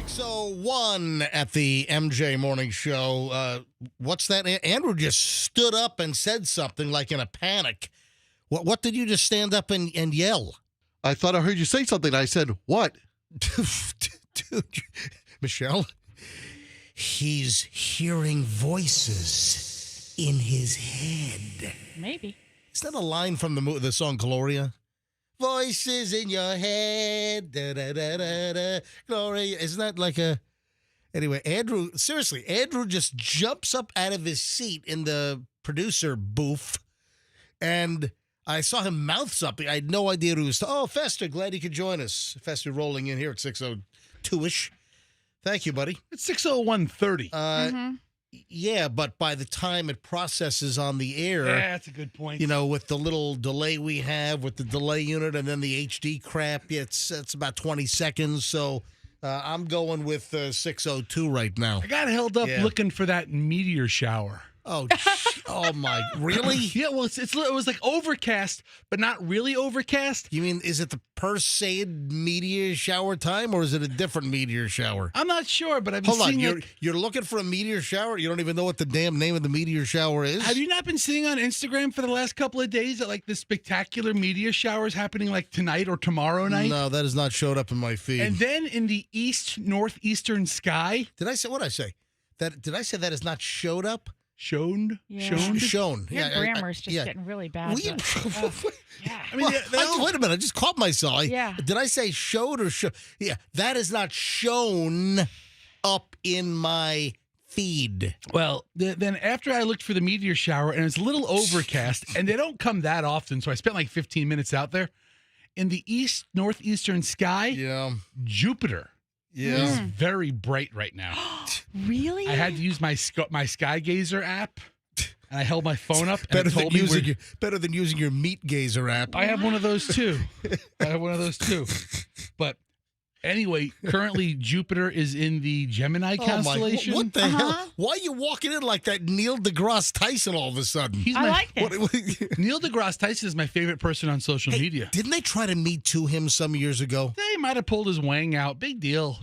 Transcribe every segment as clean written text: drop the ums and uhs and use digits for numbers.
6:01 at the MJ Morning Show. What's that? Andrew just stood up and said something like in a panic. What did you just stand up and yell? I thought I heard you say something. I said, what? Dude, Michelle, he's hearing voices in his head. Maybe. Is that a line from the song Gloria? Voices in your head, da da da da da. Gloria, isn't that like a? Anyway, Andrew just jumps up out of his seat in the producer booth, and I saw him mouth something. I had no idea who was. Oh, Fester, glad you could join us. Fester rolling in here at 6:02ish. Thank you, buddy. It's 6:01:30. Yeah, but by the time it processes on the air, Yeah, that's a good point. you know, with the little delay we have with the delay unit and then the HD crap, it's about 20 seconds. So I'm going with 6:02 right now. I got held up Yeah. looking for that meteor shower. Oh my, really? Yeah, well, it was like overcast, but not really overcast. You mean, is it the Perseid meteor shower time, or is it a different meteor shower? I'm not sure, but I've been Hold on, seeing you're looking for a meteor shower? You don't even know what the damn name of the meteor shower is? Have you not been seeing on Instagram for the last couple of days that like the spectacular meteor shower is happening like tonight or tomorrow night? No, that has not showed up in my feed. And then in the northeastern sky, Did I say what I say? Did I say that has not showed up? shown. Shown. Your grammar's just getting really bad. Well, Yeah. I mean, wait a minute. I just caught myself. Yeah. Did I say showed or show? Yeah, that is not shown up in my feed. Well, then after I looked for the meteor shower, and it's a little overcast, and they don't come that often, so I spent like 15 minutes out there. In the northeastern sky, Yeah. Jupiter is very bright right now. Really? I had to use my Skygazer app, and I held my phone up, and Better it told me better than using your Meat Gazer app. I have one of those too. But anyway, currently Jupiter is in the Gemini constellation. What the hell? Why are you walking in like that Neil deGrasse Tyson all of a sudden? I like this. Neil deGrasse Tyson is my favorite person on social media. Didn't they try to Me Too him some years ago? They might have pulled his wang out. Big deal.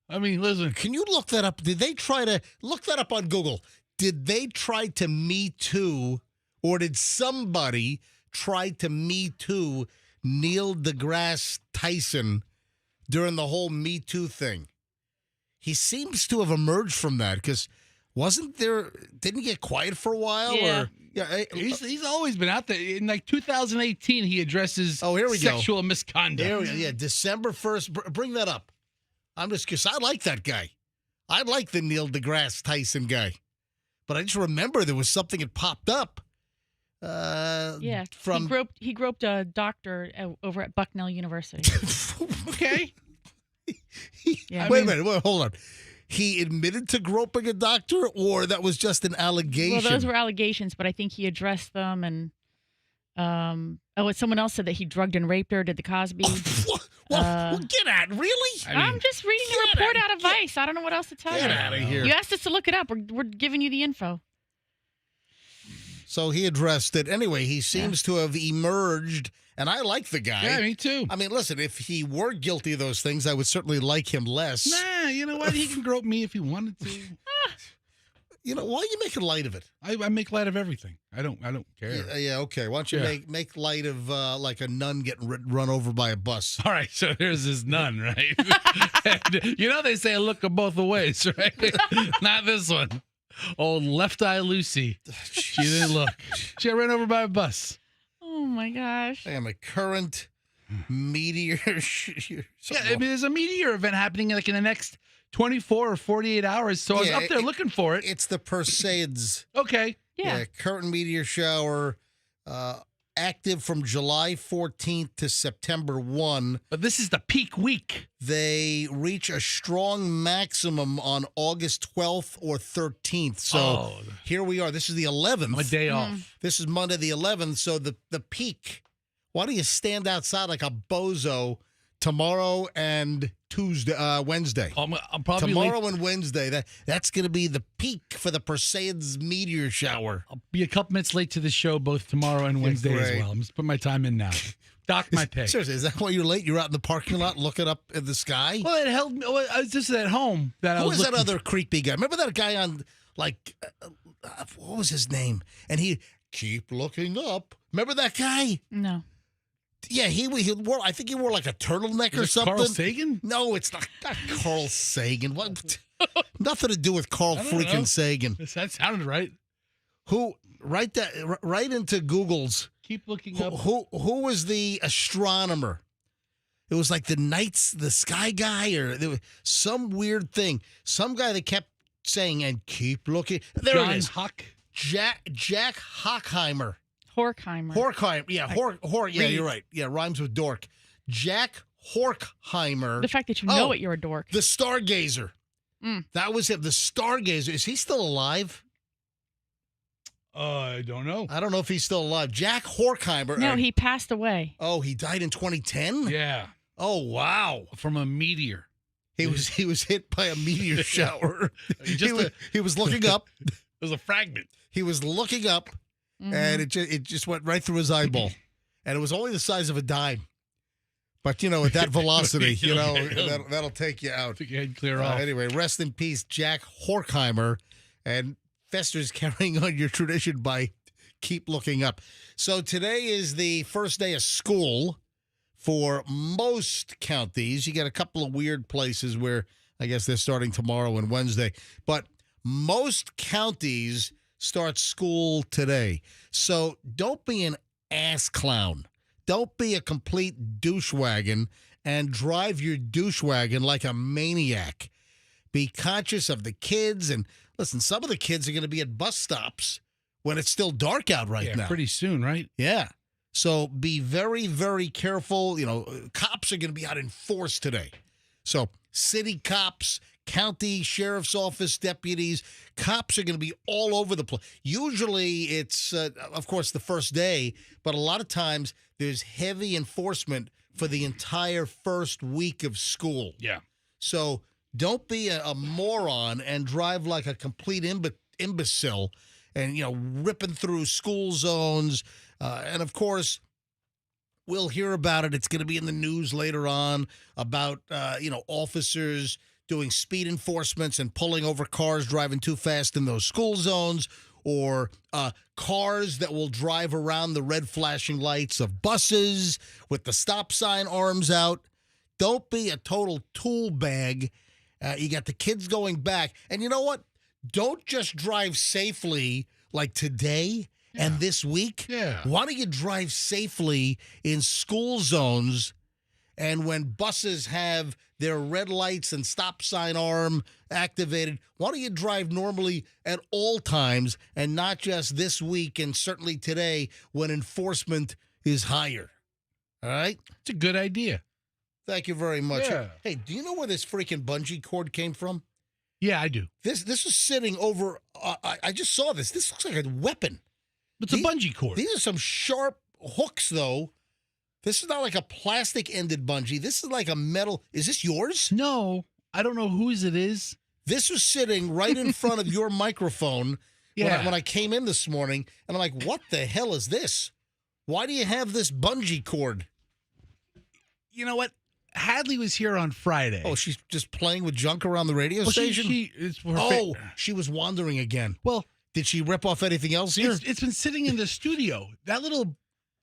I mean, listen. Can you look that up? Did they try to look that up on Google? Did they try to Me Too, or did somebody try to Me Too Neil deGrasse Tyson during the whole Me Too thing? He seems to have emerged from that because didn't he get quiet for a while? Yeah. He's always been out there. In like 2018, he addresses here we go. sexual misconduct. December 1st. Bring that up. I'm just because I like that guy. I like the Neil deGrasse Tyson guy. But I just remember there was something that popped up. He groped a doctor over at Bucknell University. Okay. Wait a minute. Hold on. He admitted to groping a doctor, or that was just an allegation? Well, those were allegations, but I think he addressed them. And someone else said that he drugged and raped her. Did the Cosby? Well, get out. Really? I'm just reading a report out of Vice. I don't know what else to tell you. Get out of here. You asked us to look it up. We're giving you the info. So he addressed it. Anyway, he seems to have emerged, and I like the guy. Yeah, me too. I mean, listen, if he were guilty of those things, I would certainly like him less. Nah, you know what? He can grope me if he wanted to. You know, why are you making light of it? I make light of everything. I don't care. Yeah, okay. Why don't you make light of like a nun getting run over by a bus? All right, so there's this nun, right? And, you know they say look both ways, right? Not this one. Old Left Eye Lucy. She didn't look. She got ran over by a bus. Oh, my gosh. I am a current meteor. Yeah, I mean, there's a meteor event happening like in the next 24 or 48 hours. So I was up there looking for it. It's the Perseids. Okay. Yeah. Current meteor shower, active from July 14th to September 1. But this is the peak week. They reach a strong maximum on August 12th or 13th. So here we are. This is the 11th. My day off. This is Monday the 11th. So the peak. Why do you stand outside like a bozo tomorrow and Wednesday? I'm probably tomorrow and Wednesday. That's going to be the peak for the Perseids meteor shower. I'll be a couple minutes late to the show both tomorrow and Wednesday as well. I'm just putting my time in now. Dock my pay. Seriously, is that why you're late? You're out in the parking lot looking up in the sky? Well, it held me. Well, I was just at home. Who was that other creepy guy? Remember that guy on, like, what was his name? And he, keep looking up. Remember that guy? No. Yeah, he wore, I think he wore like a turtleneck or something. Carl Sagan? No, it's not Carl Sagan. What? Nothing to do with Carl freaking Sagan. That sounded right. Who, right into Google's. Keep looking up. Who was the astronomer? It was like the sky guy, or there was some weird thing. Some guy that kept saying, and keep looking. There John it is. Huck. Jack Hockheimer. Horkheimer. Yeah, yeah, you're right. Yeah, rhymes with dork. Jack Horkheimer. The fact that you know it, you're a dork. The Stargazer. Mm. That was him. The Stargazer. Is he still alive? I don't know. I don't know if he's still alive. Jack Horkheimer. No, he passed away. Oh, he died in 2010? Yeah. Oh, wow. From a meteor. He was hit by a meteor shower. Just he was looking up. It was a fragment. He was looking up, and it just went right through his eyeball. And it was only the size of a dime. But, at that velocity, that'll take you out. Took your head clear off. Anyway, rest in peace, Jack Horkheimer. And Fester's carrying on your tradition by keep looking up. So today is the first day of school for most counties. You got a couple of weird places where I guess they're starting tomorrow and Wednesday. But most counties start school today. So don't be an ass clown. Don't be a complete douchewagon and drive your douchewagon like a maniac. Be conscious of the kids. And listen, some of the kids are going to be at bus stops when it's still dark out right now. Pretty soon, right? Yeah. So be very, very careful. Cops are going to be out in force today. So city cops, county sheriff's office deputies, cops are going to be all over the place. Usually it's, of course, the first day, but a lot of times there's heavy enforcement for the entire first week of school. Yeah. So don't be a moron and drive like a complete imbecile and, ripping through school zones. And, of course, we'll hear about it. It's going to be in the news later on about, officers doing speed enforcements and pulling over cars driving too fast in those school zones, or cars that will drive around the red flashing lights of buses with the stop sign arms out. Don't be a total tool bag. You got the kids going back. And you know what? Don't just drive safely like today and this week. Yeah. Why don't you drive safely in school zones, and when buses have their red lights and stop sign arm activated, why don't you drive normally at all times and not just this week and certainly today when enforcement is higher? All right? It's a good idea. Thank you very much. Yeah. Hey, do you know where this freaking bungee cord came from? Yeah, I do. This is sitting over. I just saw this. This looks like a weapon. It's a bungee cord. These are some sharp hooks, though. This is not like a plastic-ended bungee. This is like a metal. Is this yours? No, I don't know whose it is. This was sitting right in front of your microphone Yeah. when I came in this morning, and I'm like, what the hell is this? Why do you have this bungee cord? You know what? Hadley was here on Friday. Oh, she's just playing with junk around the radio station? She was wandering again. Well, did she rip off anything else here? it's been sitting in the studio. That little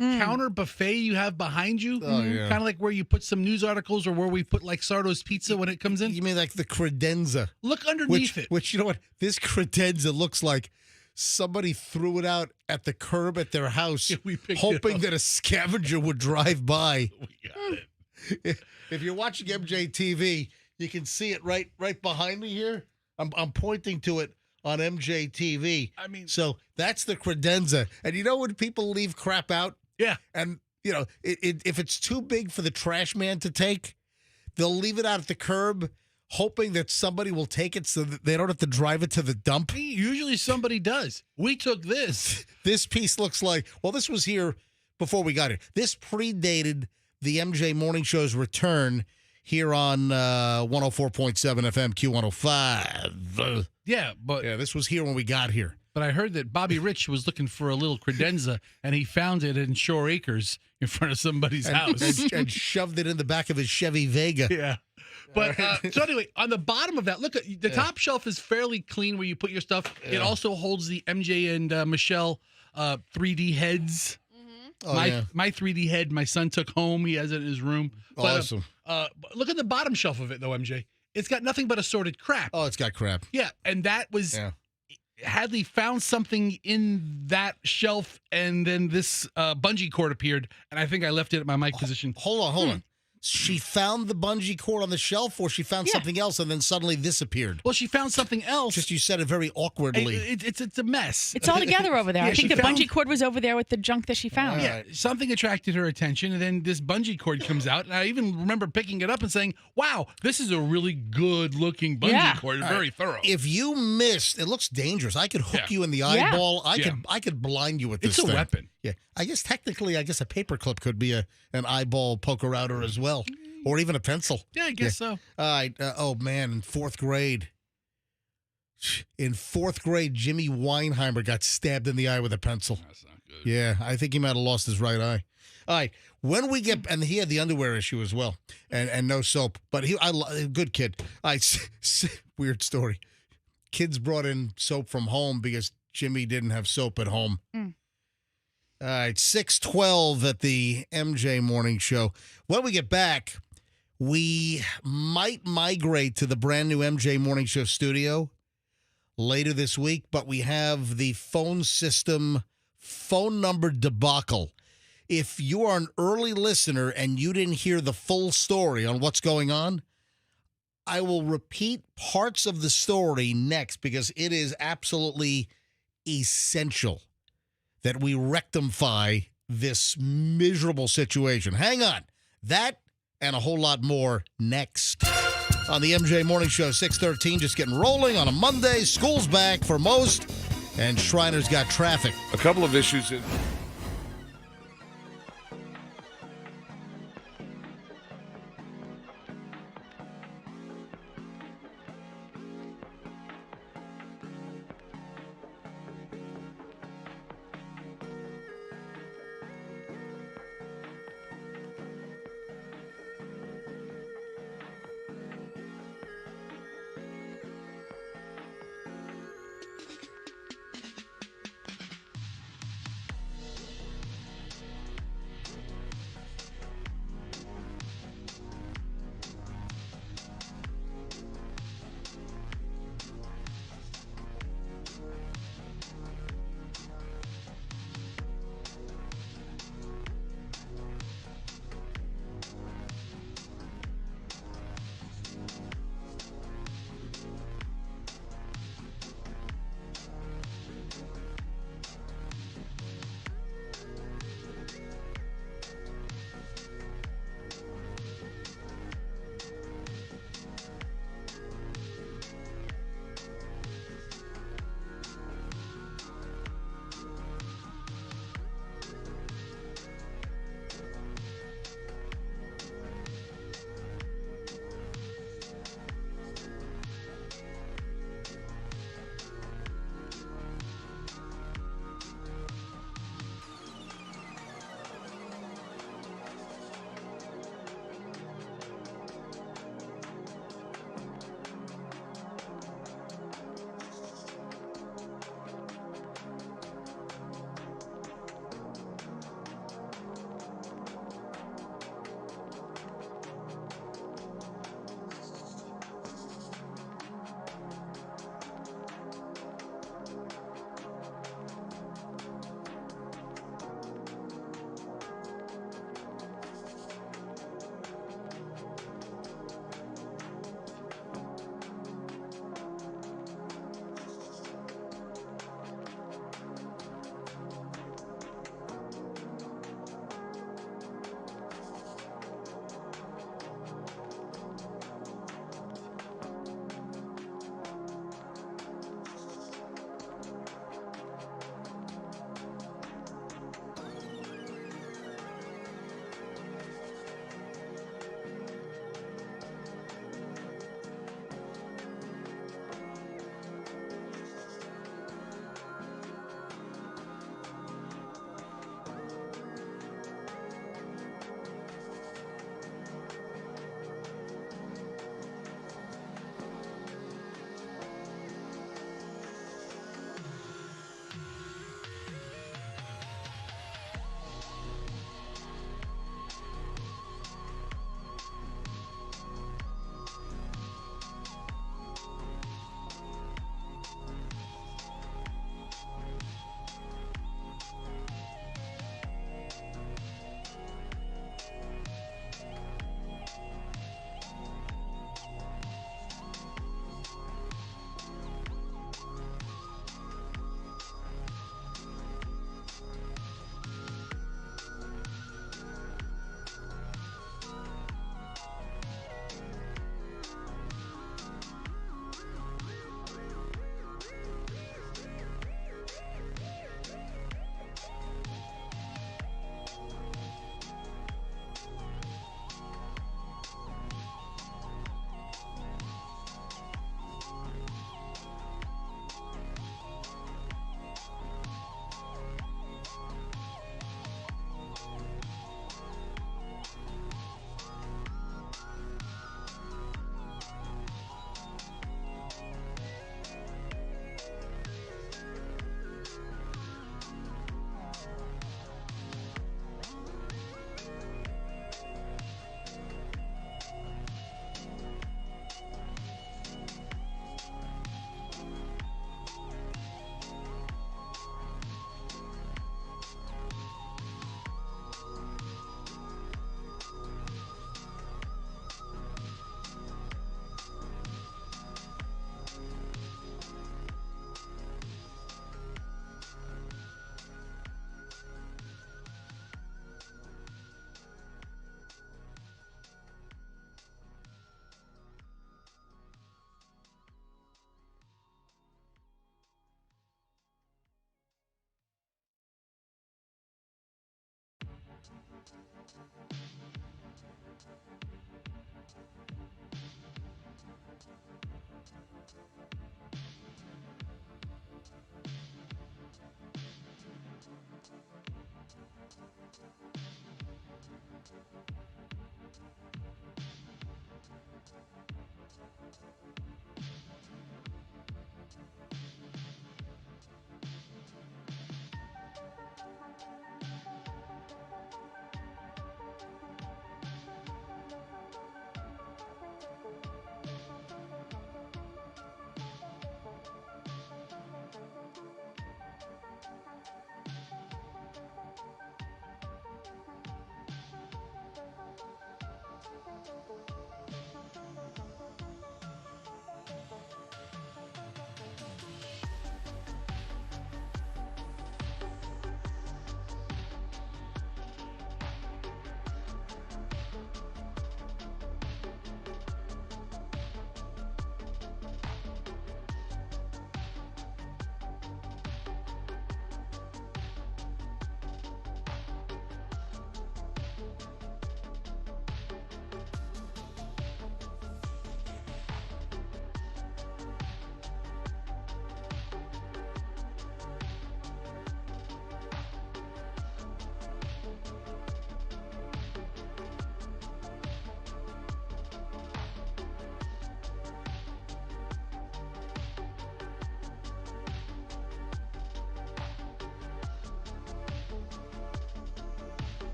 counter buffet you have behind you, Oh, yeah. kind of like where you put some news articles or where we put like Sardo's pizza when it comes in. You mean like the credenza? Look underneath it. Which, you know what? This credenza looks like somebody threw it out at the curb at their house, Yeah, we picked it hoping up. that a scavenger would drive by. We got it. If you're watching MJTV, you can see it right behind me here. I'm pointing to it on MJTV. I mean, So that's the credenza. And you know when people leave crap out? yeah. And, if it's too big for the trash man to take, they'll leave it out at the curb, hoping that somebody will take it so that they don't have to drive it to the dump. Usually somebody does. We took this. This piece looks like, well, this was here before we got here. This predated the MJ Morning Show's return here on 104.7 FM Q105. Yeah, but Yeah, this was here when we got here. but I heard that Bobby Rich was looking for a little credenza, and he found it in Shore Acres in front of somebody's house. and shoved it in the back of his Chevy Vega. Yeah. But so anyway, on the bottom of that, look at the top shelf is fairly clean where you put your stuff. Yeah. It also holds the MJ and Michelle 3D heads. Oh, my 3D head, my son took home. He has it in his room. Awesome. But look at the bottom shelf of it, though, MJ. It's got nothing but assorted crap. Oh, it's got crap. Yeah, and that was Hadley found something in that shelf, and then this bungee cord appeared, and I think I left it at my mic position. Hold on. She found the bungee cord on the shelf, or she found something else, and then suddenly this appeared? Well, she found something else. Just you said it very awkwardly. It's a mess. It's all together over there. Yeah, I think the bungee cord was over there with the junk that she found. Yeah, something attracted her attention, and then this bungee cord comes out, and I even remember picking it up and saying, "Wow, this is a really good-looking bungee cord. Very thorough." If you missed, it looks dangerous. I could hook you in the eyeball. I could blind you with this. It's a weapon. Yeah, I guess technically, a paperclip could be an eyeball poker outer as well, or even a pencil. Yeah, I guess so. All right. Oh man, in fourth grade, Jimmy Weinheimer got stabbed in the eye with a pencil. That's not good. Yeah, I think he might have lost his right eye. All right, when we get, and he had the underwear issue as well, and no soap, but good kid. All right, weird story. Kids brought in soap from home because Jimmy didn't have soap at home. All right, 6:12 at the MJ Morning Show. When we get back, we might migrate to the brand new MJ Morning Show studio later this week, but we have the phone system phone number debacle. If you are an early listener and you didn't hear the full story on what's going on, I will repeat parts of the story next because it is absolutely essential that we rectify this miserable situation. Hang on. That and a whole lot more next. On the MJ Morning Show, 6:13, just getting rolling on a Monday. School's back for most, and Shriner's got traffic. A couple of issues.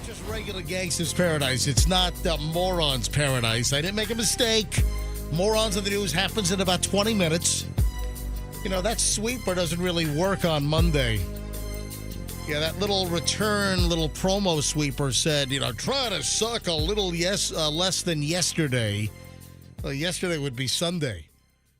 Just regular gangster's paradise. It's not Morons' paradise. I didn't make a mistake. Morons of the News happens in about 20 minutes. You know, that sweeper doesn't really work on Monday. Yeah, that little return, little promo sweeper said, you know, try to suck a little less than yesterday. Well, yesterday would be Sunday.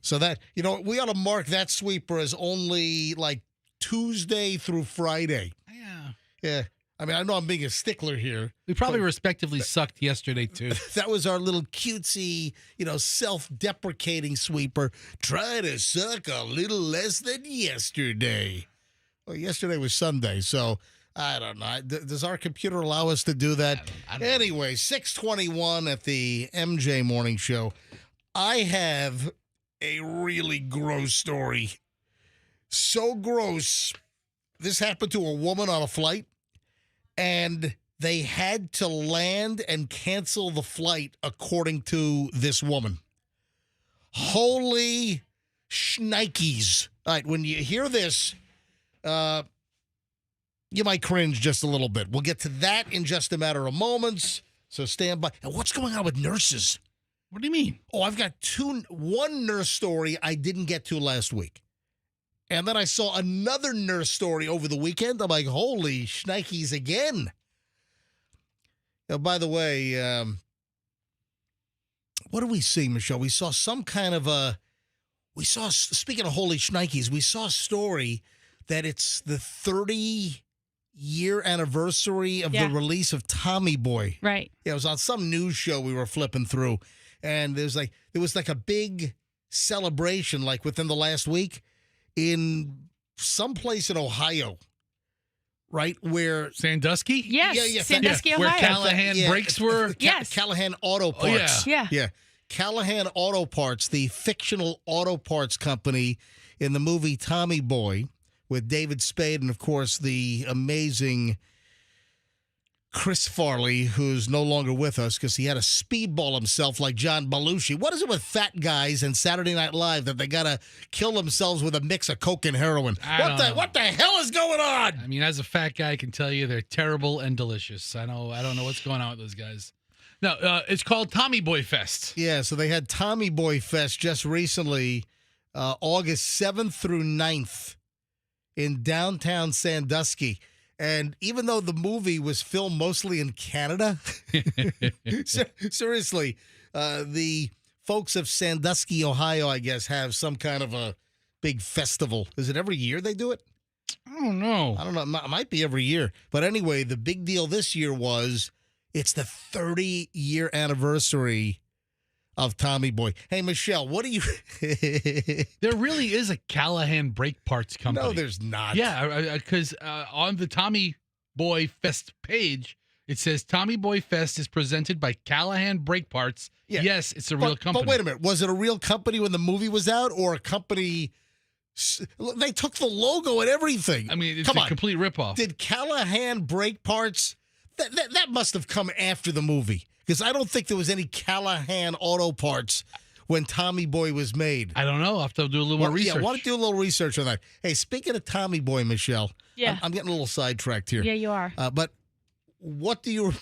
So that, you know, we ought to mark that sweeper as only like Tuesday through Friday. Yeah. Yeah. I mean, I know I'm being a stickler here. We probably respectively sucked yesterday, too. That was our little cutesy, you know, self-deprecating sweeper. Try to suck a little less than yesterday. Well, yesterday was Sunday, so I don't know. Does our computer allow us to do that? I don't Anyway, 6:21 at the MJ Morning Show. I have a really gross story. So gross. This happened to a woman on a flight. And they had to land and cancel the flight, according to this woman. Holy shnikes. All right, when you hear this, you might cringe just a little bit. We'll get to that in just a matter of moments, so stand by. And what's going on with nurses? What do you mean? Oh, I've got one nurse story I didn't get to last week. And then I saw another nurse story over the weekend. I'm like, holy shnikes again. Now, by the way, what do we see, Michelle? We saw some kind of speaking of holy shnikes, we saw a story that it's the 30-year anniversary of the release of Tommy Boy. Right. Yeah, it was on some news show we were flipping through. And there was like a big celebration like within the last week in some place in Ohio, right? Where Sandusky? Yes. Sandusky, Ohio. Where Callahan brakes were? Yes. Callahan Auto Parts. Yeah. Callahan Auto Parts, the fictional auto parts company in the movie Tommy Boy with David Spade and, of course, the amazing Chris Farley, who's no longer with us because he had a speedball himself like John Belushi. What is it with fat guys and Saturday Night Live that they got to kill themselves with a mix of coke and heroin? What the hell is going on? I mean, as a fat guy, I can tell you they're terrible and delicious. I don't know what's going on with those guys. No, it's called Tommy Boy Fest. Yeah, so they had Tommy Boy Fest just recently, August 7th through 9th in downtown Sandusky. And even though the movie was filmed mostly in Canada, seriously, the folks of Sandusky, Ohio, I guess, have some kind of a big festival. Is it every year they do it? I don't know. I don't know. It might be every year. But anyway, the big deal this year was it's the 30-year anniversary of Tommy Boy. Hey, Michelle, what do you... There really is a Callahan brake parts company. No, there's not. Yeah, because on the Tommy Boy Fest page, it says Tommy Boy Fest is presented by Callahan Brake Parts. Yeah. Yes, it's a real company. But wait a minute. Was it a real company when the movie was out, or a company... They took the logo and everything. I mean, it's a complete ripoff. Did Callahan Brake Parts... That must have come after the movie, because I don't think there was any Callahan Auto Parts when Tommy Boy was made. I don't know. I'll have to do a little more research. Yeah, why don't you do a little research on that? Hey, speaking of Tommy Boy, Michelle, Yeah. I'm getting a little sidetracked here. Yeah, you are. But what do you...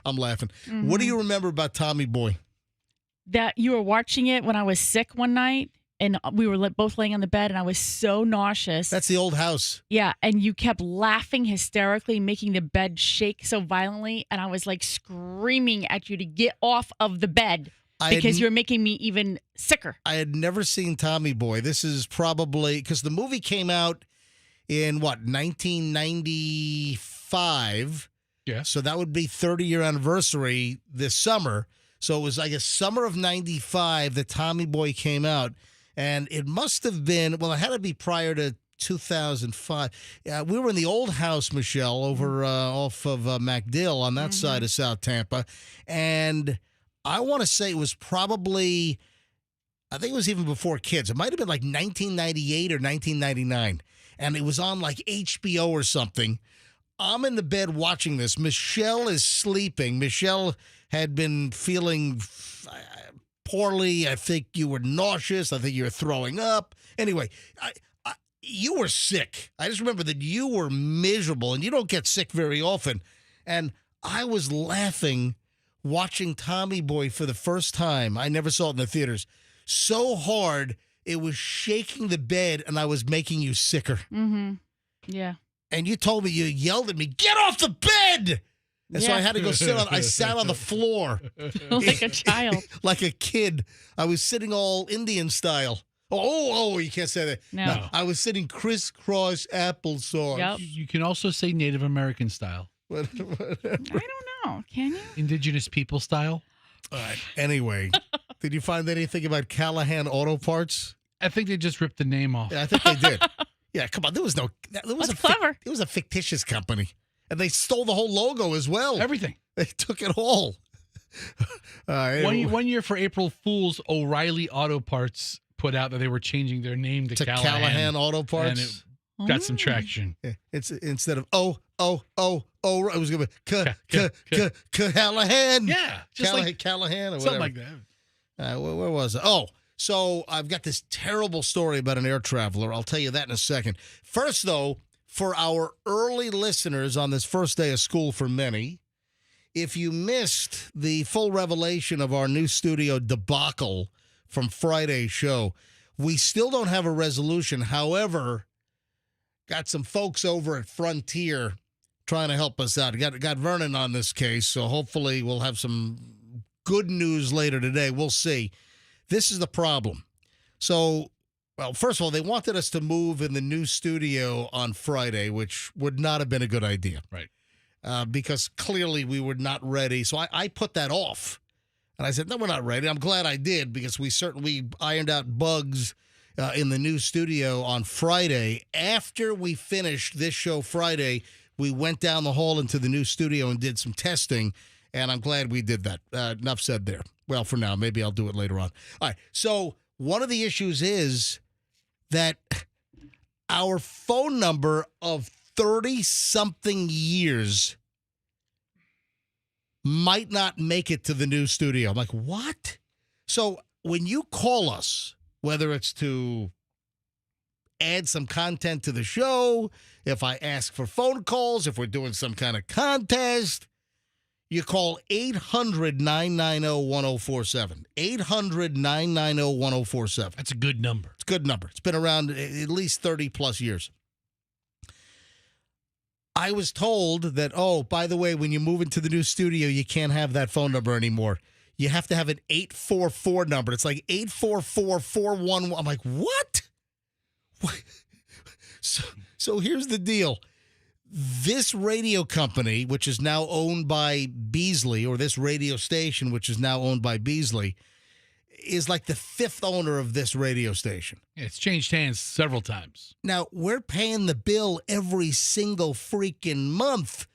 I'm laughing. What do you remember about Tommy Boy? That you were watching it when I was sick one night, and we were both laying on the bed, and I was so nauseous. That's the old house. Yeah, and you kept laughing hysterically, making the bed shake so violently, and I was like screaming at you to get off of the bed because you were making me even sicker. I had never seen Tommy Boy. This is probably because the movie came out in 1995. Yeah. So that would be 30-year anniversary this summer. So it was, I guess, summer of 95 that Tommy Boy came out. And it must have been, well, it had to be prior to 2005. We were in the old house, Michelle, over off of MacDill on that side of South Tampa. And I want to say it was probably, I think it was even before kids. It might have been like 1998 or 1999. And it was on like HBO or something. I'm in the bed watching this. Michelle is sleeping. Michelle had been feeling poorly. I think you were nauseous. I think you were throwing up. Anyway, you were sick. I just remember that you were miserable, and you don't get sick very often. And I was laughing watching Tommy Boy for the first time. I never saw it in the theaters. So hard, it was shaking the bed, and I was making you sicker. Mm-hmm. Yeah. And you told me, you yelled at me, get off the bed! And so I had to go I sat on the floor. Like a child. Like a kid. I was sitting all Indian style. Oh, you can't say that. No. I was sitting crisscross applesauce. Yep. You can also say Native American style. I don't know. Can you? Indigenous people style. All right. Anyway, did you find anything about Callahan Auto Parts? I think they just ripped the name off. Yeah, I think they did. Yeah, come on. There was That's clever. It was a fictitious company. And they stole the whole logo as well. Everything. They took it all. One year for April Fool's, O'Reilly Auto Parts put out that they were changing their name to Callahan Auto Parts. And it got some traction. Yeah, it's instead of it was going to be Callahan. Yeah, just like Callahan or something whatever. like that. Where was it? Oh, so I've got this terrible story about an air traveler. I'll tell you that in a second. First, though, for our early listeners on this first day of school for many, if you missed the full revelation of our new studio debacle from Friday's show, we still don't have a resolution. However, got some folks over at Frontier trying to help us out. Got Vernon on this case, so hopefully we'll have some good news later today. We'll see. This is the problem. So, well, first of all, they wanted us to move in the new studio on Friday, which would not have been a good idea. Right. Because clearly we were not ready. So I put that off. And I said, no, we're not ready. I'm glad I did, because we certainly ironed out bugs in the new studio on Friday. After we finished this show Friday, we went down the hall into the new studio and did some testing, and I'm glad we did that. Enough said there. Well, for now, maybe I'll do it later on. All right, so one of the issues is that our phone number of 30-something years might not make it to the new studio. I'm like, what? So when you call us, whether it's to add some content to the show, if I ask for phone calls, if we're doing some kind of contest, You call 800-990-1047. 800-990-1047. That's a good number. It's a good number. It's been around at least 30-plus years. I was told that, oh, by the way, when you move into the new studio, you can't have that phone number anymore. You have to have an 844 number. It's like 844-411. I'm like, what? So here's the deal. This radio company, which is now owned by Beasley, or this radio station, which is now owned by Beasley, is like the fifth owner of this radio station. Yeah, it's changed hands several times. Now, we're paying the bill every single freaking month,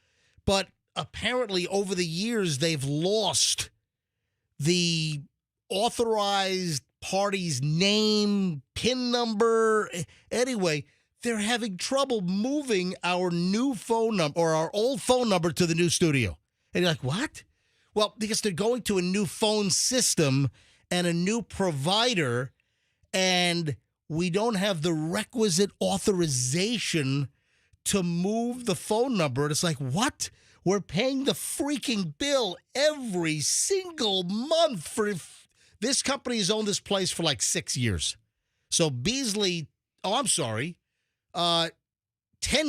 but apparently over the years, they've lost the authorized party's name, PIN number. Anyway, they're having trouble moving our new phone number or our old phone number to the new studio. And you're like, what? Well, because they're going to a new phone system and a new provider, and we don't have the requisite authorization to move the phone number. And it's like, what? We're paying the freaking bill every single month for this company has owned this place for like 6 years. So Beasley, 10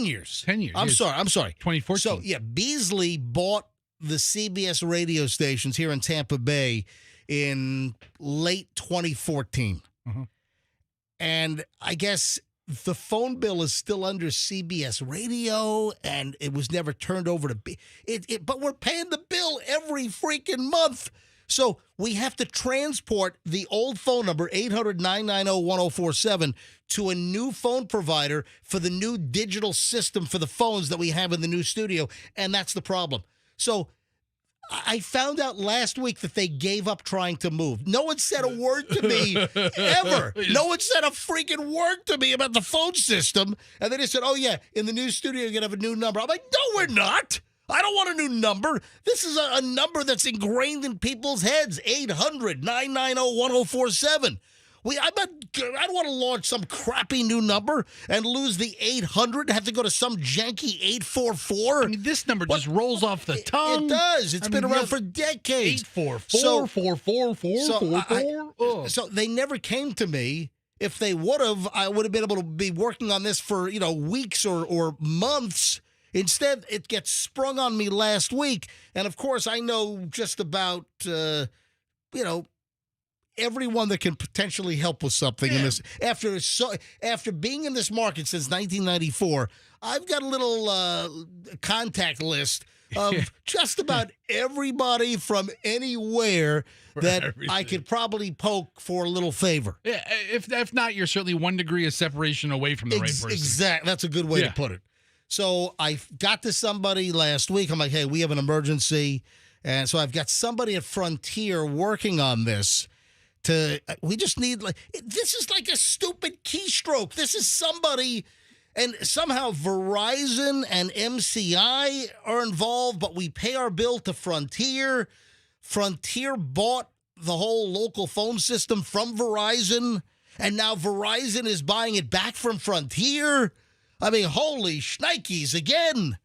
years. 10 years. I'm sorry. 2014. So, yeah, Beasley bought the CBS radio stations here in Tampa Bay in late 2014. Mhm. And I guess the phone bill is still under CBS radio, and it was never turned over to but we're paying the bill every freaking month. So we have to transport the old phone number, 800-990-1047, to a new phone provider for the new digital system for the phones that we have in the new studio, and that's the problem. So I found out last week that they gave up trying to move. No one said a word to me ever. No one said a freaking word to me about the phone system. And they just said, oh, yeah, in the new studio, you're going to have a new number. I'm like, no, we're not. I don't want a new number. This is a number that's ingrained in people's heads, 800-990-1047. I don't want to launch some crappy new number and lose the 800 and have to go to some janky 844. I mean, this number just rolls off the tongue. It does. It's been around for decades. 844-444-444. So they never came to me. If they would have, I would have been able to be working on this for, weeks or months. Instead, it gets sprung on me last week. And, of course, I know just about, everyone that can potentially help with something in this. After being in this market since 1994, I've got a little contact list of just about everybody from anywhere that I could probably poke for a little favor. Yeah, if not, you're certainly 1 degree of separation away from the right person. Exactly. That's a good way to put it. So I got to somebody last week. I'm like, hey, we have an emergency. And so I've got somebody at Frontier working on this. We just need, this is like a stupid keystroke. This is somebody, and somehow Verizon and MCI are involved, but we pay our bill to Frontier. Frontier bought the whole local phone system from Verizon, and now Verizon is buying it back from Frontier. I mean, holy shnikes again.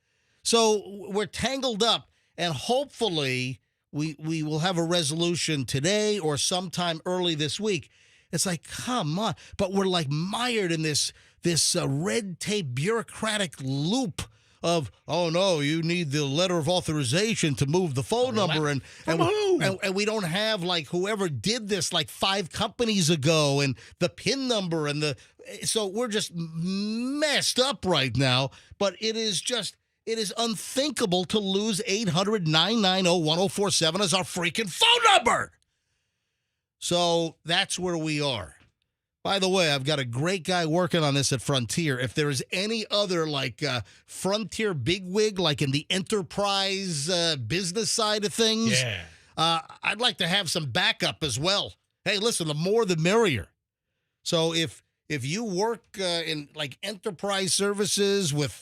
So we're tangled up, and hopefully we will have a resolution today or sometime early this week. It's like, come on. But we're like mired in this red tape bureaucratic loop of, oh, no, you need the letter of authorization to move the phone number. And we don't have, like, whoever did this, like, 5 companies ago, and the PIN number. So we're just messed up right now. But it is unthinkable to lose 800-990-1047 as our freaking phone number. So that's where we are. By the way, I've got a great guy working on this at Frontier. If there is any other Frontier bigwig, like in the enterprise business side of things, I'd like to have some backup as well. Hey, listen, the more the merrier. So if you work in like enterprise services with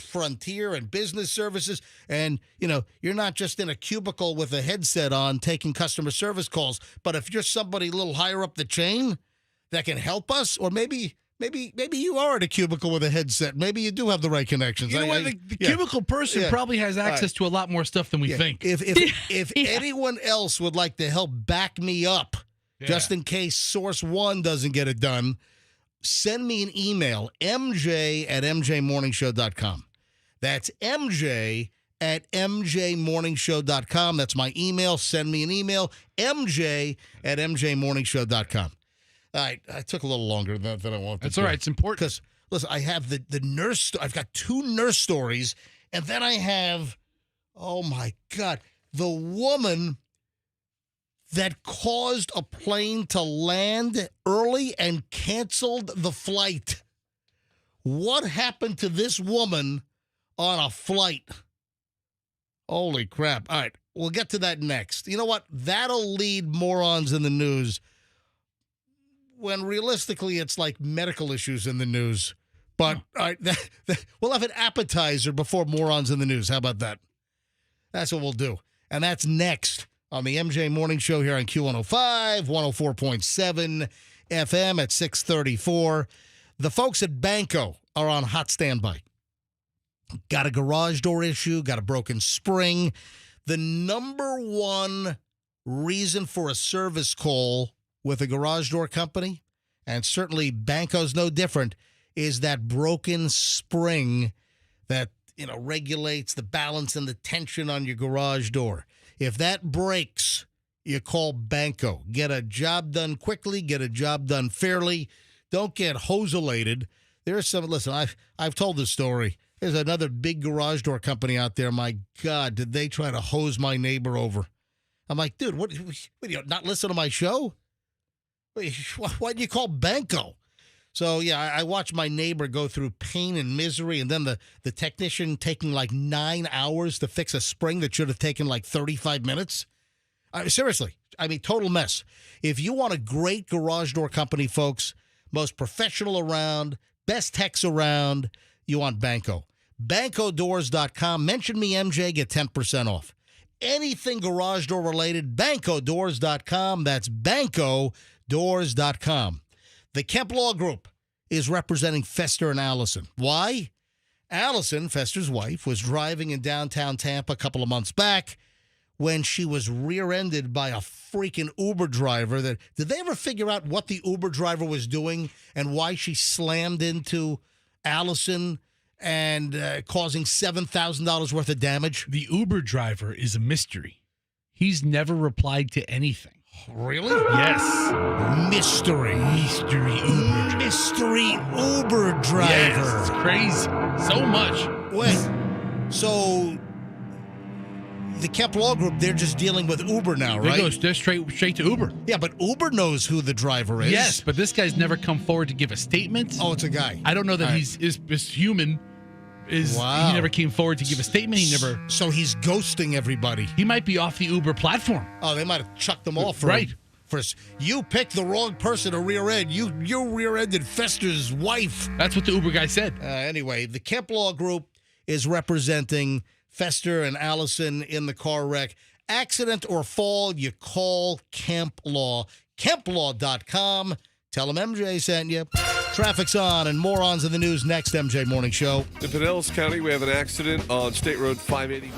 Frontier and business services, and you're not just in a cubicle with a headset on taking customer service calls, but if you're somebody a little higher up the chain that can help us, or maybe Maybe you are at a cubicle with a headset. Maybe you do have the right connections. You know what? The cubicle person probably has access to a lot more stuff than we think. If anyone else would like to help back me up, just in case source one doesn't get it done, send me an email, mj@mjmorningshow.com. That's mj@mjmorningshow.com. That's my email. Send me an email, mj@mjmorningshow.com. All right, I took a little longer than I wanted. That's all right. It's important. Because, listen, I have the nurse. I've got 2 nurse stories, and then I have, oh, my God, the woman that caused a plane to land early and canceled the flight. What happened to this woman on a flight? Holy crap. All right, we'll get to that next. You know what? That'll lead morons in the news when realistically it's like medical issues in the news. But all right, we'll have an appetizer before morons in the news. How about that? That's what we'll do. And that's next on the MJ Morning Show here on Q105, 104.7 FM at 634. The folks at Banco are on hot standby. Got a garage door issue, got a broken spring. The number one reason for a service call with a garage door company, and certainly Banco's no different, is that broken spring that, regulates the balance and the tension on your garage door. If that breaks, you call Banco. Get a job done quickly, get a job done fairly. Don't get hoselated. There's some, listen, I've told this story. There's another big garage door company out there. My God, did they try to hose my neighbor over? I'm like, dude, what you not listen to my show? Why'd you call Banco? So, yeah, I watched my neighbor go through pain and misery, and then the technician taking like 9 hours to fix a spring that should have taken like 35 minutes. Seriously, total mess. If you want a great garage door company, folks, most professional around, best techs around, you want Banco. BancoDoors.com. Mention me, MJ, get 10% off. Anything garage door related, BancoDoors.com. That's BancoDoors.com. The Kemp Law Group is representing Fester and Allison. Why? Allison, Fester's wife, was driving in downtown Tampa a couple of months back when she was rear-ended by a freaking Uber driver. Did they ever figure out what the Uber driver was doing and why she slammed into Allison and causing $7,000 worth of damage? The Uber driver is a mystery. He's never replied to anything. Really? Yes. Mystery Uber driver. Yes, it's crazy. So much. Wait, so the Kemp Law Group, they're just dealing with Uber now, right? They're straight to Uber. Yeah, but Uber knows who the driver is. Yes, but this guy's never come forward to give a statement. Oh, it's a guy. I don't know that he's human. Wow. He never came forward to give a statement. So he's ghosting everybody. He might be off the Uber platform. Oh, they might have chucked him off. Right. You picked the wrong person to rear end. You rear-ended Fester's wife. That's what the Uber guy said. Anyway, the Kemp Law Group is representing Fester and Allison in the car wreck. Accident or fall, you call Kemp Law. KempLaw.com. Tell them MJ sent you. Traffic's on and morons in the news next, MJ Morning Show. In Pinellas County, we have an accident on State Road 580.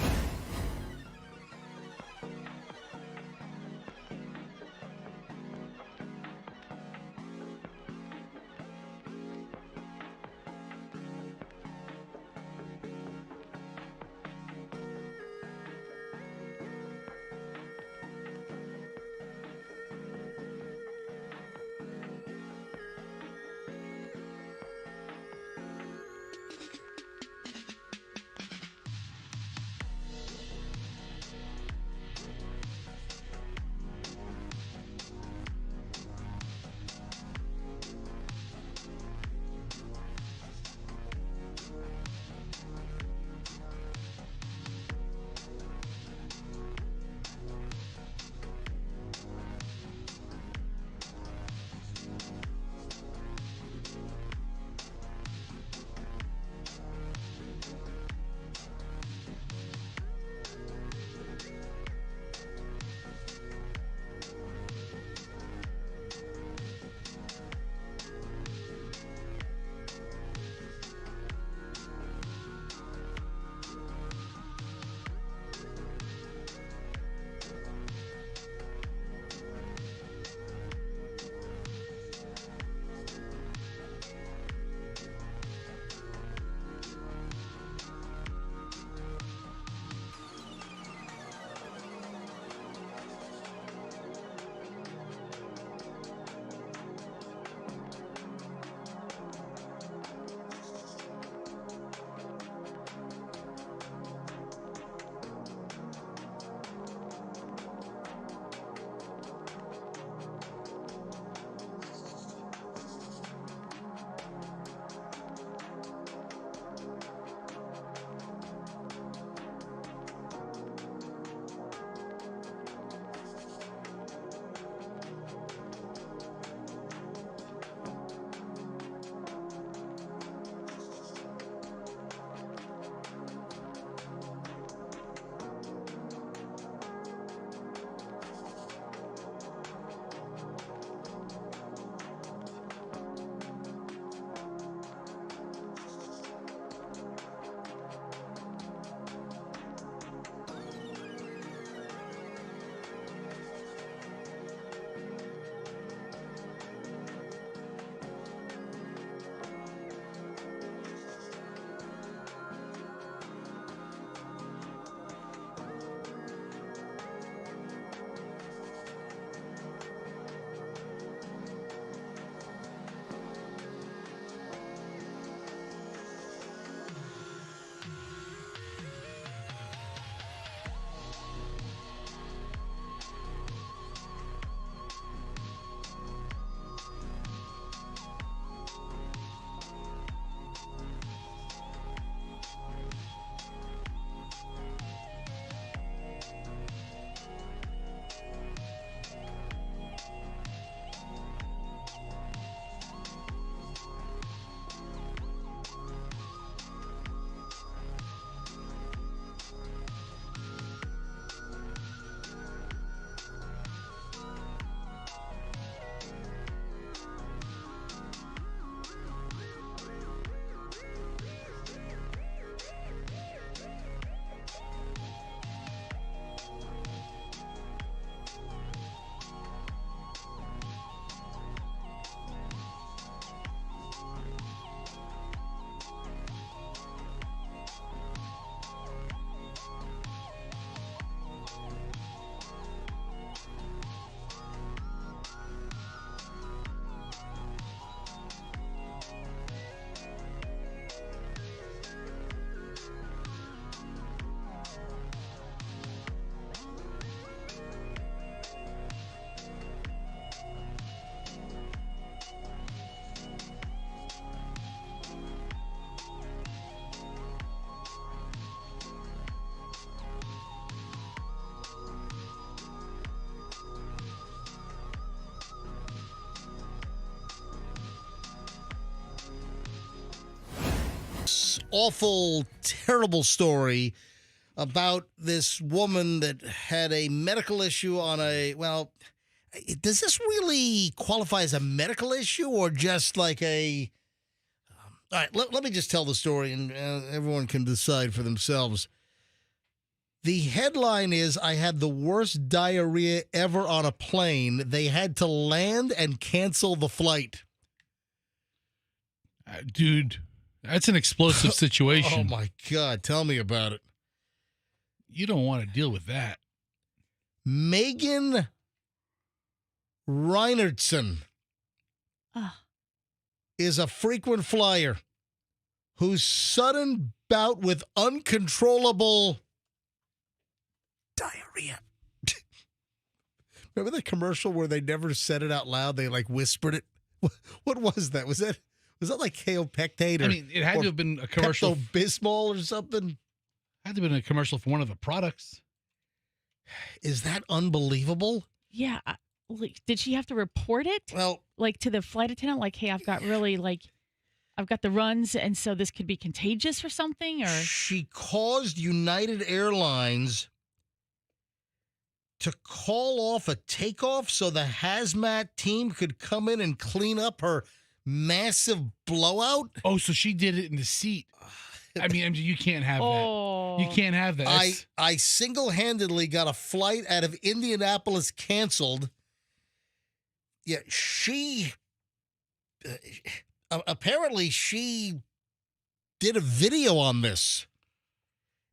this awful, terrible story about this woman that had a medical issue on does this really qualify as a medical issue or just like a... all right, let me just tell the story and everyone can decide for themselves. The headline is, I had the worst diarrhea ever on a plane. They had to land and cancel the flight. Dude, that's an explosive situation. Oh, my God. Tell me about it. You don't want to deal with that. Megan Reinertson is a frequent flyer whose sudden bout with uncontrollable diarrhea. Remember the commercial where they never said it out loud? They like whispered it. What was that? Was that like kaopectate? I mean, it had to have been a commercial. Pepto-Bismol or something. Had to have been a commercial for one of the products. Is that unbelievable? Yeah. Like, did she have to report it? Well, like to the flight attendant, like, hey, I've got the runs, and so this could be contagious or something? Or she caused United Airlines to call off a takeoff so the hazmat team could come in and clean up her massive blowout. Oh, so she did it in the seat. I mean, you can't have that. You can't have that. I single-handedly got a flight out of Indianapolis canceled. Yeah, she apparently she did a video on this.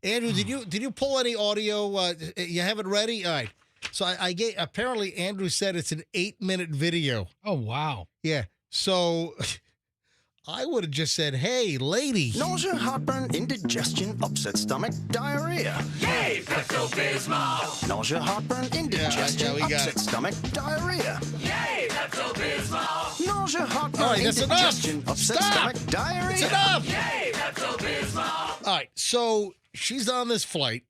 Andrew, did you pull any audio? You have it ready? All right. So apparently Andrew said it's an 8-minute video. Oh, wow. Yeah. So I would have just said, hey, lady. Nausea, heartburn, indigestion, upset stomach, diarrhea. Yay, Pepto-Bismol! Nausea, heartburn, indigestion, we got upset it. stomach, diarrhea. Yay, Pepto-Bismol! Nausea, heartburn, All right, that's indigestion, enough. upset Stop. stomach, diarrhea. It's enough. Yay, Pepto-Bismol! All right, so she's on this flight.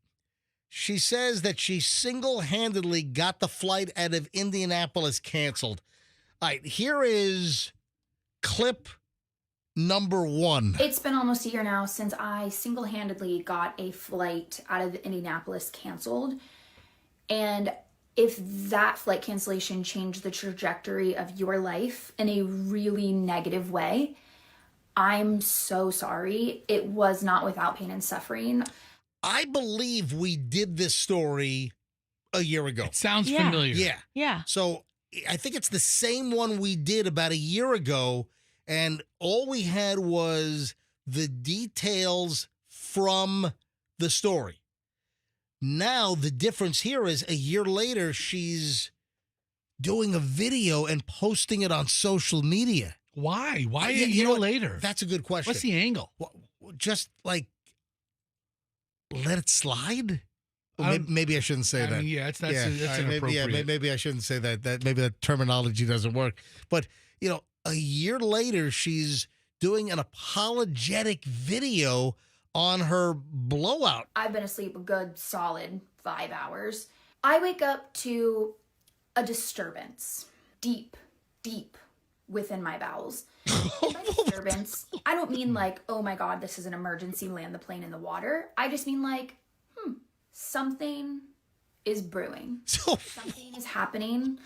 She says that she single-handedly got the flight out of Indianapolis canceled. All right, here is clip number 1. It's been almost a year now since I single-handedly got a flight out of Indianapolis canceled. And if that flight cancellation changed the trajectory of your life in a really negative way, I'm so sorry. It was not without pain and suffering. I believe we did this story a year ago. It sounds Yeah. familiar. Yeah. yeah. So I think it's the same one we did about a year ago, and all we had was the details from the story. Now, the difference here is a year later, she's doing a video and posting it on social media. Why? Why Yeah, a you year know what? later? That's a good question. What's the angle? Just like, let it slide? Well, I don't- maybe I shouldn't say I that. mean, yeah, that's All right, inappropriate. maybe I shouldn't say that. Maybe that terminology doesn't work. But, a year later, she's doing an apologetic video on her blowout. I've been asleep a good solid 5 hours. I wake up to a disturbance deep within my bowels. And by disturbance, I don't mean like, oh my God, this is an emergency, land the plane in the water. I just mean like, something is brewing. Something is happening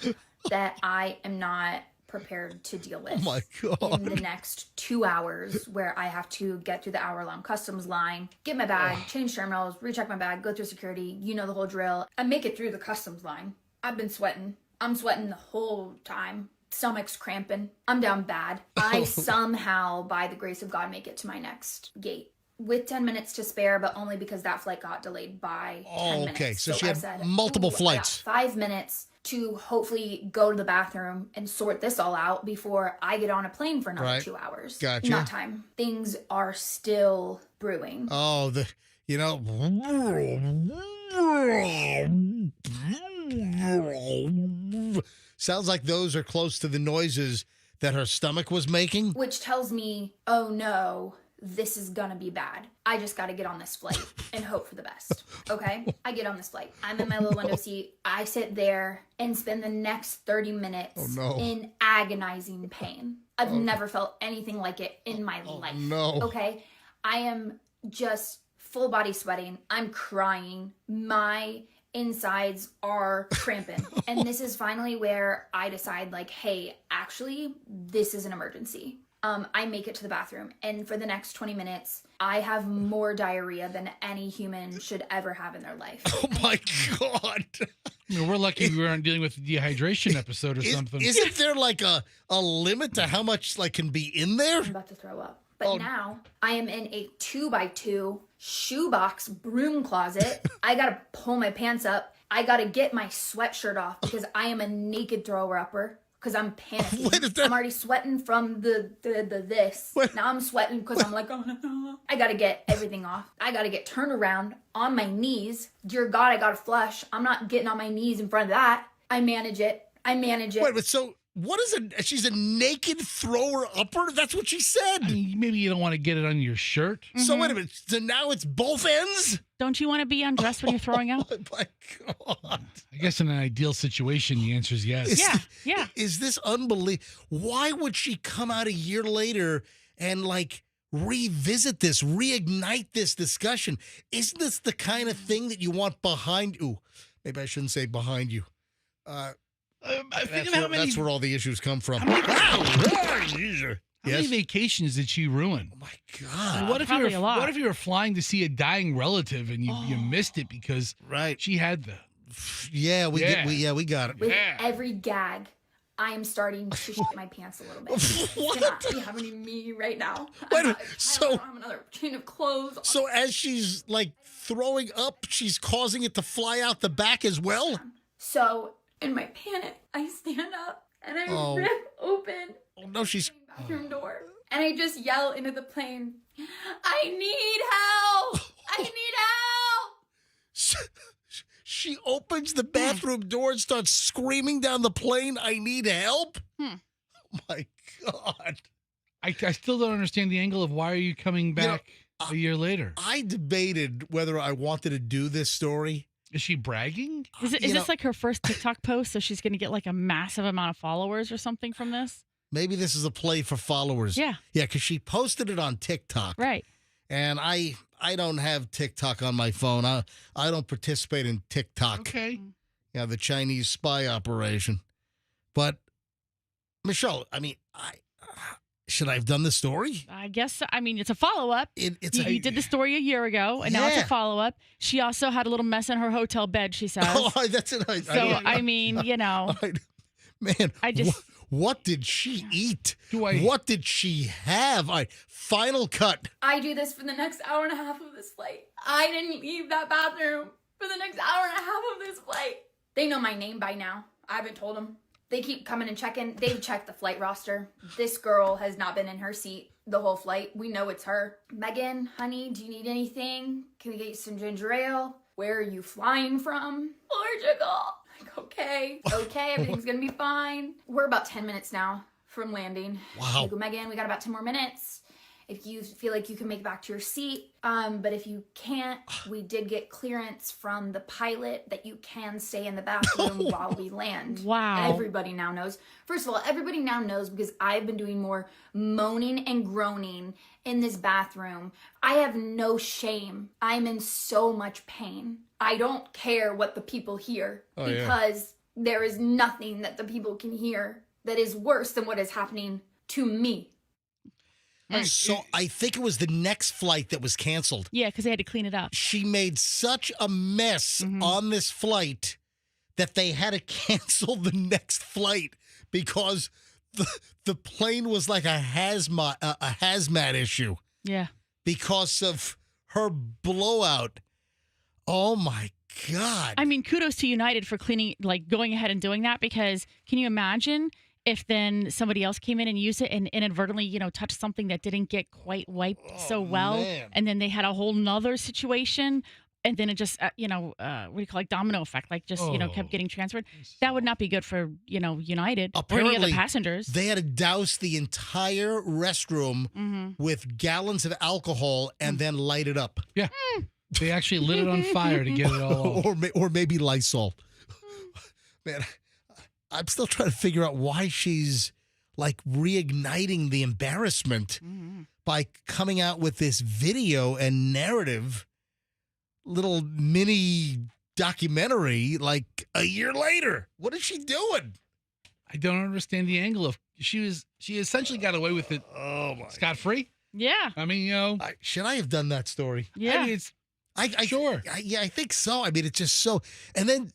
that I am not prepared to deal with. Oh my God. In the next 2 hours, where I have to get through the hour-long customs line, get my bag, change terminals, recheck my bag, go through security, you know the whole drill, and make it through the customs line. I've been sweating. I'm sweating the whole time. Stomach's cramping. I'm down bad. I somehow, by the grace of God, make it to my next gate with 10 minutes to spare, but only because that flight got delayed by 10 minutes. Okay, so she I had said, multiple I got flights. 5 minutes to hopefully go to the bathroom and sort this all out before I get on a plane for another 2 hours. Gotcha. Not time. Things are still brewing. Oh, sounds like those are close to the noises that her stomach was making. Which tells me, oh no, this is gonna be bad. I just gotta get on this flight and hope for the best. Okay? I get on this flight. I'm in my little window seat. I sit there and spend the next 30 minutes in agonizing pain. I've never felt anything like it in my life. No. Okay? I am just full body sweating. I'm crying. My insides are cramping. And this is finally where I decide, like, hey, actually, this is an emergency. I make it to the bathroom, and for the next 20 minutes, I have more diarrhea than any human should ever have in their life. Oh my God. I mean, we're lucky we weren't dealing with the dehydration episode or something. Isn't there like a limit to how much like can be in there? I'm about to throw up. But now I am in a 2x2 shoebox broom closet. I gotta pull my pants up. I gotta get my sweatshirt off because I am a naked thrower-upper. Because I'm panicking. I'm already sweating from the this. What? Now I'm sweating because I'm like, oh no. I gotta get everything off. I gotta get turned around on my knees. Dear God, I gotta flush. I'm not getting on my knees in front of that. I manage it. Wait, but so what is she's a naked thrower-upper? That's what she said. I mean, maybe you don't want to get it on your shirt. So wait a minute. So now it's both ends? Don't you want to be undressed when you're throwing up? Oh my God. I guess in an ideal situation, the answer is yes. Yeah. Is this unbelievable? Why would she come out a year later and like revisit this, reignite this discussion? Isn't this the kind of thing that you want behind you? Maybe I shouldn't say behind you. That's where all the issues come from. How many vacations did she ruin? Oh my God. What if Probably a lot. What if you were flying to see a dying relative and you missed it because she had the we got it. With every gag, I am starting to shit my pants a little bit. What? It's not be happening to me right now. Wait a minute, I don't have another chain of clothes. So as she's like throwing up, she's causing it to fly out the back as well? So in my panic, I stand up and I rip open the bathroom door. And I just yell into the plane, I need help! I need help! She opens the bathroom door and starts screaming down the plane, I need help? Oh my God. I still don't understand the angle of why are you coming back a year later? I debated whether I wanted to do this story. Is she bragging? Is this like her first TikTok post? So she's going to get like a massive amount of followers or something from this? Maybe this is a play for followers. Yeah. Yeah, because she posted it on TikTok. Right. And I don't have TikTok on my phone. I don't participate in TikTok. Okay. Yeah, the Chinese spy operation. But, Michelle, I mean, should I have done the story? I guess so. I mean, it's a follow-up. You did the story a year ago, and now it's a follow-up. She also had a little mess in her hotel bed, she says. Oh, that's it. I mean, you know. Man, I just... What did she eat? What did she have? All right, final cut. I do this for the next hour and a half of this flight. I didn't leave that bathroom for the next hour and a half of this flight. They know my name by now. I haven't told them. They keep coming and checking. They've checked the flight roster. This girl has not been in her seat the whole flight. We know it's her. Megan, honey, do you need anything? Can we get you some ginger ale? Where are you flying from? Portugal. Like, okay, everything's gonna be fine. We're about 10 minutes now from landing. Wow. Like, Megan, we got about 10 more minutes. If you feel like you can make it back to your seat, but if you can't, we did get clearance from the pilot that you can stay in the bathroom while we land. Wow. Everybody now knows. First of all, everybody now knows because I've been doing more moaning and groaning in this bathroom. I have no shame. I'm in so much pain. I don't care what the people hear because there is nothing that the people can hear that is worse than what is happening to me. So I think it was the next flight that was canceled. Yeah, because they had to clean it up. She made such a mess on this flight that they had to cancel the next flight because the plane was like a hazmat issue. Yeah. Because of her blowout. Oh my God. I mean, kudos to United for going ahead and doing that, because can you imagine if then somebody else came in and used it and inadvertently, touched something that didn't get quite wiped so well, and then they had a whole nother situation, and then it just, what do you call it, domino effect, kept getting transferred. That would not be good for, United Apparently, or any other passengers. They had to douse the entire restroom with gallons of alcohol and then light it up. Yeah. They actually lit it on fire to get it all off. Or maybe Lysol. Man, I'm still trying to figure out why she's like reigniting the embarrassment by coming out with this video and narrative little mini documentary like a year later. What is she doing? I don't understand the angle of she essentially got away with it. Oh my! Scot-free. Yeah. I mean, you know, should I have done that story? Yeah. I mean, sure. I think so. I mean, it's just so. And then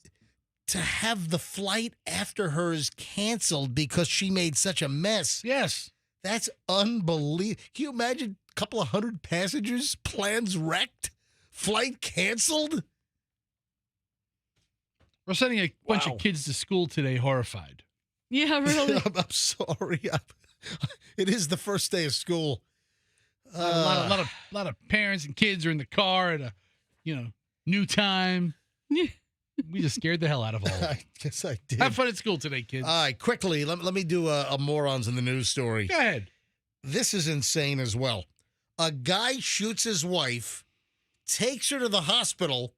to have the flight after hers canceled because she made such a mess. Yes. That's unbelievable. Can you imagine a couple of hundred passengers, plans wrecked, flight canceled? We're sending a bunch of kids to school today horrified. Yeah, really. I'm sorry. It is the first day of school. A lot of parents and kids are in the car at a, new time. We just scared the hell out of all of them. I guess I did. Have fun at school today, kids. All right, quickly, let me do a morons in the news story. Go ahead. This is insane as well. A guy shoots his wife, takes her to the hospital,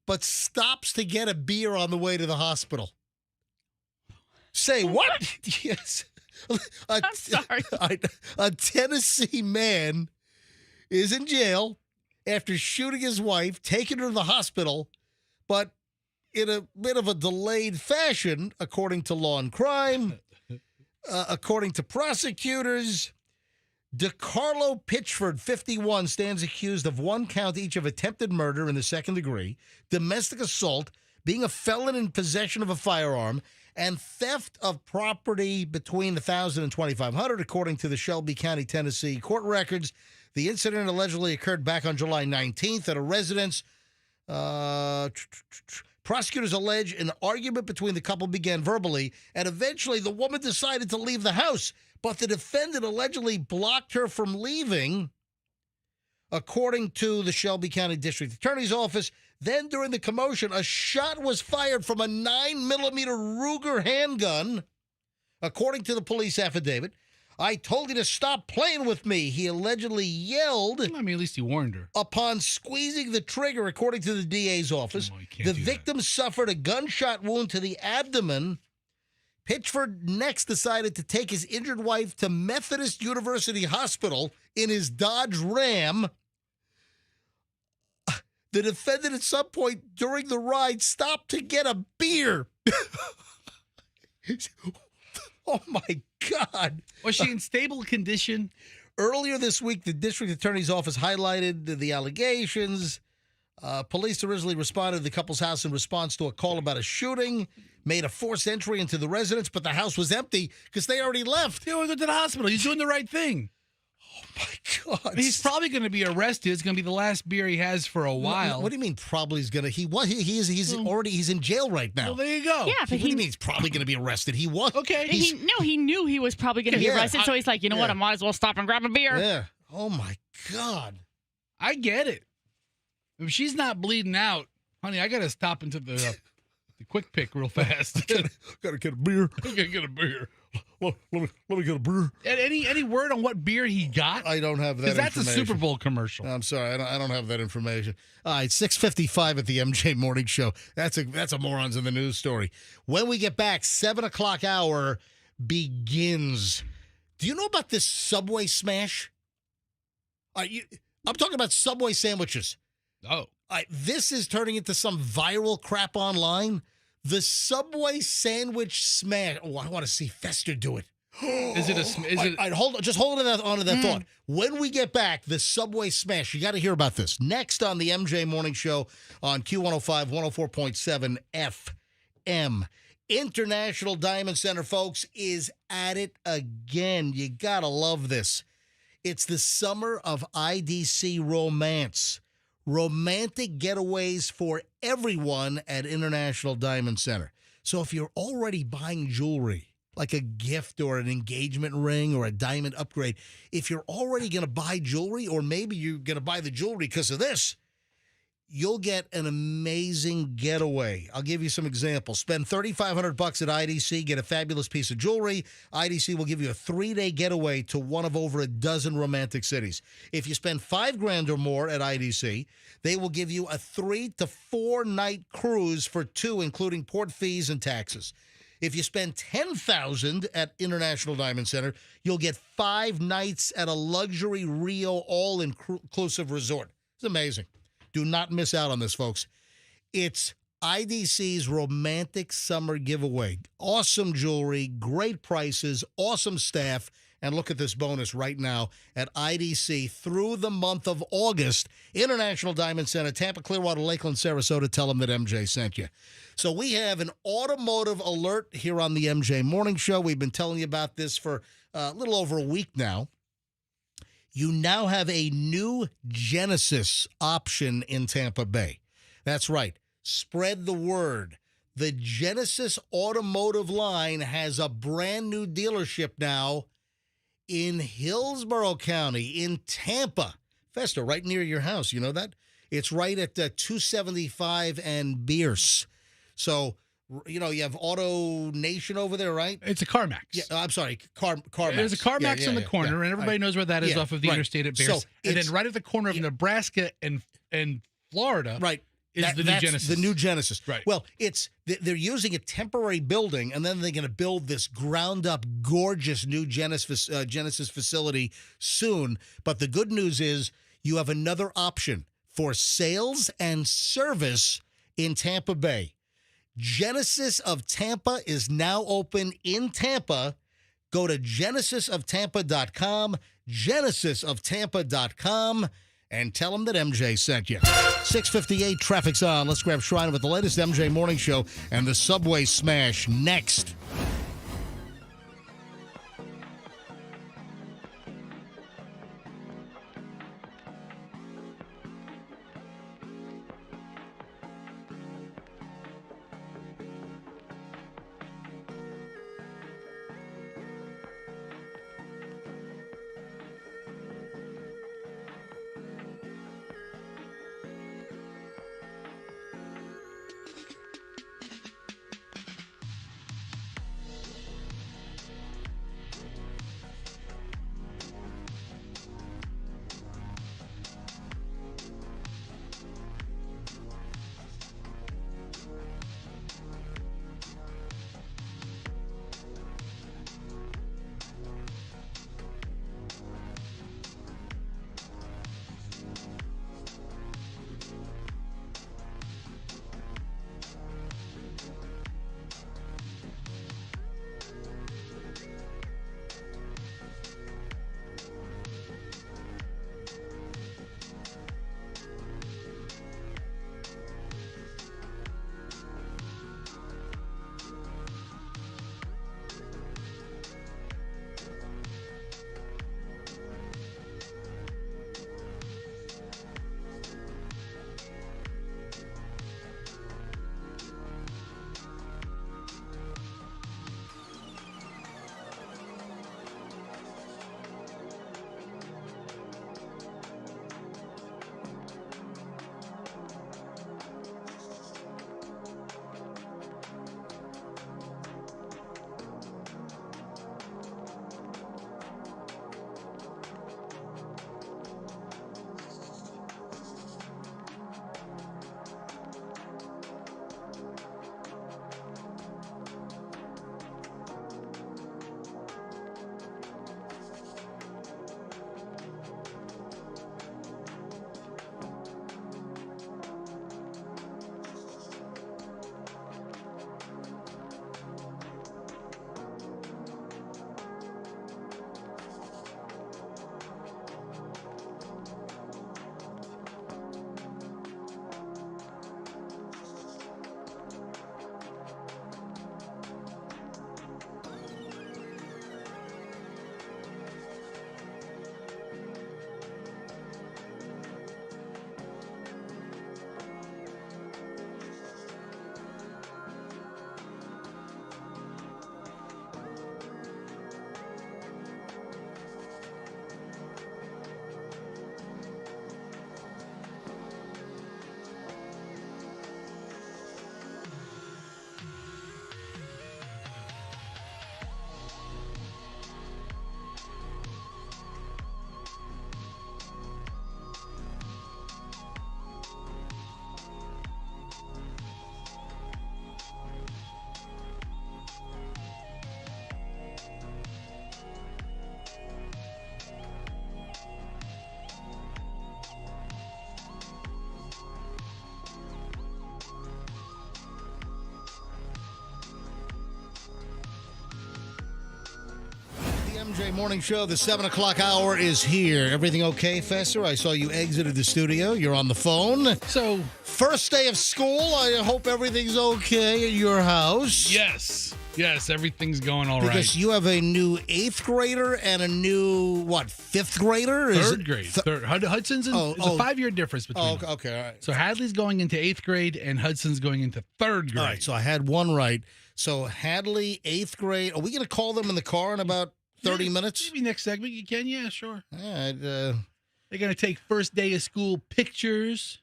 but stops to get a beer on the way to the hospital. Say what? Yes. I'm sorry. A Tennessee man is in jail after shooting his wife, taking her to the hospital, but in a bit of a delayed fashion, according to Law and Crime. According to prosecutors, DeCarlo Pitchford, 51, stands accused of 1 count each of attempted murder in the second degree, domestic assault, being a felon in possession of a firearm, and theft of property between $1,000 and $2,500, according to the Shelby County, Tennessee court records. The incident allegedly occurred back on July 19th at a residence. Prosecutors allege an argument between the couple began verbally, and eventually the woman decided to leave the house, but the defendant allegedly blocked her from leaving, according to the Shelby County District Attorney's Office. Then, during the commotion, a shot was fired from a 9mm Ruger handgun, according to the police affidavit. "I told you to stop playing with me," he allegedly yelled. I mean, at least he warned her. Upon squeezing the trigger, according to the DA's office. The victim suffered a gunshot wound to the abdomen. Pitchford next decided to take his injured wife to Methodist University Hospital in his Dodge Ram. The defendant at some point during the ride stopped to get a beer. Oh, my God. Was she in stable condition? Earlier this week, the district attorney's office highlighted the allegations. Police originally responded to the couple's house in response to a call about a shooting, made a forced entry into the residence, but the house was empty because they already left. They went to the hospital. He's doing the right thing. Oh, my God. He's probably going to be arrested. It's going to be the last beer he has for a while. What do you mean probably is going to? He's in jail right now. Well, there you go. Yeah, but What do you mean he's probably going to be arrested? He was. Okay. He knew he was probably going to be arrested, so he's like, you know what, I might as well stop and grab a beer. Yeah. Oh, my God. I get it. If she's not bleeding out, honey, I got to stop into the quick pick real fast. Gotta get a beer. I got to get a beer. Let me get a beer. Any word on what beer he got? I don't have that Because that's a information. Super Bowl commercial. I'm sorry, I don't have that information. All right, 6:55 at the MJ Morning Show. That's a morons in the news story. When we get back, 7 o'clock hour begins. Do you know about this Subway smash? I'm talking about Subway sandwiches. Oh. This is turning into some viral crap online. The Subway sandwich smash. Oh, I want to see Fester do it. Is it Hold on to that thought. When we get back, the Subway smash. You got to hear about this. Next on the MJ Morning Show on Q105, 104.7 FM. International Diamond Center, folks, is at it again. You got to love this. It's the summer of IDC romance. Romantic getaways for everyone at International Diamond Center. So if you're already buying jewelry, like a gift or an engagement ring or a diamond upgrade, if you're already going to buy jewelry, or maybe you're going to buy the jewelry because of this, you'll get an amazing getaway. I'll give you some examples. Spend $3,500 at IDC, get a fabulous piece of jewelry. IDC will give you a 3-day getaway to one of over a dozen romantic cities. If you spend $5,000 or more at IDC, they will give you a 3 to 4 night cruise for 2, including port fees and taxes. If you spend $10,000 at International Diamond Center, you'll get 5 nights at a luxury Rio all-inclusive resort. It's amazing. Do not miss out on this, folks. It's IDC's romantic summer giveaway. Awesome jewelry, great prices, awesome staff. And look at this bonus right now at IDC through the month of August. International Diamond Center, Tampa, Clearwater, Lakeland, Sarasota. Tell them that MJ sent you. So we have an automotive alert here on the MJ Morning Show. We've been telling you about this for a little over a week now. You now have a new Genesis option in Tampa Bay. That's right. Spread the word. The Genesis automotive line has a brand new dealership now in Hillsborough County, in Tampa. Festa, right near your house. You know that? It's right at 275 and Bierce. So, you know, you have Auto Nation over there, right? It's a CarMax. Yeah, I'm sorry, CarMax. There's a CarMax in the corner, and everybody knows where that is off of the interstate at Bears. So and then right at the corner of Nebraska and Florida, right, is the new Genesis. The new Genesis. Right. Well, they're using a temporary building, and then they're going to build this ground-up, gorgeous new Genesis facility soon. But the good news is you have another option for sales and service in Tampa Bay. Genesis of Tampa is now open in Tampa. Go to genesisoftampa.com, genesisoftampa.com, and tell them that MJ sent you. 6:58, traffic's on. Let's grab Shrine with the latest MJ Morning Show and the Subway Smash next. MJ Morning Show, the 7 o'clock hour is here. Everything okay, Fester? I saw you exited the studio. You're on the phone. So, First day of school. I hope everything's okay at your house. yes, everything's going all right. Because you have a new 8th grader and a new, 5th grader? Third grade. Hudson's it's a 5-year difference between them. Okay, all right. So Hadley's going into 8th grade and Hudson's going into 3rd grade. All right, so I had one right. So Hadley, 8th grade. Are we going to call them in the car in about 30 minutes? Maybe next segment you can. Yeah, sure. Yeah, They're going to take first day of school pictures.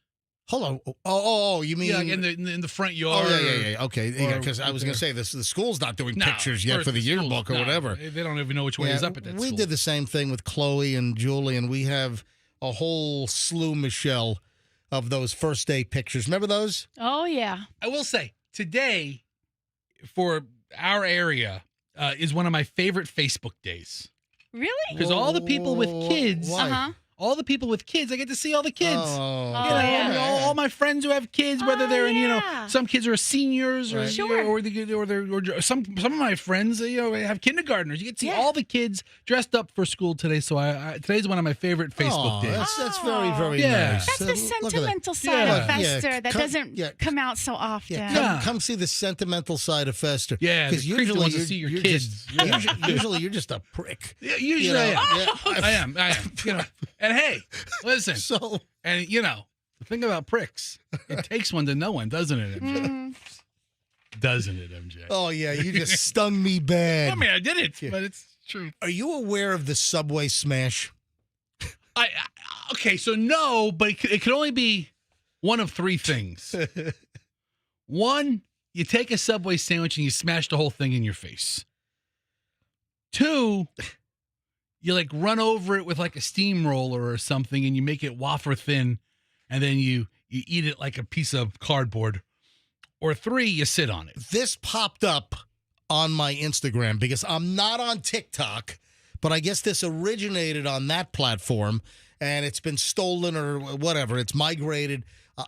hold on. Oh, you mean Yeah, like in the front yard. Oh, yeah. Okay, or- because I was going to say this. The school's not doing pictures yet first for the schools, yearbook or no. whatever. They don't even know which way is up at that we school. did the same thing with Chloe and Julie, and we have a whole slew, Michelle, of those first day pictures. Remember those? Oh, yeah. I will say, today, for our area, is one of my favorite Facebook days. Really? Because all the people with kids, Why? Uh-huh. all the people with kids, I get to see all the kids. Oh, Oh, You know, yeah. all my friends who have kids, whether Oh, they're in, yeah. some kids are seniors, or Right. Sure. or some of my friends, have kindergartners. You get to see Yeah. all the kids dressed up for school today. So today's one of my favorite Facebook Oh, days. That's very, very Yeah. nice. That's the Look at that. sentimental side Yeah. of Fester Yeah, that come- doesn't yeah. come out so often. Yeah, Yeah. come see the sentimental side of Fester. Yeah, the 'Cause creep that usually wants to you're- see your you're kids. just- usually you're just a prick. Yeah, usually You know, I am. yeah. I am. And hey, listen. So And the thing about pricks, it takes one to know one, doesn't it, MJ? Mhm. Doesn't it, MJ? oh yeah, you just stung me bad. I mean, I did it, but it's true. Are you aware of the Subway smash? Okay, so no, but it could only be one of three things. One, you take a Subway sandwich and you smash the whole thing in your face. Two, you like run over it with like a steamroller or something and you make it wafer thin and then you eat it like a piece of cardboard. Or three, you sit on it. This popped up on my Instagram because I'm not on TikTok, but I guess this originated on that platform and it's been stolen or whatever. It's migrated.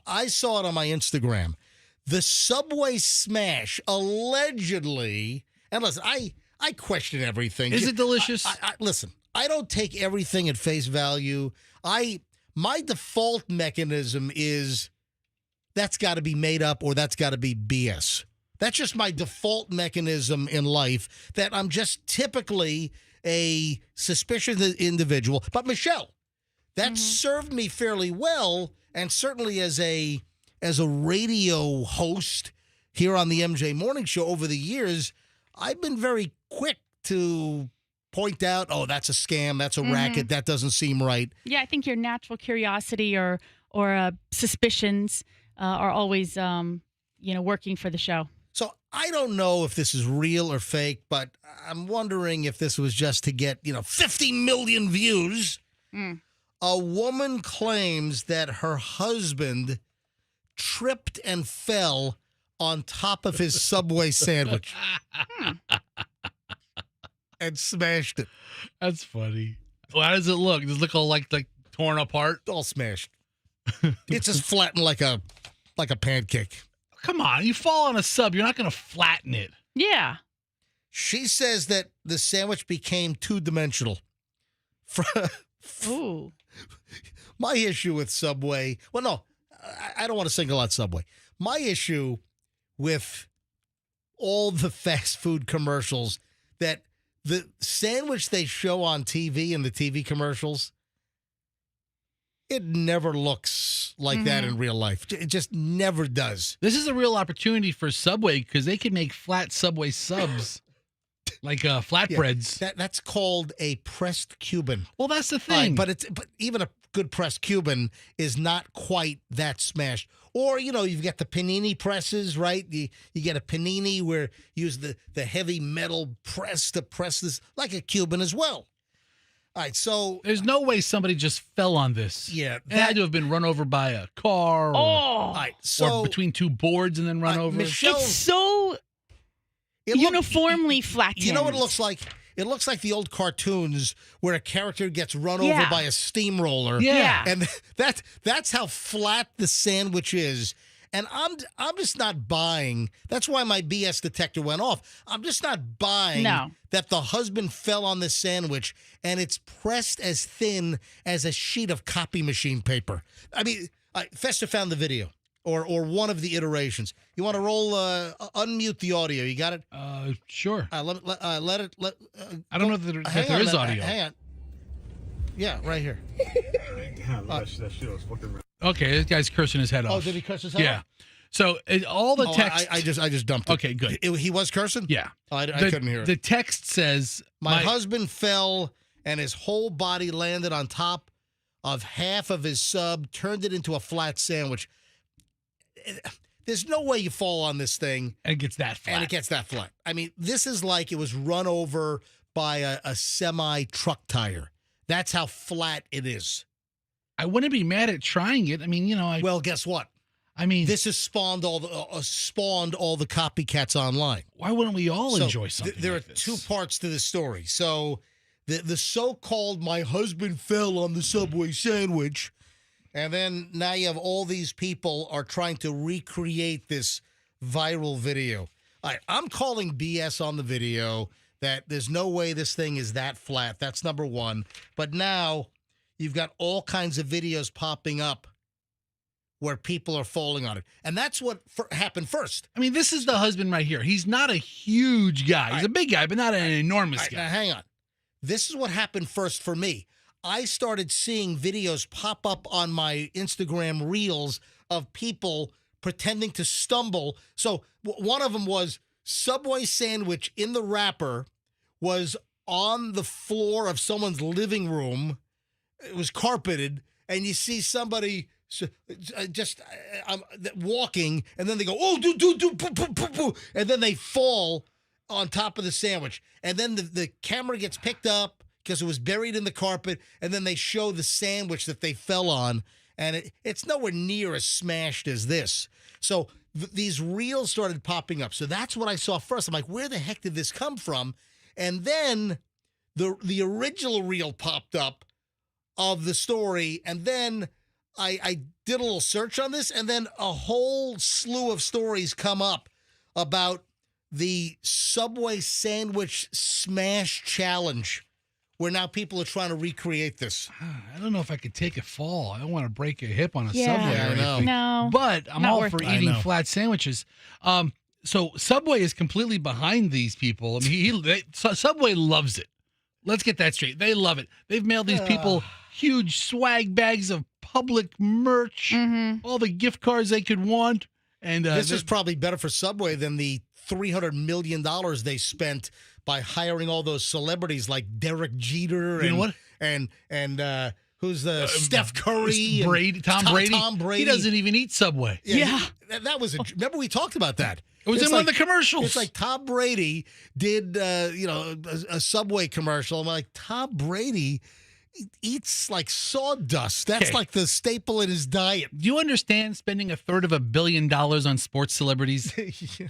I saw it on my Instagram. The Subway smash allegedly, and listen, I question everything. Is it delicious? Listen, I don't take everything at face value. My default mechanism is that's got to be made up or that's got to be BS. That's just my default mechanism in life, that I'm just typically a suspicious individual. But Michelle, that served me fairly well, and certainly as a radio host here on the MJ Morning Show over the years, I've been very quick to point out, oh, that's a scam, that's a racket, that doesn't seem right. Yeah, I think your natural curiosity or suspicions are always, working for the show. So I don't know if this is real or fake, but I'm wondering if this was just to get, 50 million views. A woman claims that her husband tripped and fell on top of his Subway sandwich and smashed it. That's funny. Well, how does it look? Does it look all like torn apart? All smashed. It's just flattened like a pancake. Come on, you fall on a sub, you're not going to flatten it. Yeah. She says that the sandwich became two-dimensional. Ooh. My issue with Subway, well, no, I don't want to single out Subway. My issue with all the fast food commercials, that the sandwich they show on TV in the TV commercials, it never looks like that in real life. It just never does. This is a real opportunity for Subway because they can make flat Subway subs, like flatbreads. That's called a pressed Cuban. Well, that's the All right, thing. but even a good pressed Cuban is not quite that smashed. Or, you've got the panini presses, right? You get a panini where you use the heavy metal press to press this like a Cuban as well. All right, so There's no way somebody just fell on this. yeah, It had to have been run over by a car or, all right, so or between two boards and then run over. Michelle, It's so uniformly flattened. You know what it looks like? It looks like the old cartoons where a character gets run over by a steamroller. Yeah. And that's how flat the sandwich is. And I'm just not buying. That's why my BS detector went off. I'm just not buying that the husband fell on the sandwich and it's pressed as thin as a sheet of copy machine paper. I mean, Fester found the video or one of the iterations. You want to roll, unmute the audio. You got it? Sure. Let it. I don't know if there is audio. Hang on. Yeah, right here. That shit was fucking. Okay, this guy's cursing his head off. Oh, did he curse his head Yeah. off? So all the text. I just dumped it. Okay, good. He was cursing? Yeah. I couldn't hear it. The text says, My husband fell and his whole body landed on top of half of his sub, turned it into a flat sandwich. There's no way you fall on this thing. And it gets that flat. I mean, this is like it was run over by a semi-truck tire. That's how flat it is. I wouldn't be mad at trying it. I mean, well, guess what? I mean, this has spawned all the copycats online. Why wouldn't we all enjoy something? There like are this? two parts to the story. So the so-called "my husband fell on the Subway sandwich," and then now you have all these people are trying to recreate this viral video. All right, I'm calling BS on the video. That there's no way this thing is that flat. That's number one. But now you've got all kinds of videos popping up where people are falling on it. And that's what happened first. I mean, this is the husband right here. He's not a huge guy. He's a big guy, but not an enormous guy. Now, hang on. This is what happened first for me. I started seeing videos pop up on my Instagram reels of people pretending to stumble. So one of them was Subway sandwich in the wrapper was on the floor of someone's living room. It was carpeted, and you see somebody just walking, and then they go, oh, do, and then they fall on top of the sandwich. And then the camera gets picked up because it was buried in the carpet, and then they show the sandwich that they fell on, and it's nowhere near as smashed as this. So these reels started popping up. So that's what I saw first. I'm like, where the heck did this come from? And then the original reel popped up of the story, and then I did a little search on this, and then a whole slew of stories come up about the Subway sandwich smash challenge, where now people are trying to recreate this. I don't know if I could take a fall. I don't want to break a hip on a Yeah. Subway Yeah, or I know. anything. No. But I'm not all worth for it. I eating know. flat sandwiches. So Subway is completely behind these people. I mean, Subway loves it. Let's get that straight. They love it. They've mailed these people huge swag bags of public merch, all the gift cards they could want. And This is probably better for Subway than the $300 million they spent by hiring all those celebrities like Derek Jeter You know what? and who's the Steph Curry, and Brady, Tom Brady. Tom Brady. He doesn't even eat Subway. Yeah. That was remember we talked about that. It was It's in one of the commercials. It's like Tom Brady did, a Subway commercial. I'm like, Tom Brady eats like sawdust. That's Okay. like the staple in his diet. Do you understand spending $350 million on sports celebrities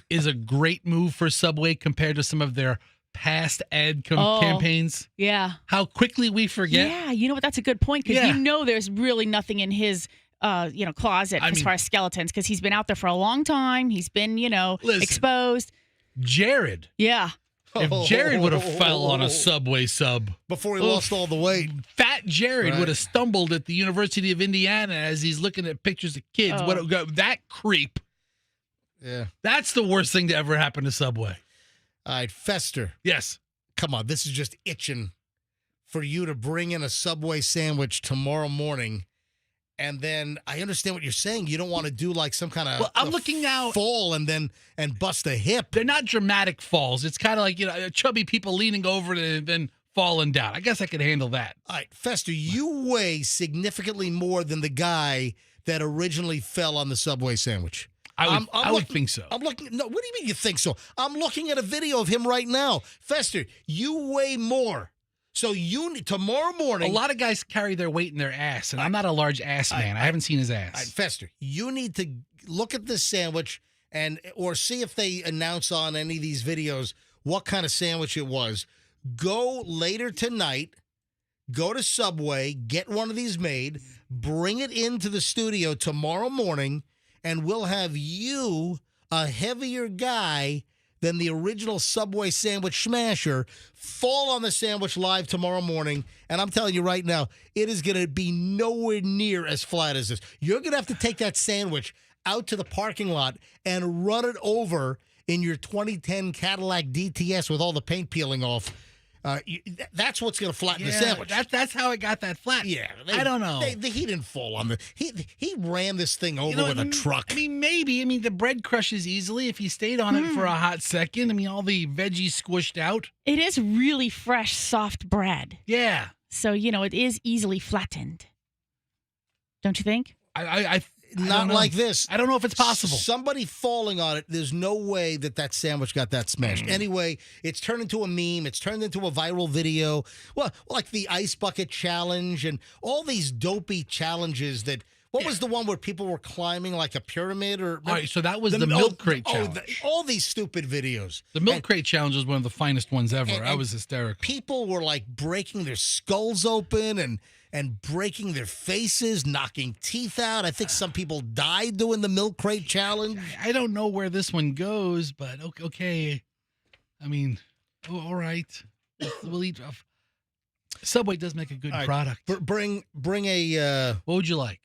is a great move for Subway compared to some of their past ad campaigns? Yeah. How quickly we forget. Yeah. You know what? That's a good point, because there's really nothing in his closet as far as skeletons, because he's been out there for a long time. He's been, Listen. exposed. Jared. Yeah. If Jared would have fell on a Subway sub, Before he lost all the weight. Fat Jared Right. would have stumbled at the University of Indiana as he's looking at pictures of kids. Oh. That creep. Yeah. That's the worst thing to ever happen to Subway. All right, Fester. Yes. Come on, this is just itching for you to bring in a Subway sandwich tomorrow morning. And then I understand what you're saying. You don't want to do like some kind of Well, I'm looking out. fall and bust a hip. They're not dramatic falls. It's kind of like, chubby people leaning over and then falling down. I guess I could handle that. All right, Fester, you weigh significantly more than the guy that originally fell on the Subway sandwich. I would think so. I'm looking. No, what do you mean you think so? I'm looking at a video of him right now. Fester, you weigh more. So tomorrow morning. A lot of guys carry their weight in their ass, and I'm not a large ass man. I haven't seen his ass. All right, Fester, you need to look at this sandwich or see if they announce on any of these videos what kind of sandwich it was. Go later tonight, go to Subway, get one of these made, bring it into the studio tomorrow morning, and we'll have you, a heavier guy than the original Subway sandwich smasher, fall on the sandwich live tomorrow morning. And I'm telling you right now, it is going to be nowhere near as flat as this. You're going to have to take that sandwich out to the parking lot and run it over in your 2010 Cadillac DTS with all the paint peeling off. That's what's going to flatten the sandwich. That's how it got that flat. Yeah, I don't know. He didn't fall on the. He ran this thing over with a truck. I mean, maybe. I mean, the bread crushes easily if you stayed on it for a hot second. I mean, all the veggies squished out. It is really fresh, soft bread. Yeah. So, it is easily flattened. Don't you think? I Not like this. I don't know if it's possible. Somebody falling on it, there's no way that sandwich got that smashed. Anyway, it's turned into a meme. It's turned into a viral video. Well, like the ice bucket challenge and all these dopey challenges that. What was the one where people were climbing like a pyramid? All right, so that was the milk crate challenge. All these stupid videos. The milk crate challenge was one of the finest ones ever. I was hysterical. People were like breaking their skulls open and breaking their faces, knocking teeth out. I think some people died doing the milk crate challenge. I don't know where this one goes, but okay. I mean, all right. We'll eat. Subway does make a good product. Bring a. What would you like?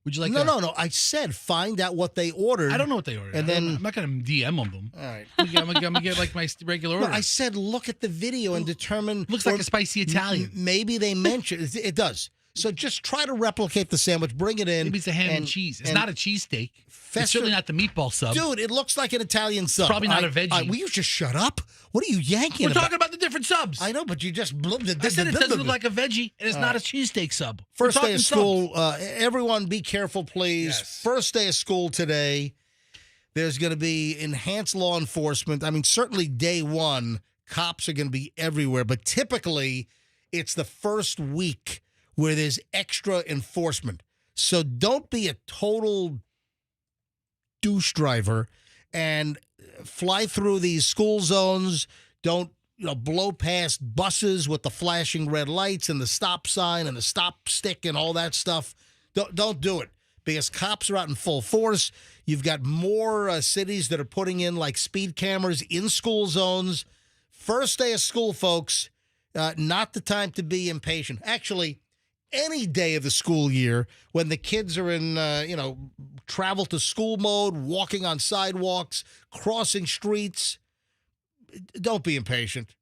Would you like? No. I said find out what they ordered. I don't know what they ordered. And then I'm not going to DM them. All right. I'm gonna get like my regular order. No, I said look at the video and determine. Looks like a spicy Italian. Maybe they mentioned it does. So just try to replicate the sandwich. Bring it in. Maybe it's a ham and cheese. It's not a cheesesteak. It's certainly not the meatball sub. Dude, it looks like an Italian sub. It's probably not a veggie. Will you just shut up? What are you yanking We're talking about the different subs. I know, but you just... I said it doesn't look like a veggie, and it's not a cheesesteak sub. First day of school. Everyone be careful, please. Yes. First day of school today. There's going to be enhanced law enforcement. I mean, certainly day one, cops are going to be everywhere. But typically, it's the first week where there's extra enforcement. So don't be a total douche driver and fly through these school zones. Don't blow past buses with the flashing red lights and the stop sign and the stop stick and all that stuff. Don't do it because cops are out in full force. You've got more cities that are putting in like speed cameras in school zones. First day of school, folks, not the time to be impatient. Actually, any day of the school year when the kids are in, travel to school mode, walking on sidewalks, crossing streets, don't be impatient.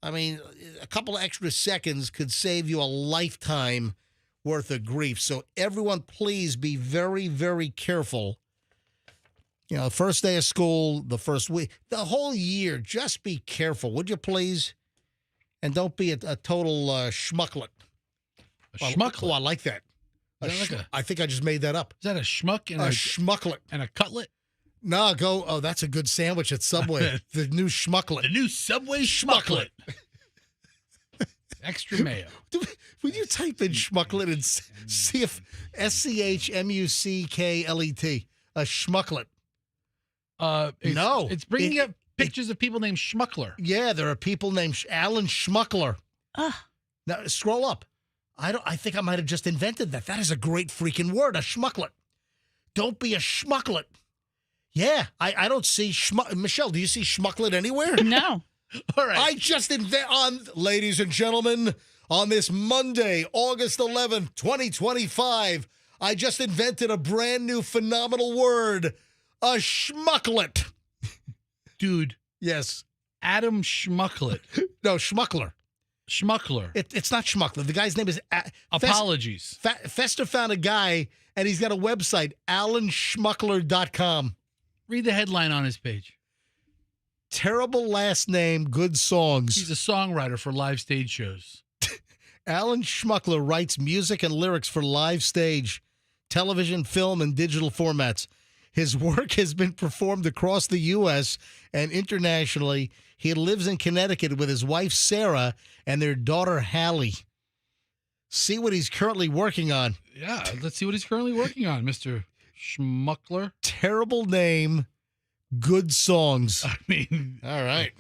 I mean, a couple of extra seconds could save you a lifetime worth of grief. So everyone, please be very, very careful. First day of school, the first week, the whole year, just be careful, would you please? And don't be a total schmucklet. Schmucklet? Oh, I like that. I think I just made that up. Is that a schmuck and a schmucklet and a cutlet? No, go. Oh, that's a good sandwich at Subway. The new schmucklet. The new Subway schmucklet. Extra mayo. Would you type in schmucklet and see if SCHMUCKLET a schmucklet? No, it's bringing up pictures of people named Schmuckler. Yeah, there are people named Alan Schmuckler. Now scroll up. I think I might have just invented that. That is a great freaking word, a schmucklet. Don't be a schmucklet. Yeah, I don't see Michelle, do you see schmucklet anywhere? No. All right. I just ladies and gentlemen, on this Monday, August 11th, 2025, I just invented a brand new phenomenal word, a schmucklet. Dude. Yes. Adam Schmucklet. No, Schmuckler. Schmuckler. It's not Schmuckler. The guy's name is... Apologies. Fester found a guy, and he's got a website, alanschmuckler.com. Read the headline on his page. Terrible last name, good songs. He's a songwriter for live stage shows. Alan Schmuckler writes music and lyrics for live stage, television, film, and digital formats. His work has been performed across the U.S. and internationally. He lives in Connecticut with his wife, Sarah, and their daughter, Hallie. See what he's currently working on. Yeah, let's see what he's currently working on, Mr. Schmuckler. Terrible name, good songs. I mean, all right.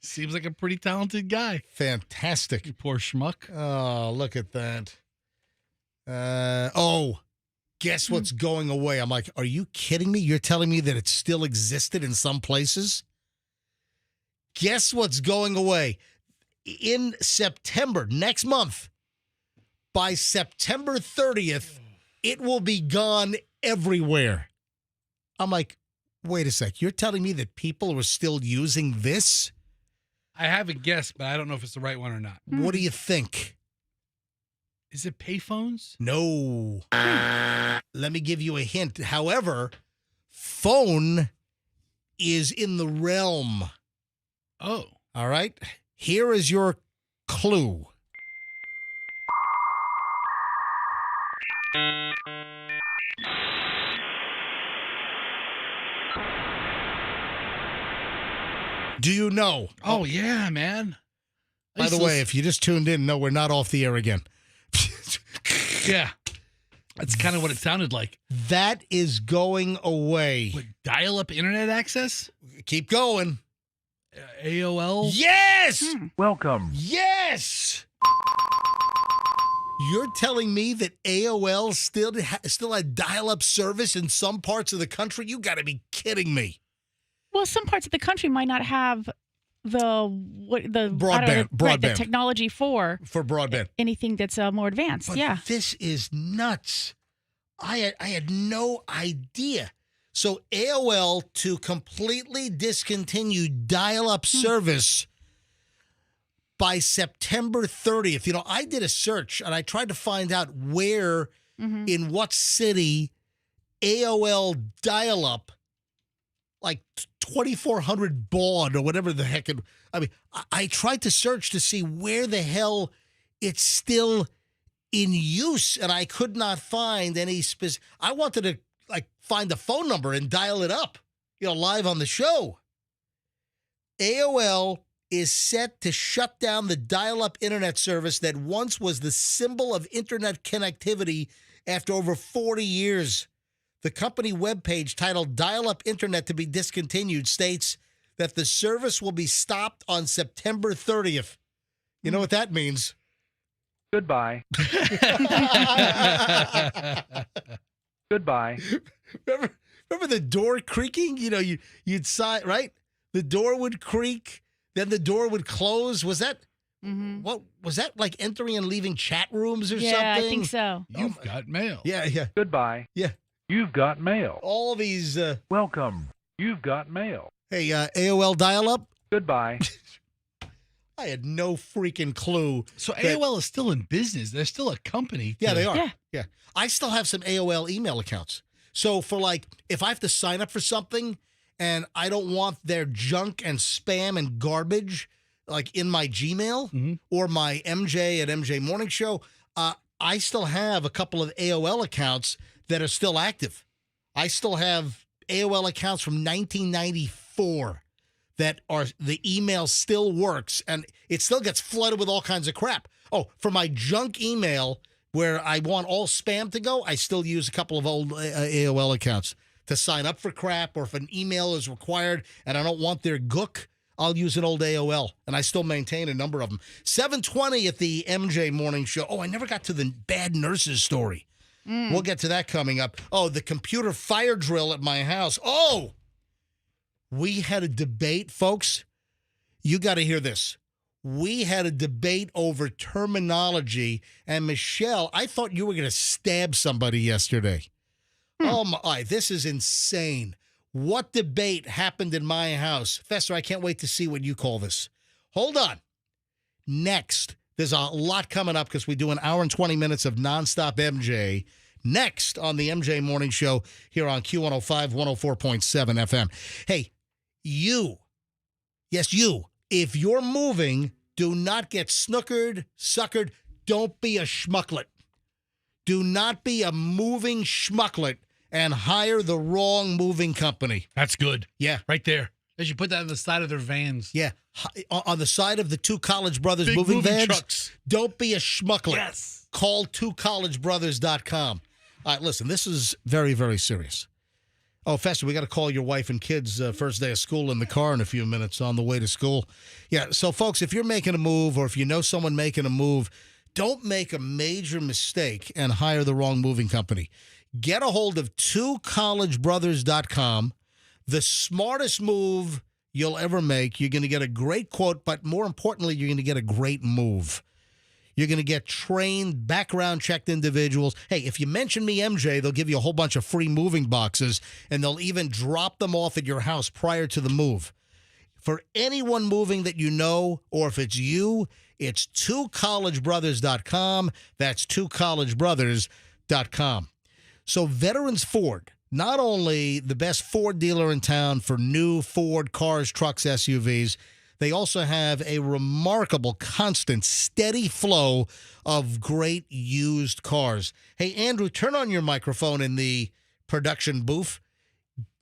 Seems like a pretty talented guy. Fantastic. You poor schmuck. Oh, look at that. Guess what's going away? I'm like, are you kidding me? You're telling me that it still existed in some places? Guess what's going away? In September, next month, by September 30th, it will be gone everywhere. I'm like, wait a sec. You're telling me that people are still using this? I have a guess, but I don't know if it's the right one or not. What do you think? Is it payphones? No. Let me give you a hint. However, phone is in the realm. Oh. All right. Here is your clue. Do you know? Oh, yeah, man. By the way, if you just tuned in, no, we're not off the air again. Yeah. That's kind of what it sounded like. That is going away. What, dial-up internet access? Keep going. AOL? Yes! Welcome. Yes! You're telling me that AOL still had dial-up service in some parts of the country? You got to be kidding me. Well, some parts of the country might not have the Broadband. right, the technology for broadband. Anything that's more advanced. But yeah. this is nuts. I had no idea. So AOL to completely discontinue dial-up service by September 30th. You know, I did a search and I tried to find out where, in what city, AOL dial-up, like 2400 baud or whatever the heck. I tried to search to see where the hell it's still in use, and I could not find any specific. I wanted to find the phone number and dial it up, live on the show. AOL is set to shut down the dial-up internet service that once was the symbol of internet connectivity after over 40 years. The company webpage titled Dial-Up Internet to be discontinued states that the service will be stopped on September 30th. You know what that means? Goodbye. Goodbye. Remember the door creaking? You'd sigh, right? The door would creak, then the door would close. Was that what was that like entering and leaving chat rooms or something? Yeah, I think so. You've got mail. Yeah. Goodbye. Yeah. You've got mail. All these Welcome. You've got mail. Hey, AOL dial-up? Goodbye. I had no freaking clue. So AOL is still in business. They're still a company. Yeah, they are. Yeah. I still have some AOL email accounts. So for if I have to sign up for something and I don't want their junk and spam and garbage in my Gmail or my MJ at MJ Morning Show, I still have a couple of AOL accounts that are still active. I still have AOL accounts from 1994 that are, the email still works and it still gets flooded with all kinds of crap. Oh, for my junk email where I want all spam to go, I still use a couple of old AOL accounts to sign up for crap, or if an email is required and I don't want their gook, I'll use an old AOL, and I still maintain a number of them. 7:20 at the MJ Morning Show. Oh, I never got to the bad nurses story. We'll get to that coming up. Oh, the computer fire drill at my house. Oh, we had a debate, folks. You got to hear this. We had a debate over terminology, and Michelle, I thought you were going to stab somebody yesterday. Oh, my, this is insane. What debate happened in my house? Fester, I can't wait to see what you call this. Hold on. Next, there's a lot coming up because we do an hour and 20 minutes of nonstop MJ. Next on the MJ Morning Show here on Q105, 104.7 FM. Hey, you, yes, you, if you're moving, do not get snookered, suckered. Don't be a schmucklet. Do not be a moving schmucklet and hire the wrong moving company. That's good. Yeah. Right there. They should put that on the side of their vans. Yeah. On the side of the two college brothers Big moving vans. trucks. Don't be a schmucklet. Yes. Call twocollegebrothers.com. All right, listen, this is very, very serious. Oh, Fester, we got to call your wife and kids first day of school in the car in a few minutes on the way to school. Yeah, so folks, if you're making a move or if you know someone making a move, don't make a major mistake and hire the wrong moving company. Get a hold of twocollegebrothers.com. The smartest move you'll ever make. You're going to get a great quote, but more importantly, you're going to get a great move. You're going to get trained, background-checked individuals. Hey, if you mention me, MJ, they'll give you a whole bunch of free moving boxes, and they'll even drop them off at your house prior to the move. For anyone moving that you know, or if it's you, it's twocollegebrothers.com. That's twocollegebrothers.com. So Veterans Ford, not only the best Ford dealer in town for new Ford cars, trucks, SUVs, they also have a remarkable, constant, steady flow of great used cars. Hey, Andrew, turn on your microphone in the production booth.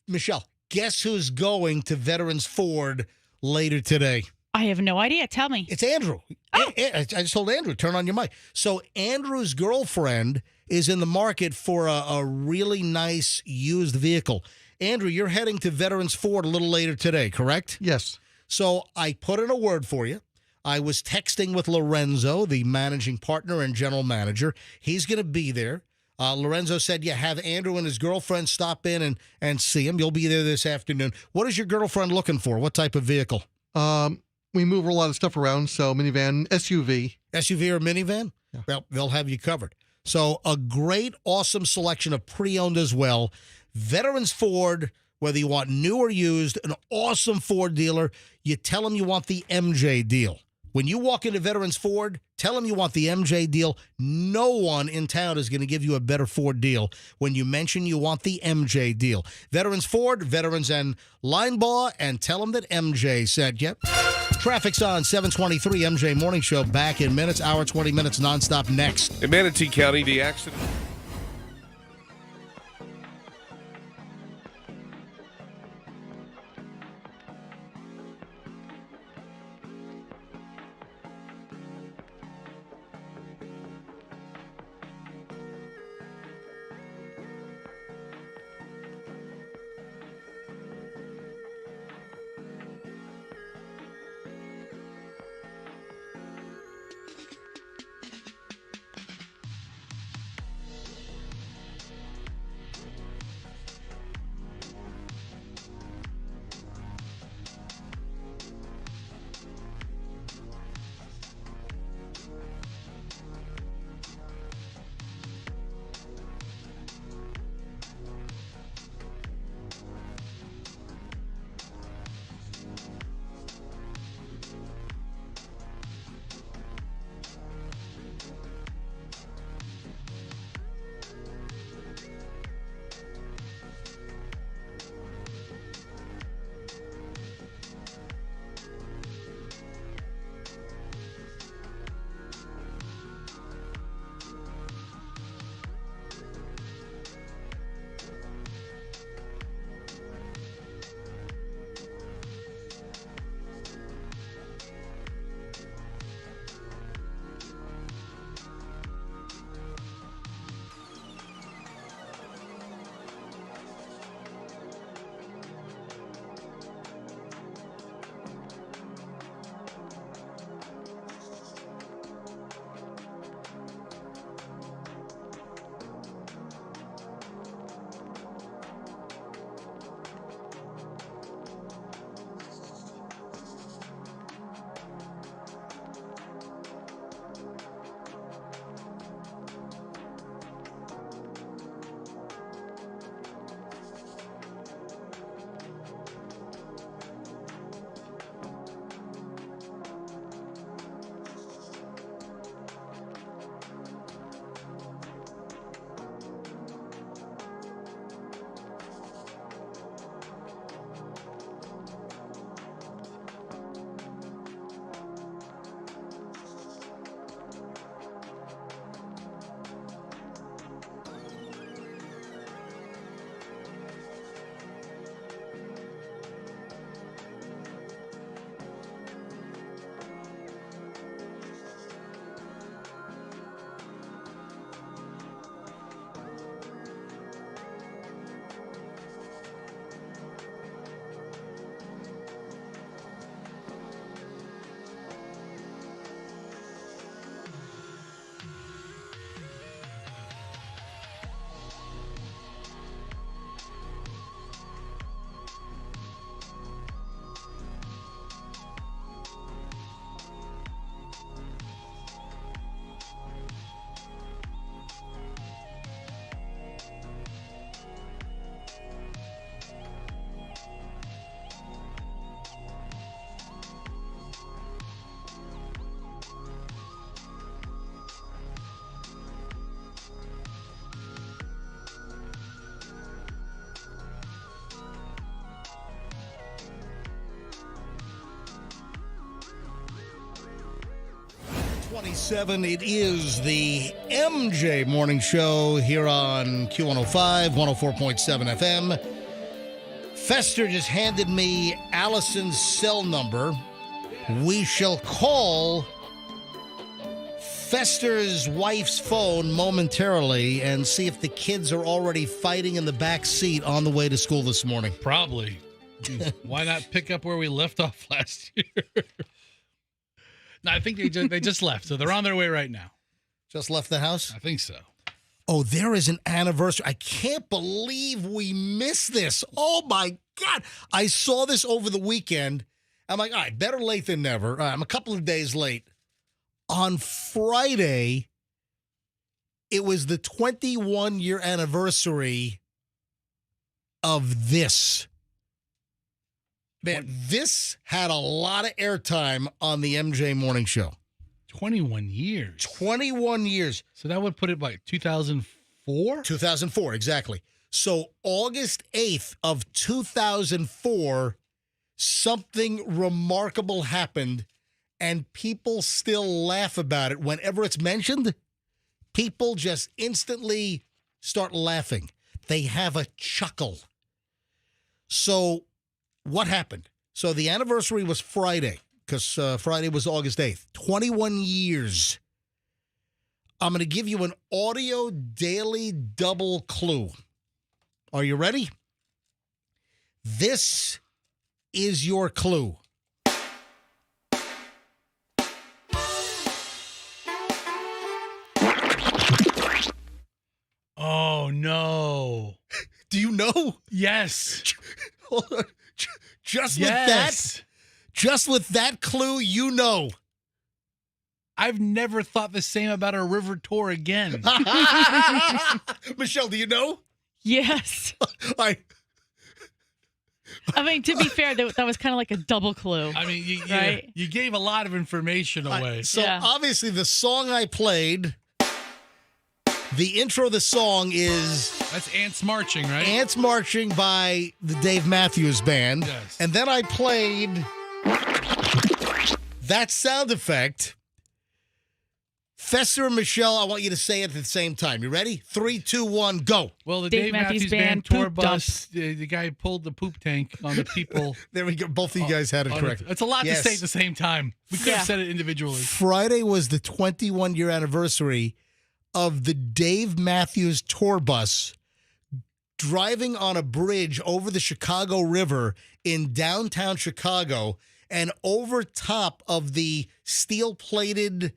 Michelle, guess who's going to Veterans Ford later today? I have no idea. Tell me. It's Andrew. Oh. I just told Andrew, turn on your mic. So Andrew's girlfriend is in the market for a really nice used vehicle. Andrew, you're heading to Veterans Ford a little later today, correct? Yes. So I put in a word for you. I was texting with Lorenzo, the managing partner and general manager. He's going to be there. Lorenzo said, yeah, have Andrew and his girlfriend stop in and see him. You'll be there this afternoon. What is your girlfriend looking for? What type of vehicle? We move a lot of stuff around, so minivan, SUV. SUV or minivan? Yeah. Well, they'll have you covered. So a great, awesome selection of pre-owned as well. Veterans Ford, whether you want new or used, an awesome Ford dealer. You tell them you want the MJ deal. When you walk into Veterans Ford, tell them you want the MJ deal. No one in town is going to give you a better Ford deal when you mention you want the MJ deal. Veterans Ford, Veterans and Linebaugh, and tell them that MJ said, yep. Traffic's on 723 MJ Morning Show. Back in minutes, hour 20 minutes nonstop next. In Manatee County, the accident. 27. It is the MJ Morning Show here on Q105, 104.7 FM. Fester just handed me Allison's cell number. We shall call Fester's wife's phone momentarily and see if the kids are already fighting in the back seat on the way to school this morning. Probably. Why not pick up where we left off last year? No, I think they just left, so they're on their way right now. Just left the house? I think so. Oh, there is an anniversary. I can't believe we missed this. Oh, my God. I saw this over the weekend. I'm like, all right, better late than never. All right, I'm a couple of days late. On Friday, it was the 21-year anniversary of this. Man, this had a lot of airtime on the MJ Morning Show. 21 years. 21 years. So that would put it like 2004? 2004, exactly. So August 8th of 2004, something remarkable happened, and people still laugh about it. Whenever it's mentioned, people just instantly start laughing. They have a chuckle. So what happened? So the anniversary was Friday, because Friday was August 8th. 21 years. I'm going to give you an audio daily double clue. Are you ready? This is your clue. Oh, no. Do you know? Yes. Hold on. Just Yes. with that clue, you know. I've never thought the same about a river tour again. Michelle, do you know? Yes. I mean, to be fair, that was kind of like a double clue. I mean, Right? you gave a lot of information away. So Yeah. obviously the song I played, the intro of the song is That's Ants Marching, right? Ants Marching by the Dave Matthews Band. Yes. And then I played that sound effect. Fester and Michelle, I want you to say it at the same time. You ready? 3, 2, 1, go. Well, the Dave Dave Matthews Matthews Band Band tour poop bus, the guy pulled the poop tank on the people. There we go. Both of you guys had it correct. It's a lot Yes. to say at the same time. We could Yeah. have said it individually. Friday was the 21-year anniversary of the Dave Matthews tour bus driving on a bridge over the Chicago River in downtown Chicago, and over top of the steel-plated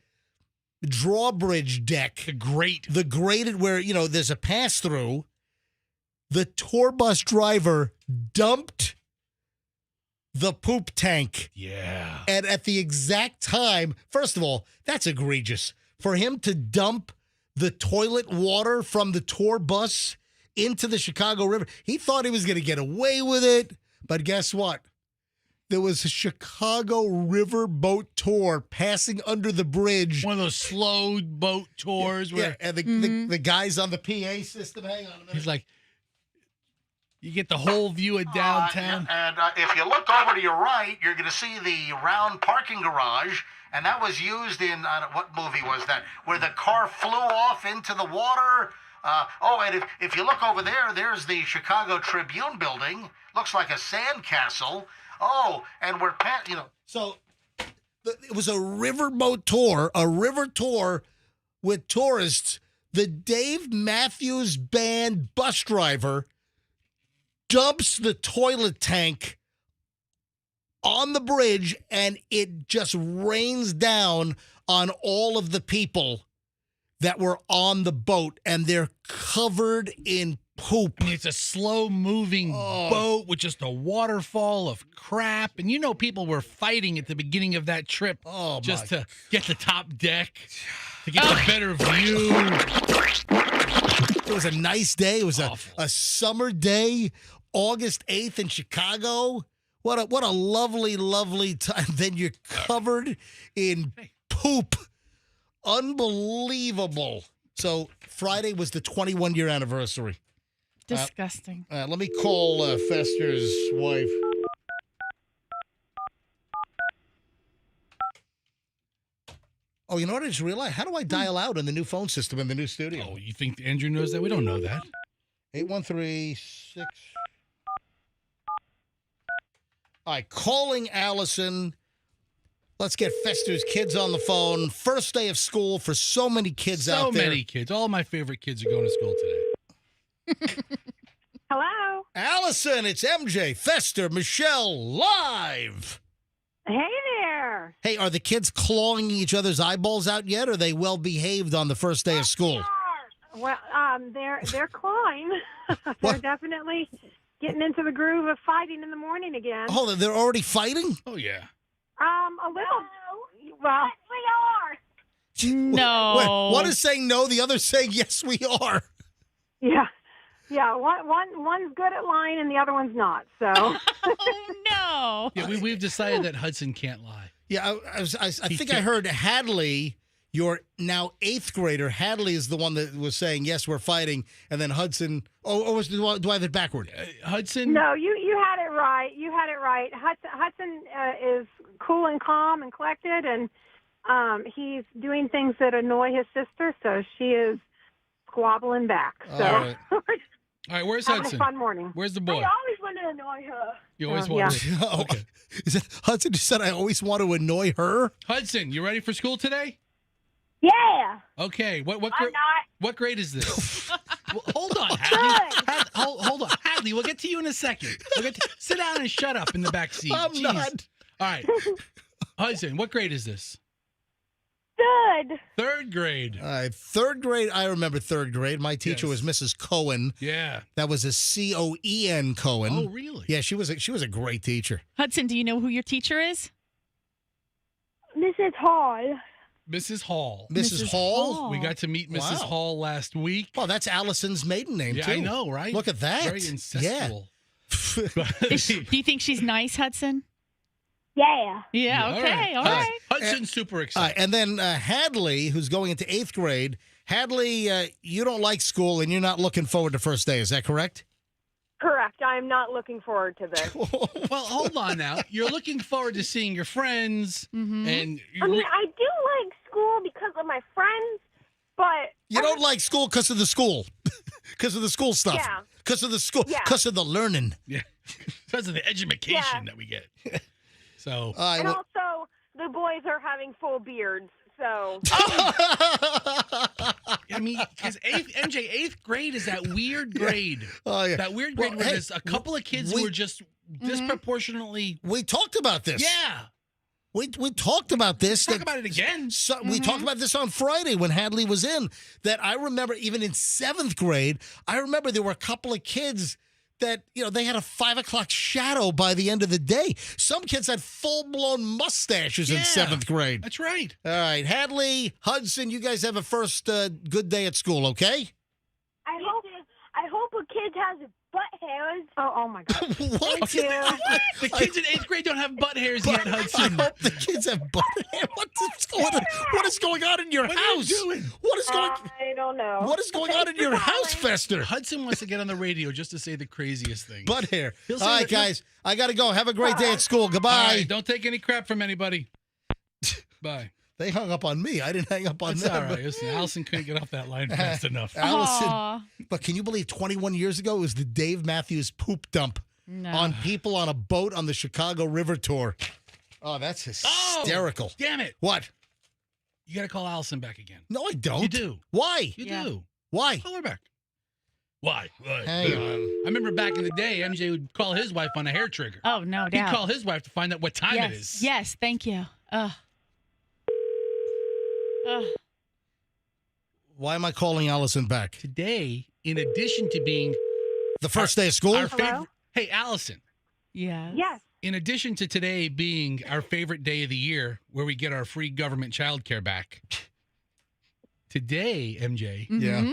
drawbridge deck, The great. the grated where, there's a pass-through, the tour bus driver dumped the poop tank. Yeah. And at the exact time, first of all, that's egregious. For him to dump the toilet water from the tour bus into the Chicago River, he thought he was going to get away with it. But guess what? There was a Chicago River boat tour passing under the bridge. One of those slow boat tours where And the guys on the PA system, hang on a minute. he's like, you get the whole view of downtown. And if you look over to your right, you're going to see the round parking garage. And that was used in, what movie was that? Where the car flew off into the water. And if you look over there, there's the Chicago Tribune building. Looks like a sandcastle. Oh, and we're So it was a riverboat tour, with tourists. The Dave Matthews Band bus driver dumps the toilet tank on the bridge, and it just rains down on all of the people that were on the boat, and they're covered in poop. I mean, it's a slow-moving boat with just a waterfall of crap. And people were fighting at the beginning of that trip just to get the top deck, to get a better view. It was a nice day. It was a summer day, August 8th in Chicago. What a lovely, lovely time. Then you're covered in poop. Unbelievable. So Friday was the 21-year anniversary. Disgusting. Let me call Fester's wife. Oh, you know what I just realized? How do I dial out in the new phone system in the new studio? Oh, you think Andrew knows that? We don't know that. 8136. All right, calling Allison. Let's get Fester's kids on the phone. First day of school for so many kids out there. So many kids. All my favorite kids are going to school today. Hello. Allison, it's MJ, Fester, Michelle, live. Hey there. Hey, are the kids clawing each other's eyeballs out yet? Or are they well behaved on the first day of school? Well, they're clawing. They're definitely getting into the groove of fighting in the morning again. Oh, they're already fighting? Oh, yeah. A little. Well, we are. No. Wait, one is saying no, the other saying yes, we are. Yeah. Yeah, one's good at lying and the other one's not. So. Oh, no. Yeah, we've decided that Hudson can't lie. Yeah, I think I heard Hadley, your now 8th grader. Hadley is the one that was saying, yes, we're fighting. And then Hudson, do I have it backward? Hudson? No, you had it right. You had it right. Hudson is cool and calm and collected, and he's doing things that annoy his sister, so she is squabbling back. So. All right. All right, where's Having Hudson? a fun morning. Where's the boy? I always want to annoy her. You always yeah. want to. Okay. Is that Hudson just said I always want to annoy her? Hudson, you ready for school today? Yeah. Okay. What I'm not. What grade is this? Well, hold on, Hadley. Hold on, Hadley. We'll get to you in a second. Sit down and shut up in the back seat. I'm Jeez. not. All right, Hudson. What grade is this? Good. 3rd grade. All right, 3rd grade. I remember 3rd grade. My teacher was Mrs. Cohen. Yeah. That was a Coen Cohen. Oh, really? Yeah, she was a great teacher. Hudson, do you know who your teacher is? Mrs. Hall. Mrs. Hall. Mrs. Hall? We got to meet Mrs. Wow. Hall last week. Well, that's Allison's maiden name, Yeah, too. I know, right? Look at that. Very incestual. Do you think she's nice, Hudson? Yeah. Yeah, okay, all right. Hudson's super excited. And then Hadley, who's going into 8th grade. Hadley, you don't like school and you're not looking forward to first day. Is that correct? Correct. I am not looking forward to this. Well, hold on now. You're looking forward to seeing your friends, and I mean, I do like school because of my friends, but You don't like school because of the school. Because of the school stuff. Yeah. Because of the school. Yeah. Because of the learning. yeah, because of the education that we get. So, and also the boys are having full beards. So I mean, because eighth grade is that weird grade. Oh, yeah. That weird grade Well, where hey, there's a couple of kids who are just disproportionately. We talked about this. Yeah. We talked about this. Talk about it again. We talked about this on Friday when Hadley was in. That I remember even in 7th grade, I remember there were a couple of kids that, they had a 5 o'clock shadow by the end of the day. Some kids had full-blown mustaches in 7th grade. That's right. All right, Hadley, Hudson, you guys have a first good day at school, okay? I hope a kid has butt hairs. Oh my God. What? Thank you. The kids in 8th grade don't have butt hairs yet, Hudson. I hope the kids have butt hair. What is going on in your What are you house? doing? What is going I don't know. What is going on in your house, Fester? Hudson wants to get on the radio just to say the craziest things. Butt hair. He'll All say right, that- guys. I got to go. Have a great day at school. Goodbye. All right, don't take any crap from anybody. Bye. They hung up on me. I didn't hang up on That's them. all right. Listen, Allison couldn't get off that line fast enough. Allison. Aw. But can you believe 21 years ago it was the Dave Matthews poop dump No. on people on a boat on the Chicago River Tour? Oh, that's hysterical. Oh, damn it. What? You got to call Allison back again. No, I don't. You do. Why? You Yeah. do. Why? Call her back. Why? Hang on. I remember back in the day, MJ would call his wife on a hair trigger. Oh, no He'd doubt. call his wife to find out what time yes. it is. Yes, thank you. Ugh. Why am I calling Allison back? Today, in addition to being The first day of school? our favorite, hey, Allison, Yes. Yes. in addition to today being our favorite day of the year where we get our free government child care back, today, MJ, Yeah.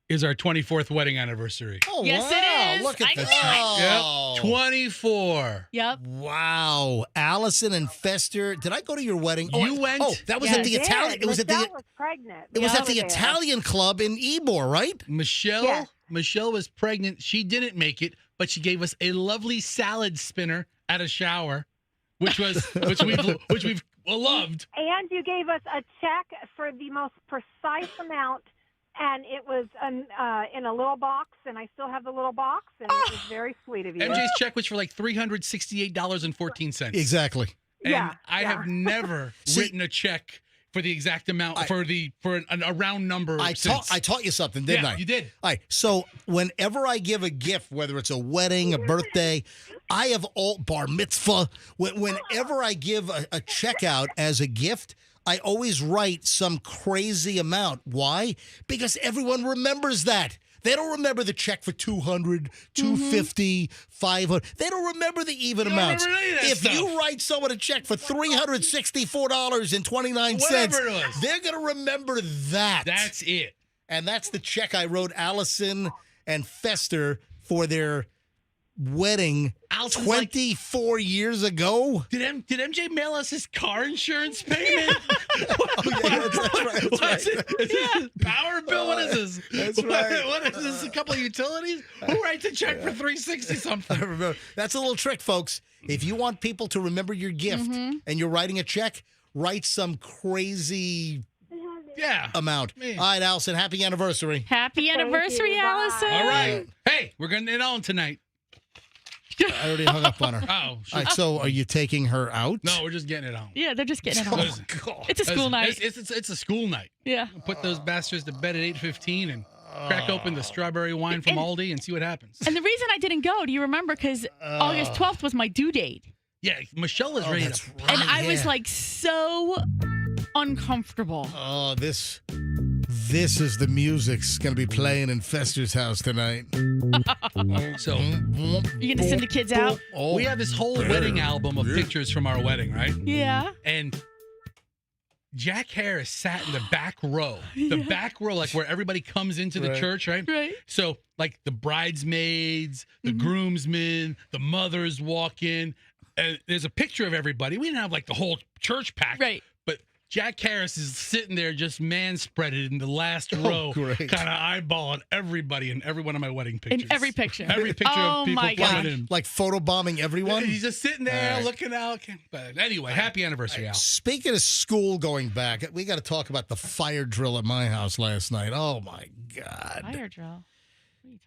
is our 24th wedding anniversary. Oh, Yes, wow. it is. Look at I this. know. Yep, 24. Yep. Wow. Allison and Fester. Did I go to your wedding? You went? Oh, that was Yes. at the Italian. It was at Michelle the was pregnant. It was Yeah. at the Italian club in Ybor, right? Michelle, Yes. Michelle was pregnant. She didn't make it, but she gave us a lovely salad spinner at a shower, which we've Well, loved. And you gave us a check for the most precise amount, and it was in a little box, and I still have the little box, and it was very sweet of you. MJ's check was for like $368.14. Exactly. And Yeah, I have never written a check for the exact amount for a round number. I taught you something, didn't I? You did. All right. So whenever I give a gift, whether it's a wedding, a birthday, I have all bar mitzvah. Whenever I give a check out as a gift, I always write some crazy amount. Why? Because everyone remembers that. They don't remember the check for $200, $250, $500. They don't remember the even amounts. If you write someone a check for $364.29, they're going to remember that. That's it. And that's the check I wrote Allison and Fester for their wedding 24 years ago. Did MJ mail us his car insurance payment? That's right. Is this power bill? What is this? That's right. What is this? A couple of utilities? Who writes a check for $360 something? I remember. That's a little trick, folks. If you want people to remember your gift and you're writing a check, write some crazy amount. All right, Allison, happy anniversary. Happy anniversary, Allison. All right. Hey, we're going to get on tonight. I already hung up on her. Oh, all right, so are you taking her out? No, we're just getting it on. Yeah, they're just getting it on. God. It's a school night. It's a school night. Yeah. Put those bastards to bed at 8:15 and crack open the strawberry wine from Aldi and see what happens. And the reason I didn't go, do you remember? Because August 12th was my due date. Yeah, Michelle was ready to. And I was like so uncomfortable. Oh, this is the music's going to be playing in Fester's house tonight. So, you going to send the kids out? We have this whole wedding album of pictures from our wedding, right? Yeah. And Jack Harris sat in the back row. The back row, like where everybody comes into the church, right? Right. So, like the bridesmaids, the groomsmen, the mothers walk in. And there's a picture of everybody. We didn't have like the whole church packed. Right. But Jack Harris is sitting there just man-spreaded in the last row, kind of eyeballing everybody in every one of my wedding pictures. In every picture. Every picture of people coming in. Like photobombing everyone? He's just sitting there looking out. But anyway, happy anniversary, Al. Speaking of school going back, we got to talk about the fire drill at my house last night. Oh, my God. Fire drill?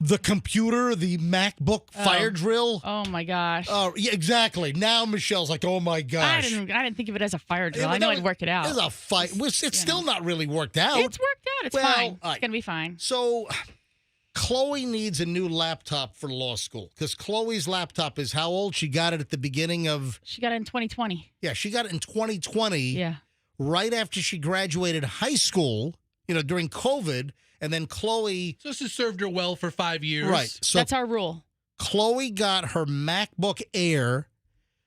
The computer, the MacBook fire drill. Oh, my gosh. Oh, yeah, exactly. Now Michelle's like, oh, my gosh. I didn't think of it as a fire drill. I know I'd work it out. It's a fight. It's still not really worked out. It's worked out. It's fine. It's going to be fine. So Chloe needs a new laptop for law school because Chloe's laptop is how old? She got it at the beginning of... She got it in 2020. Yeah, she got it in 2020. Yeah. Right after she graduated high school, during COVID. And then Chloe... So this has served her well for 5 years. Right. So that's our rule. Chloe got her MacBook Air.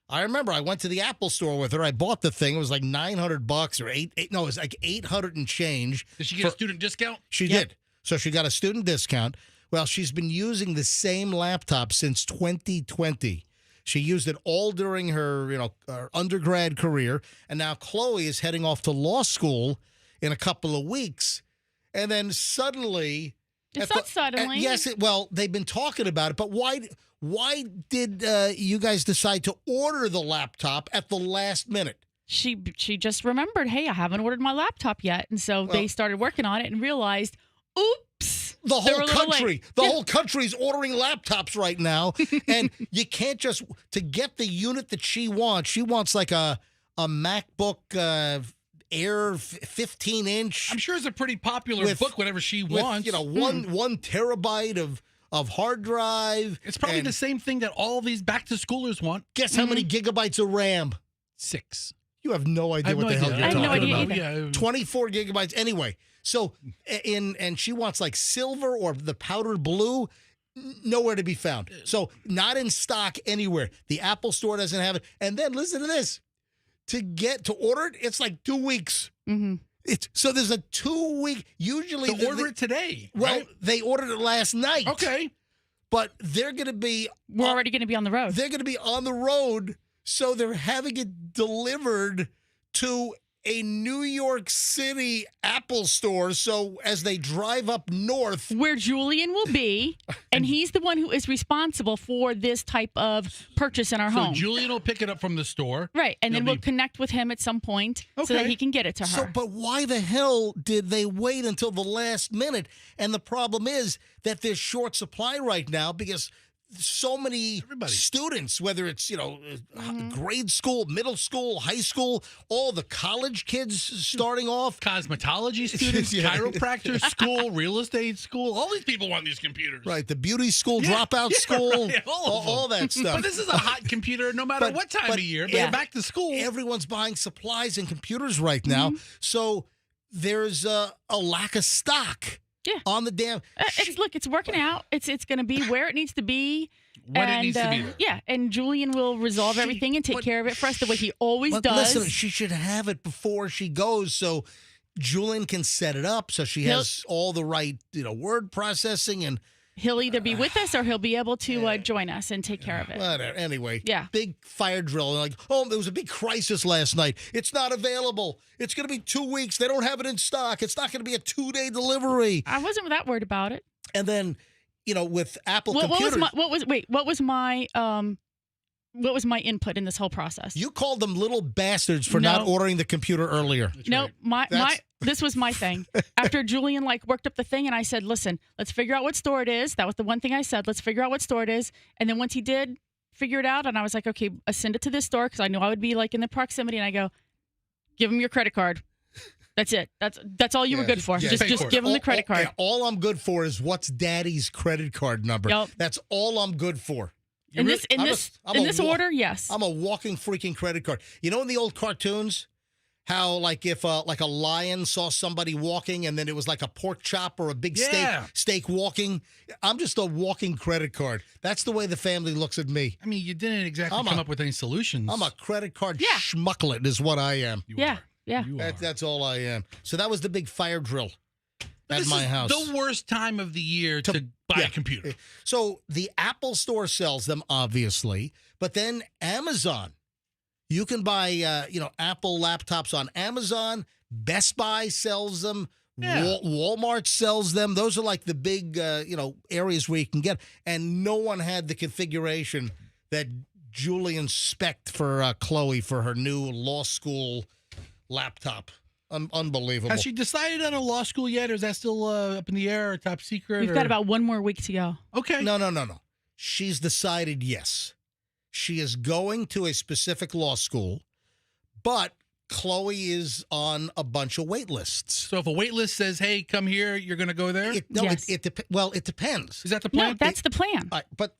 I remember I went to the Apple store with her. I bought the thing. It was like $900 or it was like 800 and change. Did she get a student discount? She did. So she got a student discount. Well, she's been using the same laptop since 2020. She used it all during her, her undergrad career. And now Chloe is heading off to law school in a couple of weeks. And then suddenly... It's not suddenly. Yes, they've been talking about it, but why did you guys decide to order the laptop at the last minute? She just remembered, hey, I haven't ordered my laptop yet. And so they started working on it and realized, oops. The whole country's ordering laptops right now. And you can't just... To get the unit that she wants like a MacBook... Air 15-inch. I'm sure it's a pretty popular book, whatever she wants. One terabyte of hard drive. It's probably the same thing that all these back-to-schoolers want. Guess how many gigabytes of RAM? 6. You have no idea what the hell you're talking about. Either. 24 gigabytes. Anyway, so and she wants like silver or the powdered blue. Nowhere to be found. So not in stock anywhere. The Apple Store doesn't have it. And then listen to this. To order it, it's like 2 weeks. Mm-hmm. So there's a 2-week. Usually, to order it today. Well, right? They ordered it last night. Okay, but they're going to be. We're already going to be on the road. They're going to be on the road, so they're having it delivered to a New York City Apple store. So as they drive up north, where Julian will be, and he's the one who is responsible for this type of purchase in our home. So Julian will pick it up from the store. Right, and then He'll we'll connect with him at some point so that Okay. he can get it to her. So, but why the hell did they wait until the last minute? And the problem is that there's short supply right now because so many students, whether it's, grade school, middle school, high school, all the college kids starting off. Cosmetology students, Yeah. chiropractor school, real estate school. All these people want these computers. Right, the beauty school, dropout school, right, all that stuff. But this is a hot computer no matter what time of year. They're back to school. Everyone's buying supplies and computers right now. So there's a lack of stock on the damn. It's working out. It's going to be where it needs to be. When it needs to be there. Yeah, and Julian will resolve everything and take care of it for us the way he always does. Listen, she should have it before she goes so Julian can set it up so she has all the right, word processing and. He'll either be with us or he'll be able to join us and take care of it. Whatever. Anyway, Yeah. big fire drill. Like, there was a big crisis last night. It's not available. It's going to be 2 weeks. They don't have it in stock. It's not going to be a 2-day delivery. I wasn't that worried about it. And then, with Apple computers. What was my input in this whole process? You called them little bastards for not ordering the computer earlier. No, this was my thing. After Julian worked up the thing, and I said, "Listen, let's figure out what store it is." That was the one thing I said. Let's figure out what store it is. And then once he did figure it out, and I was like, "Okay, send it to this store," because I knew I would be in the proximity. And I go, "Give him your credit card. That's it. That's all you were good for. Just give him the credit card." All I'm good for is what's Daddy's credit card number. Yep. That's all I'm good for. In this order, yes. I'm a walking freaking credit card. You know in the old cartoons, how if a lion saw somebody walking and then it was like a pork chop or a big steak walking? I'm just a walking credit card. That's the way the family looks at me. I mean, you didn't exactly come up with any solutions. I'm a credit card schmucklet is what I am. Yeah. That's all I am. So that was the big fire drill at my house. The worst time of the year to buy a computer. So the Apple Store sells them, obviously, but then Amazon. You can buy, Apple laptops on Amazon. Best Buy sells them. Yeah. Walmart sells them. Those are the big, areas where you can get. And no one had the configuration that Julian spec'd for Chloe for her new law school laptop. Unbelievable. Has she decided on a law school yet, or is that still up in the air or top secret? We've got about one more week to go. Okay. No. She's decided yes. She is going to a specific law school, but Chloe is on a bunch of wait lists. So if a wait list says, hey, come here, you're going to go there? It depends. Is that the plan? No, that's the plan. But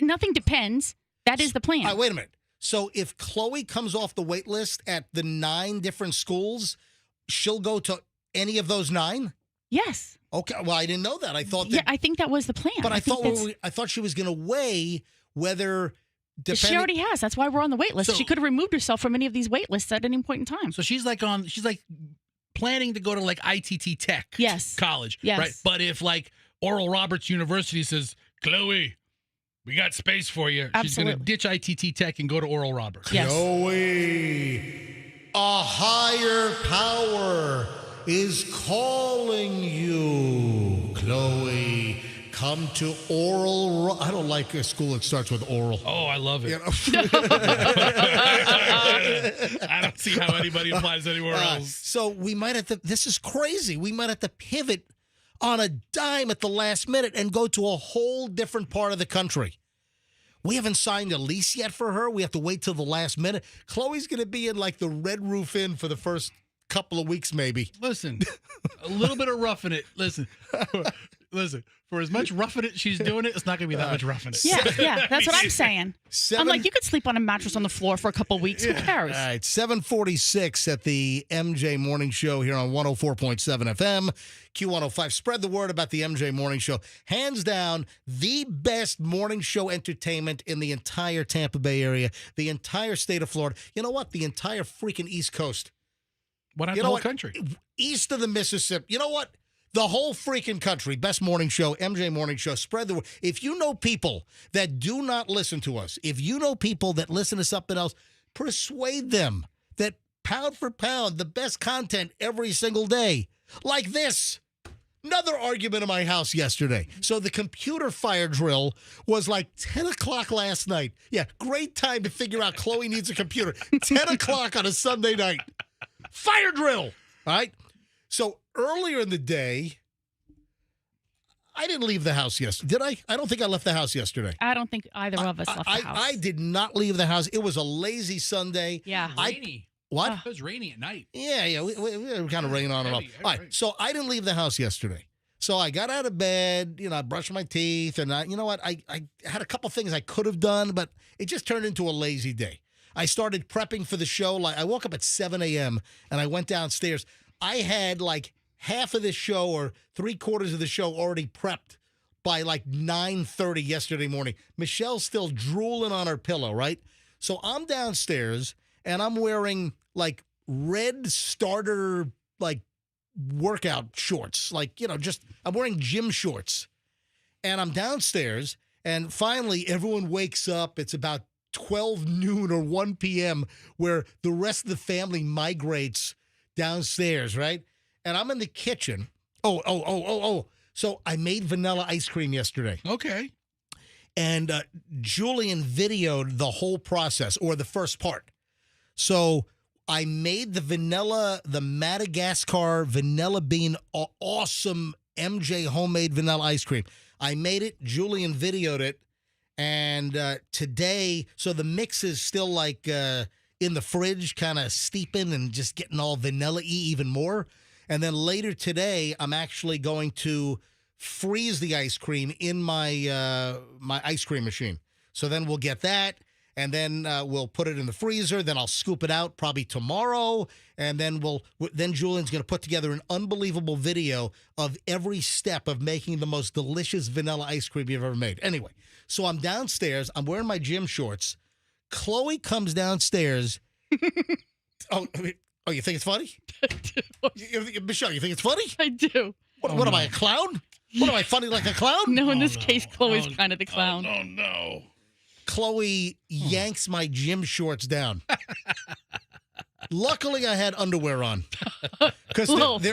nothing depends. That is the plan. All right, wait a minute. So if Chloe comes off the wait list at the 9 different schools, she'll go to any of those 9? Yes. Okay. Well, I didn't know that. I thought that. Yeah, I think that was the plan. But I thought she was going to weigh whether. She already has. That's why we're on the wait list. So, she could have removed herself from any of these wait lists at any point in time. So she's planning to go to ITT Tech college. Yes. Right. But if Oral Roberts University says, Chloe, we got space for you. Absolutely. She's going to ditch ITT Tech and go to Oral Roberts. Yes. Chloe, a higher power is calling you. Chloe, come to Oral. I don't like a school that starts with oral. Oh, I love it. I don't see how anybody applies anywhere else. So we might have to. This is crazy. We might have to pivot on a dime at the last minute and go to a whole different part of the country. We haven't signed a lease yet for her. We have to wait till the last minute. Chloe's going to be in the Red Roof Inn for the first couple of weeks, maybe. Listen, a little bit of roughing it. Listen. For as much roughing it she's doing it, it's not going to be that much roughing it. Yeah, that's what I'm saying. I'm you could sleep on a mattress on the floor for a couple weeks. Who cares? All right, 7:46 at the MJ Morning Show here on 104.7 FM, Q105. Spread the word about the MJ Morning Show. Hands down, the best morning show entertainment in the entire Tampa Bay area, the entire state of Florida. You know what? The entire freaking East Coast. Why not the whole country? East of the Mississippi. You know what? The whole freaking country, best morning show, MJ Morning Show, spread the word. If you know people that do not listen to us, if you know people that listen to something else, persuade them that pound for pound, the best content every single day. Like this. Another argument in my house yesterday. So the computer fire drill was like 10 o'clock last night. Yeah, great time to figure out Chloe needs a computer. 10 o'clock on a Sunday night. Fire drill. All right. So earlier in the day, I didn't leave the house yesterday. Did I? I don't think I left the house yesterday. I don't think either of us left the house. I did not leave the house. It was a lazy Sunday. Yeah. Rainy. What? It was rainy at night. Yeah. We were kind of raining on and off. All right. So I didn't leave the house yesterday. So I got out of bed, I brushed my teeth, and you know what? I had a couple things I could have done, but it just turned into a lazy day. I started prepping for the show. Like I woke up at 7 a.m. and I went downstairs. I had like half of the show or 3/4 of the show already prepped by like 9:30 yesterday morning. Michelle's still drooling on her pillow, right? So I'm downstairs and I'm wearing like red starter like workout shorts, like I'm wearing gym shorts, and I'm downstairs, and finally everyone wakes up. It's about 12 noon or 1 p.m. where the rest of the family migrates downstairs, right? And I'm in the kitchen. So I made vanilla ice cream yesterday. Okay. And Julian videoed the whole process, or the first part. So I made the Madagascar vanilla bean, awesome MJ homemade vanilla ice cream. I made it. Julian videoed it. And today, so the mix is still like in the fridge, kind of steeping and just getting all vanilla-y even more. And then later today, I'm actually going to freeze the ice cream in my my ice cream machine. So then we'll get that. And then we'll put it in the freezer. Then I'll scoop it out probably tomorrow. And then then Julian's going to put together an unbelievable video of every step of making the most delicious vanilla ice cream you've ever made. Anyway, so I'm downstairs. I'm wearing my gym shorts. Chloe comes downstairs. Oh, you think it's funny? Michelle, you think it's funny? I do. What am I, a clown? What am I, funny like a clown? No, in this case, Chloe's kind of the clown. Oh, no. Chloe yanks my gym shorts down. Luckily, I had underwear on.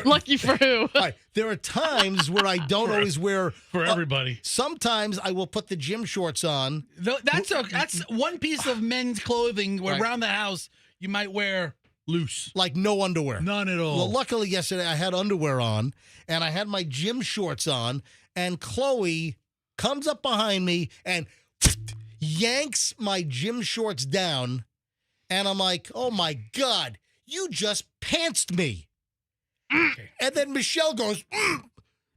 Lucky for who? There are times where I don't always wear. For everybody. Sometimes I will put the gym shorts on. That's one piece of men's clothing around the house you might wear loose. Like no underwear. None at all. Well, luckily yesterday I had underwear on, and I had my gym shorts on, and Chloe comes up behind me and yanks my gym shorts down, and I'm like, oh my God, you just pantsed me. Okay. And then Michelle goes,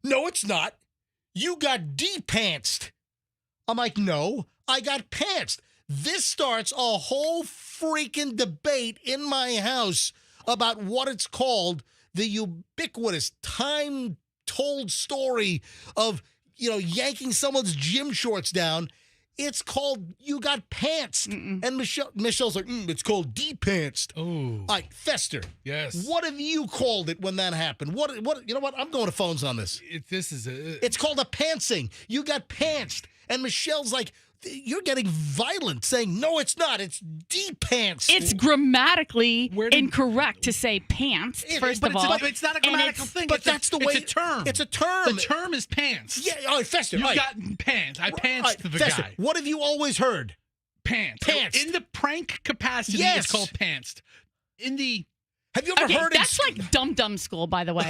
no, it's not. You got de-pantsed. I'm like, no, I got pantsed. This starts a whole freaking debate in my house about what it's called, the ubiquitous time-told story of, yanking someone's gym shorts down. It's called you got pantsed. And Michelle's like, it's called de-pantsed. Oh. Like, Fester. Yes. What have you called it when that happened? What? You know what? I'm going to phones on this. It's called a pantsing. You got pantsed. And Michelle's like, you're getting violent, saying, no, it's not. It's de-pantsed. It's grammatically incorrect to say pants, first of all. It's not a grammatical thing. But that's the way. It's a term. It's a term. The term is pants. Yeah, Fester. You got pants. I pantsed the Fester, guy. What have you always heard? Pants. Pantsed. In the prank capacity, it's called pantsed. In the... Have you ever heard it? That's like dumb school, by the way.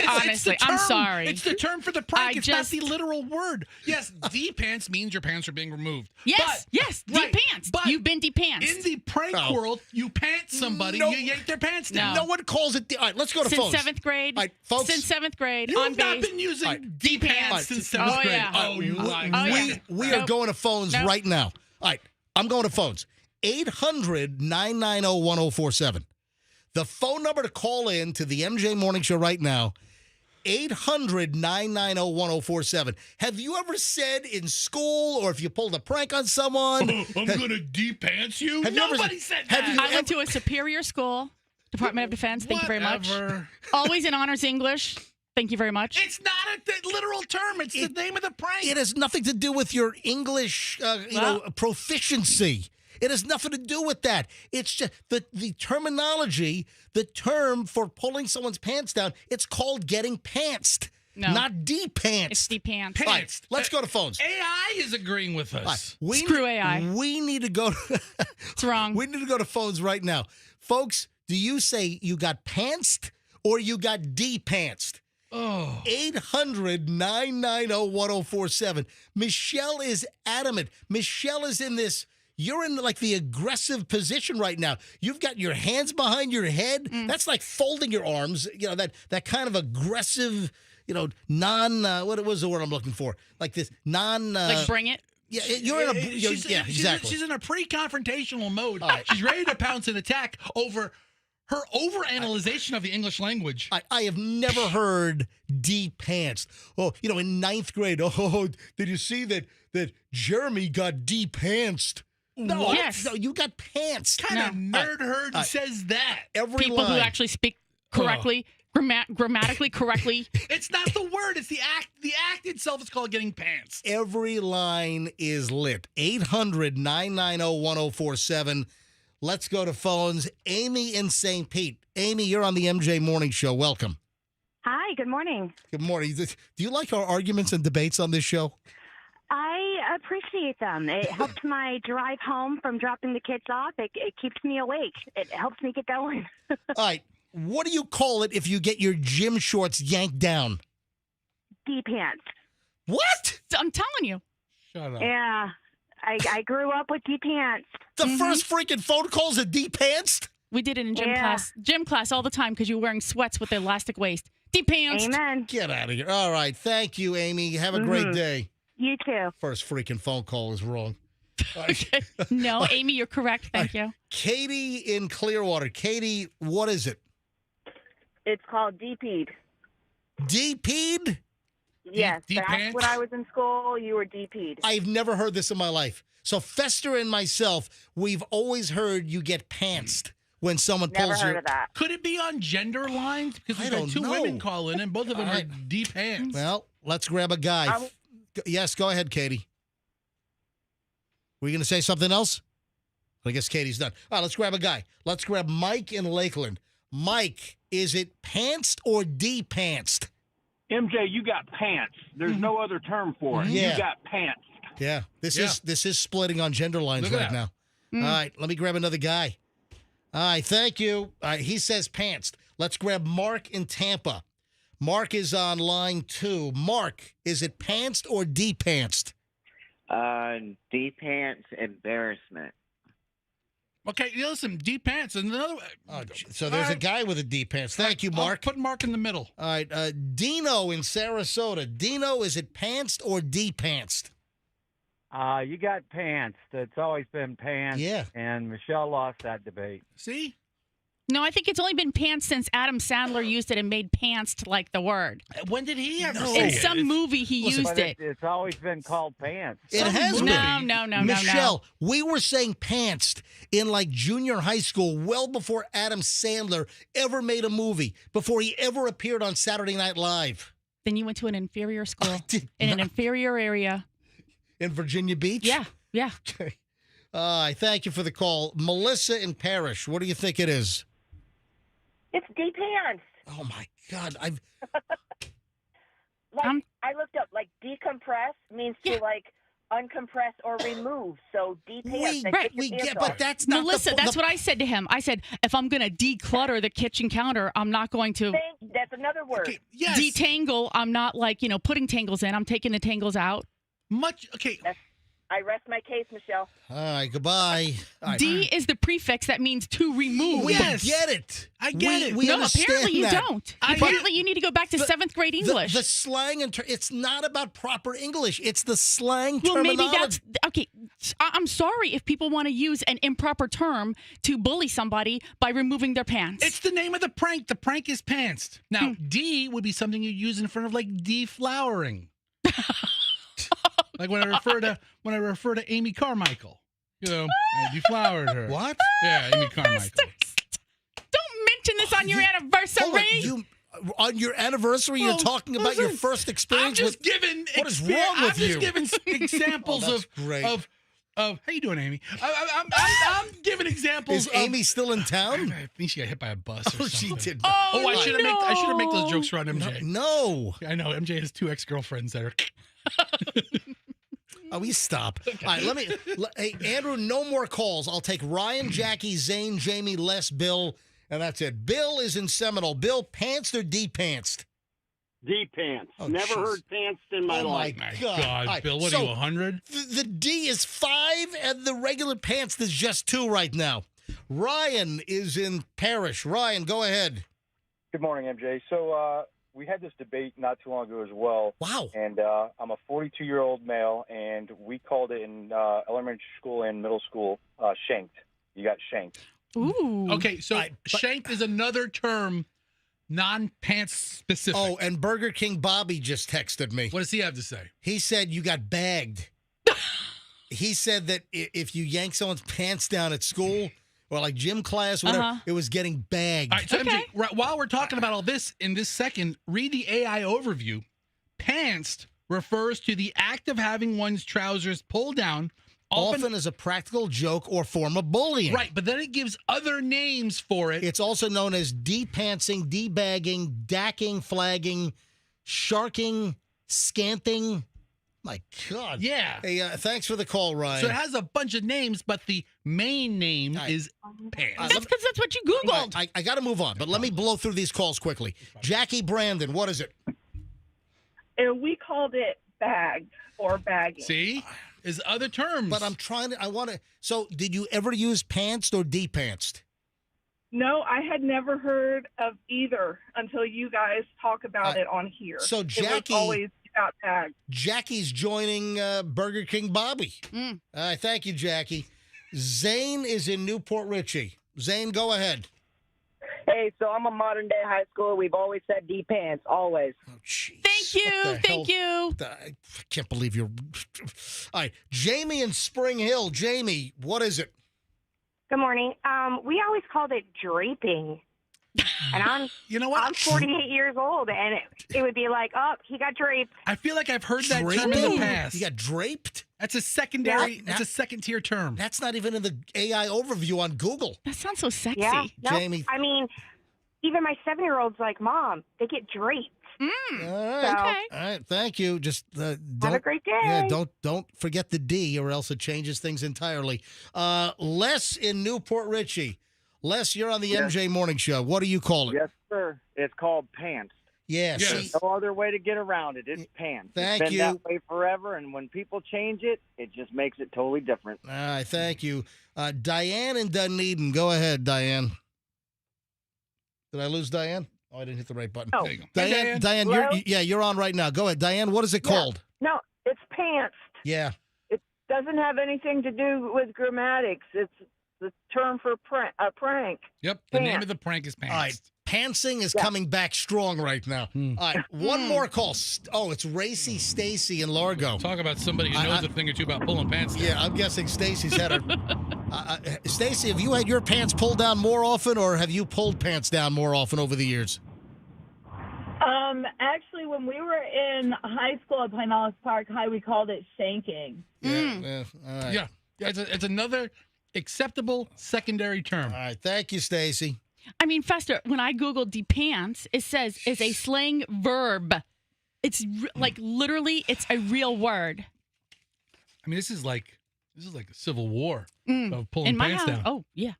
Honestly, I'm sorry. It's the term for the prank. It's not the literal word. Yes, de-pants means your pants are being removed. Yes, de-pants. You've been de-pants. In the prank world, you pants somebody, you yank their pants down. No one calls it. All right, let's go to phones. Since 7th grade. All right, folks. Since 7th grade. You've not been using de-pants since 7th grade. Yeah. Oh, you lie. We are going to phones right now. All right, I'm going to phones. 800-990-1047. The phone number to call in to the MJ Morning Show right now, 800-990-1047. Have you ever said in school, or if you pulled a prank on someone, I'm going to de-pants you? Nobody said that. I went to a superior school, Department of Defense. Thank you very much. Always in honors English. Thank you very much. It's not a literal term. It's the name of the prank. It has nothing to do with your English proficiency. It has nothing to do with that. It's just the terminology, the term for pulling someone's pants down, it's called getting pantsed, not de-pantsed. It's de-pantsed. All right, let's go to phones. AI is agreeing with us. Screw AI. We need to go. It's wrong. We need to go to phones right now. Folks, do you say you got pantsed or you got de-pantsed? 800-990-1047. Michelle is adamant. Michelle is in this. You're in like the aggressive position right now. You've got your hands behind your head. That's like folding your arms. You know, that kind of aggressive, what was the word I'm looking for? Like this like bring it. Yeah, you're in a. Exactly. She's in a pre-confrontational mode. Right. She's ready to pounce and attack over her overanalyzation of the English language. I have never heard de-pantsed. Oh, in ninth grade. Oh, did you see that Jeremy got de-pantsed? No, yes. No, you got pants. What kind of nerd herd says that? Every People who actually speak correctly, grammatically correctly. It's not the word. It's the act. The act itself is called getting pants. Every line is lit. 800-990-1047. Let's go to phones. Amy in St. Pete. Amy, you're on the MJ Morning Show. Welcome. Hi, good morning. Good morning. Do you like our arguments and debates on this show? I appreciate them. It helps my drive home from dropping the kids off. It keeps me awake. It helps me get going. All right. What do you call it if you get your gym shorts yanked down? D-pants. What? I'm telling you. Shut up. Yeah. I grew up with D-pants. The first freaking phone call's a D-pants? We did it in gym class. Gym class all the time because you're wearing sweats with the elastic waist. D-pants. Amen. Get out of here. All right. Thank you, Amy. Have a great day. You too. First freaking phone call is wrong. Okay. No, Amy, you're correct. Thank you. Katie in Clearwater. Katie, what is it? It's called DP'd. DP'd? Yes, back when I was in school, you were DP'd. I've never heard this in my life. So Fester and myself, we've always heard you get pantsed when someone Never pulls heard of that. Could it be on gender lines? Because we've got two women call in, and both of them are D-pants. Well, let's grab a guy. Yes, go ahead, Katie. Were you going to say something else? I guess Katie's done. All right, let's grab a guy. Let's grab Mike in Lakeland. Mike, is it pantsed or de-pantsed? MJ, you got pants. There's no other term for it. Yeah. You got pants. Yeah, this is splitting on gender lines right now. All right, let me grab another guy. All right, thank you. All right, he says pantsed. Let's grab Mark in Tampa. Mark is on line 2. Mark, is it pantsed or de-pantsed? D-pants embarrassment. Okay, listen, D-pants. Another. So there's a guy with a D-pants. Thank you, Mark. I'll put Mark in the middle. All right, Dino in Sarasota. Dino, is it pantsed or de-pantsed? You got pants. It's always been pants. Yeah. And Michelle lost that debate. See? No, I think it's only been pants since Adam Sandler used it and made pants to like the word. When did he ever In some movie, he used it. It's always been called pants. It has been. No. Michelle, we were saying pantsed in like junior high school well before Adam Sandler ever made a movie, before he ever appeared on Saturday Night Live. Then you went to an inferior school in an inferior area. In Virginia Beach? Yeah. Okay. I thank you for the call. Melissa in Parrish, what do you think it is? It's D-pants. Oh, my God. I looked up, decompress means to, uncompress or remove. So D-pants. We get, but that's not Melissa, that's what I said to him. I said, if I'm going to declutter the kitchen counter, I'm not going to That's another word. Okay, yes. detangle. I'm not putting tangles in. I'm taking the tangles out. I rest my case, Michelle. All right, goodbye. All right. D is the prefix that means to remove. We get it. I get it. We no, understand apparently you that. don't. Apparently you need to go back to 7th grade English. The slang, it's not about proper English. It's the slang well, terminology. maybe that's, okay, I'm sorry if people want to use an improper term to bully somebody by removing their pants. It's the name of the prank. The prank is pantsed. Now, D would be something you use in front of deflowering. Like when I refer to Amy Carmichael, I deflowered her. What? Yeah, Amy Carmichael. Don't mention this on your anniversary. On your anniversary, you're talking about your first experience I'm just with. giving. What is wrong with you? I'm just giving examples of How you doing, Amy? I'm giving examples. Is Amy still in town? I think she got hit by a bus. Or she something. did. Oh, I should have made those jokes around MJ. No. I know MJ has 2 ex-girlfriends that are. Oh, we stop. Okay. All right, hey, Andrew, no more calls. I'll take Ryan, Jackie, Zane, Jamie, Les, Bill, and that's it. Bill is in Seminole. Bill, pantsed or de-pantsed? D-pants. Oh, Never geez. heard pants in my life. My God, right, Bill, what so are you, 100? The D is 5, and the regular pants is just 2 right now. Ryan is in Parrish. Ryan, go ahead. Good morning, MJ. So we had this debate not too long ago as well. Wow. And I'm a 42-year-old male, and we called it in elementary school and middle school shanked. You got shanked. Ooh. Okay, so shanked is another term, non-pants specific. Oh, and Burger King Bobby just texted me. What does he have to say? He said you got bagged. He said that if you yank someone's pants down at school or like gym class, whatever, it was getting bagged. All right, so MJ, while we're talking about all this in this second, read the AI overview. Pantsed refers to the act of having one's trousers pulled down, often as a practical joke or form of bullying. Right, but then it gives other names for it. It's also known as de-pantsing, de-bagging, dacking, flagging, sharking, scanting. My God. Yeah. Hey, thanks for the call, Ryan. So it has a bunch of names, but the main name is pants. That's because that's what you Googled. I got to move on, but let me blow through these calls quickly. Jackie Brandon, what is it? And we called it bagged or bagging. See? Is other terms. But I want to. So, did you ever use pantsed or de-pantsed? No, I had never heard of either until you guys talk about it on here. So, Jackie. It was always got bagged. Jackie's joining Burger King Bobby. Mm. All right, thank you, Jackie. Zane is in Newport Richie. Zane, go ahead. Hey, so I'm a modern day high school. We've always said D-pants, always. Oh, jeez. Thank you. I can't believe you're. All right, Jamie in Spring Hill. Jamie, what is it? Good morning. We always called it draping. And I'm, you know what? I'm 48 years old, and it would be like, oh, he got draped. I feel like I've heard that term in the past. You got draped? That's a secondary. That's a second tier term. That's not even in the AI overview on Google. That sounds so sexy. Yeah, Jamie. I mean, even my 7-year-old's like, Mom, they get draped. All right. All right. Thank you. Just don't, have a great day. Yeah, don't forget the D, or else it changes things entirely. Les in Newport Richie. Les, you're on the MJ Morning Show. What do you call it? Yes, sir. It's called pants. Yes. There's no other way to get around it. It's pants. Thank it's been you. that way forever, and when people change it, it just makes it totally different. All right. Thank you. Diane in Dunedin. Go ahead, Diane. Did I lose Diane? Oh, I didn't hit the right button. Oh. Diane, you're on right now. Go ahead. Diane, what is it called? No, it's pants. Yeah. It doesn't have anything to do with grammatics. It's the term for a prank. Yep. The name of the prank is pants. All right. Pantsing is coming back strong right now. All right. One more call. Oh, it's Racy Stacy in Largo. Talk about somebody who knows a thing or two about pulling pants down. Yeah, I'm guessing Stacy's had her. Stacy, have you had your pants pulled down more often, or have you pulled pants down more often over the years? Actually, when we were in high school at Pinellas Park High, we called it shanking. Yeah. All right. Yeah. It's another acceptable secondary term. All right. Thank you, Stacy. I mean, Fester, when I Googled de-pants, it says it's a slang verb. It's like literally, it's a real word. I mean, this is like a civil war of pulling in my pants house, down. Oh, yeah.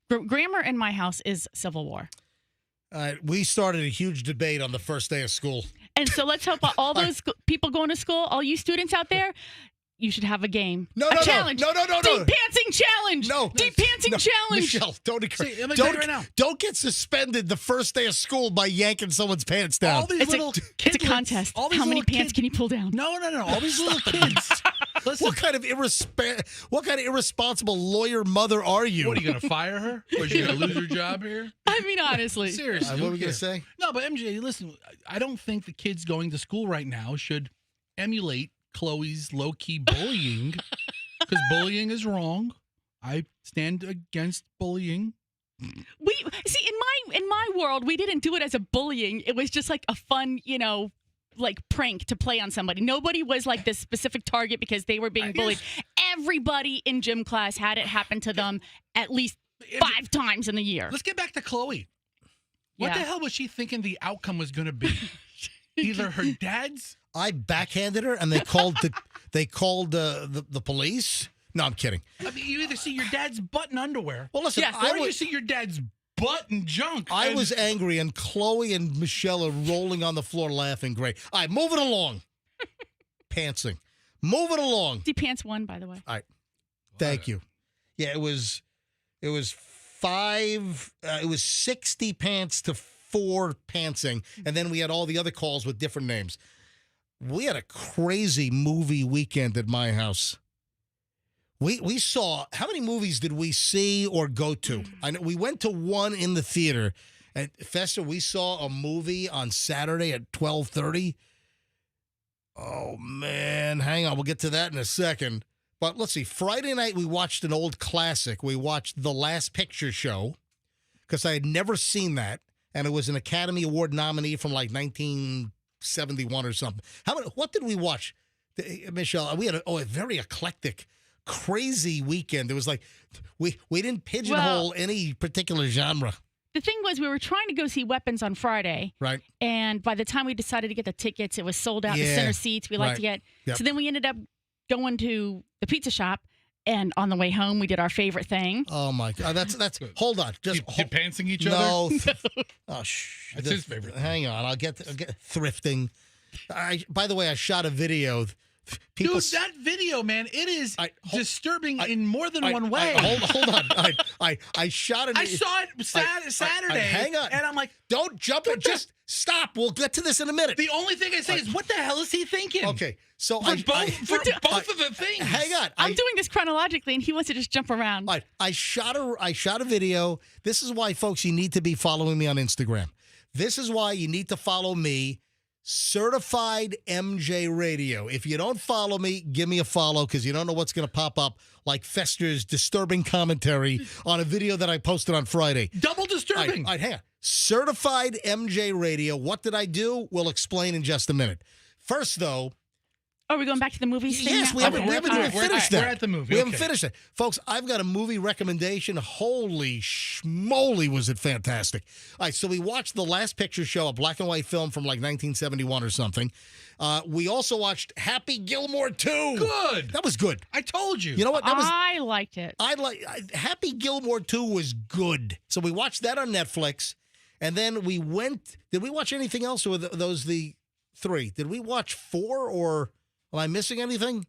Grammar in my house is civil war. All right. We started a huge debate on the first day of school. And so let's help all those people going to school, all you students out there. You should have a game. No, challenge. No. Deep-pantsing challenge. No. Deep-pantsing challenge. Michelle, don't encourage. See, I'm gonna tell you right now. Don't get suspended the first day of school by yanking someone's pants down. All these little kids. It's a contest. How many pants can you pull down? No. All these little kids. Listen. What kind of irresponsible lawyer mother are you? What, are you going to fire her? Or is she going to lose her job here? I mean, honestly. Seriously. What were we going to say? No, but MJ, listen, I don't think the kids going to school right now should emulate Chloe's low-key bullying, because bullying is wrong. I stand against bullying. We see in my world, we didn't do it as a bullying. It was just like a fun, like prank to play on somebody. Nobody was like this specific target because they were being bullied. everybody in gym class had it happen to them at least 5 times in the year. Let's get back to Chloe. What the hell was she thinking the outcome was going to be? Either her dad's. I backhanded her, and they called the police. No, I'm kidding. I mean, you either see your dad's butt in underwear. Well, listen, or you see your dad's butt and junk. I was angry, and Chloe and Michelle are rolling on the floor laughing. Great. All right, moving along. Pantsing. Moving along. D pants won, by the way. All right. Thank you. Yeah, it was 60 pants to 4 pantsing, and then we had all the other calls with different names. We had a crazy movie weekend at my house. We saw, how many movies did we see or go to? I know we went to one in the theater. At Fester, we saw a movie on Saturday at 12:30. Oh, man. Hang on. We'll get to that in a second. But let's see. Friday night, we watched an old classic. We watched The Last Picture Show because I had never seen that. And it was an Academy Award nominee from like 1971 or something. What did we watch, Michelle? We had a very eclectic, crazy weekend. It was like we didn't pigeonhole any particular genre. The thing was, we were trying to go see Weapons on Friday. Right. And by the time we decided to get the tickets, it was sold out. The center seats we like to get. Yep. So then we ended up going to the pizza shop. And on the way home, we did our favorite thing. Oh, my God. That's hold on. Just keep pantsing each other? No. No. Oh, That's his favorite thing. Hang on. I'll get thrifting. By the way, I shot a video. Dude, that video, man, it is disturbing in more than one way. Hold on. I shot it. I saw it Saturday. Hang on. And I'm like, don't jump and just stop. We'll get to this in a minute. The only thing I say is, what the hell is he thinking? Okay. So for both of the things. Hang on. I'm doing this chronologically, and he wants to just jump around. I shot a video. This is why, folks, you need to be following me on Instagram. This is why you need to follow me, Certified MJ Radio. If you don't follow me, give me a follow because you don't know what's going to pop up like Fester's disturbing commentary on a video that I posted on Friday. Double disturbing. All right, hang on. Certified MJ Radio. What did I do? We'll explain in just a minute. First, though. Are we going back to the movies? Yes, we haven't finished that. We're at the movie. We haven't finished it. Folks, I've got a movie recommendation. Holy schmoly, was it fantastic. All right, so we watched The Last Picture Show, a black and white film from like 1971 or something. We also watched Happy Gilmore 2. Good. That was good. I told you. You know what? I liked it. Happy Gilmore 2 was good. So we watched that on Netflix. And then we went, did we watch anything else, or were those the 3? Did we watch 4, or am I missing anything?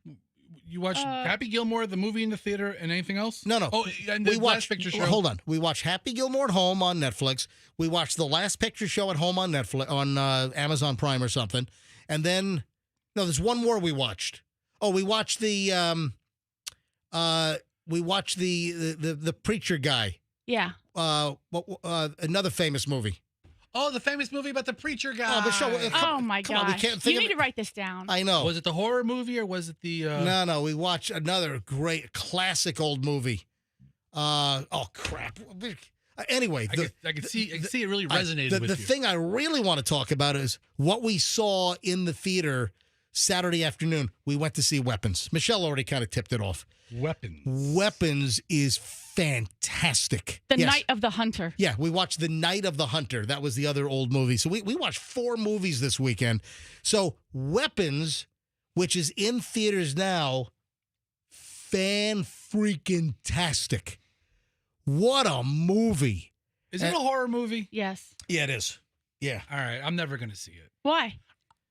You watched Happy Gilmore, the movie in the theater, and anything else? No. Oh, and the Last Picture Show. Hold on. We watched Happy Gilmore at home on Netflix. We watched The Last Picture Show at home on Netflix, on Amazon Prime or something. And then, no, there's one more we watched. Oh, we watched the preacher guy. Yeah. Another famous movie. Oh, the famous movie about the preacher guy. Oh my gosh. You need to write this down. I know. Was it the horror movie or was it the... No. We watched another great classic old movie. Oh, crap. Anyway. I can see it really resonated with you. The thing I really want to talk about is what we saw in the theater Saturday afternoon. We went to see Weapons. Michelle already kind of tipped it off. Weapons is fantastic. The Night of the Hunter. Yeah, we watched The Night of the Hunter. That was the other old movie. So we watched 4 movies this weekend. So Weapons, which is in theaters now, fan-freaking-tastic. What a movie. Is it a horror movie? Yes. Yeah, it is. Yeah. All right, I'm never going to see it. Why?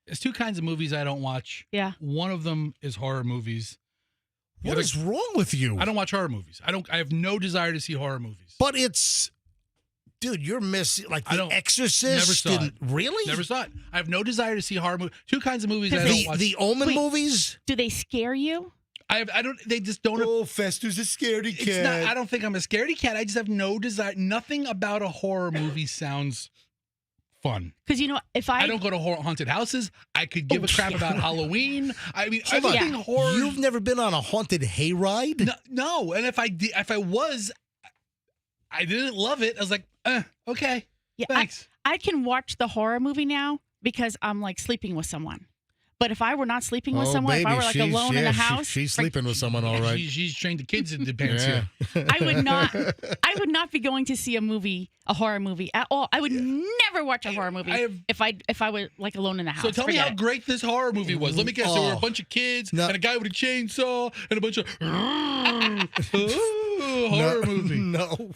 There's 2 kinds of movies I don't watch. Yeah. One of them is horror movies. What is wrong with you? I don't watch horror movies. I have no desire to see horror movies. But it's, dude, you're missing like The Exorcist. Never saw it. Really? Never saw it. I have no desire to see horror movies. 2 kinds of movies I don't watch. The Omen movies. Do they scare you? I don't. They just don't. Oh, Fester's a scaredy cat. It's not, I don't think I'm a scaredy cat. I just have no desire. Nothing about a horror movie sounds fun. Because if I don't go to haunted houses, I could give a crap about Halloween. I mean, Hold on. everything horror. You've never been on a haunted hayride? No. And if I was, I didn't love it. I was like, okay, yeah, thanks. I can watch the horror movie now because I'm like sleeping with someone. But if I were not sleeping with Oh, someone, if I baby, were like she's- alone in yeah, the she- house, she's sleeping with someone, all right. She's trained the kids into pants Yeah. here. I would not. I would not be going to see a horror movie at all. I would never watch a horror movie if I were like alone in the house. So tell me how great this horror movie was. Let me guess. There were a Oh. bunch of kids No. and a guy with a chainsaw and a bunch of horror movie. No.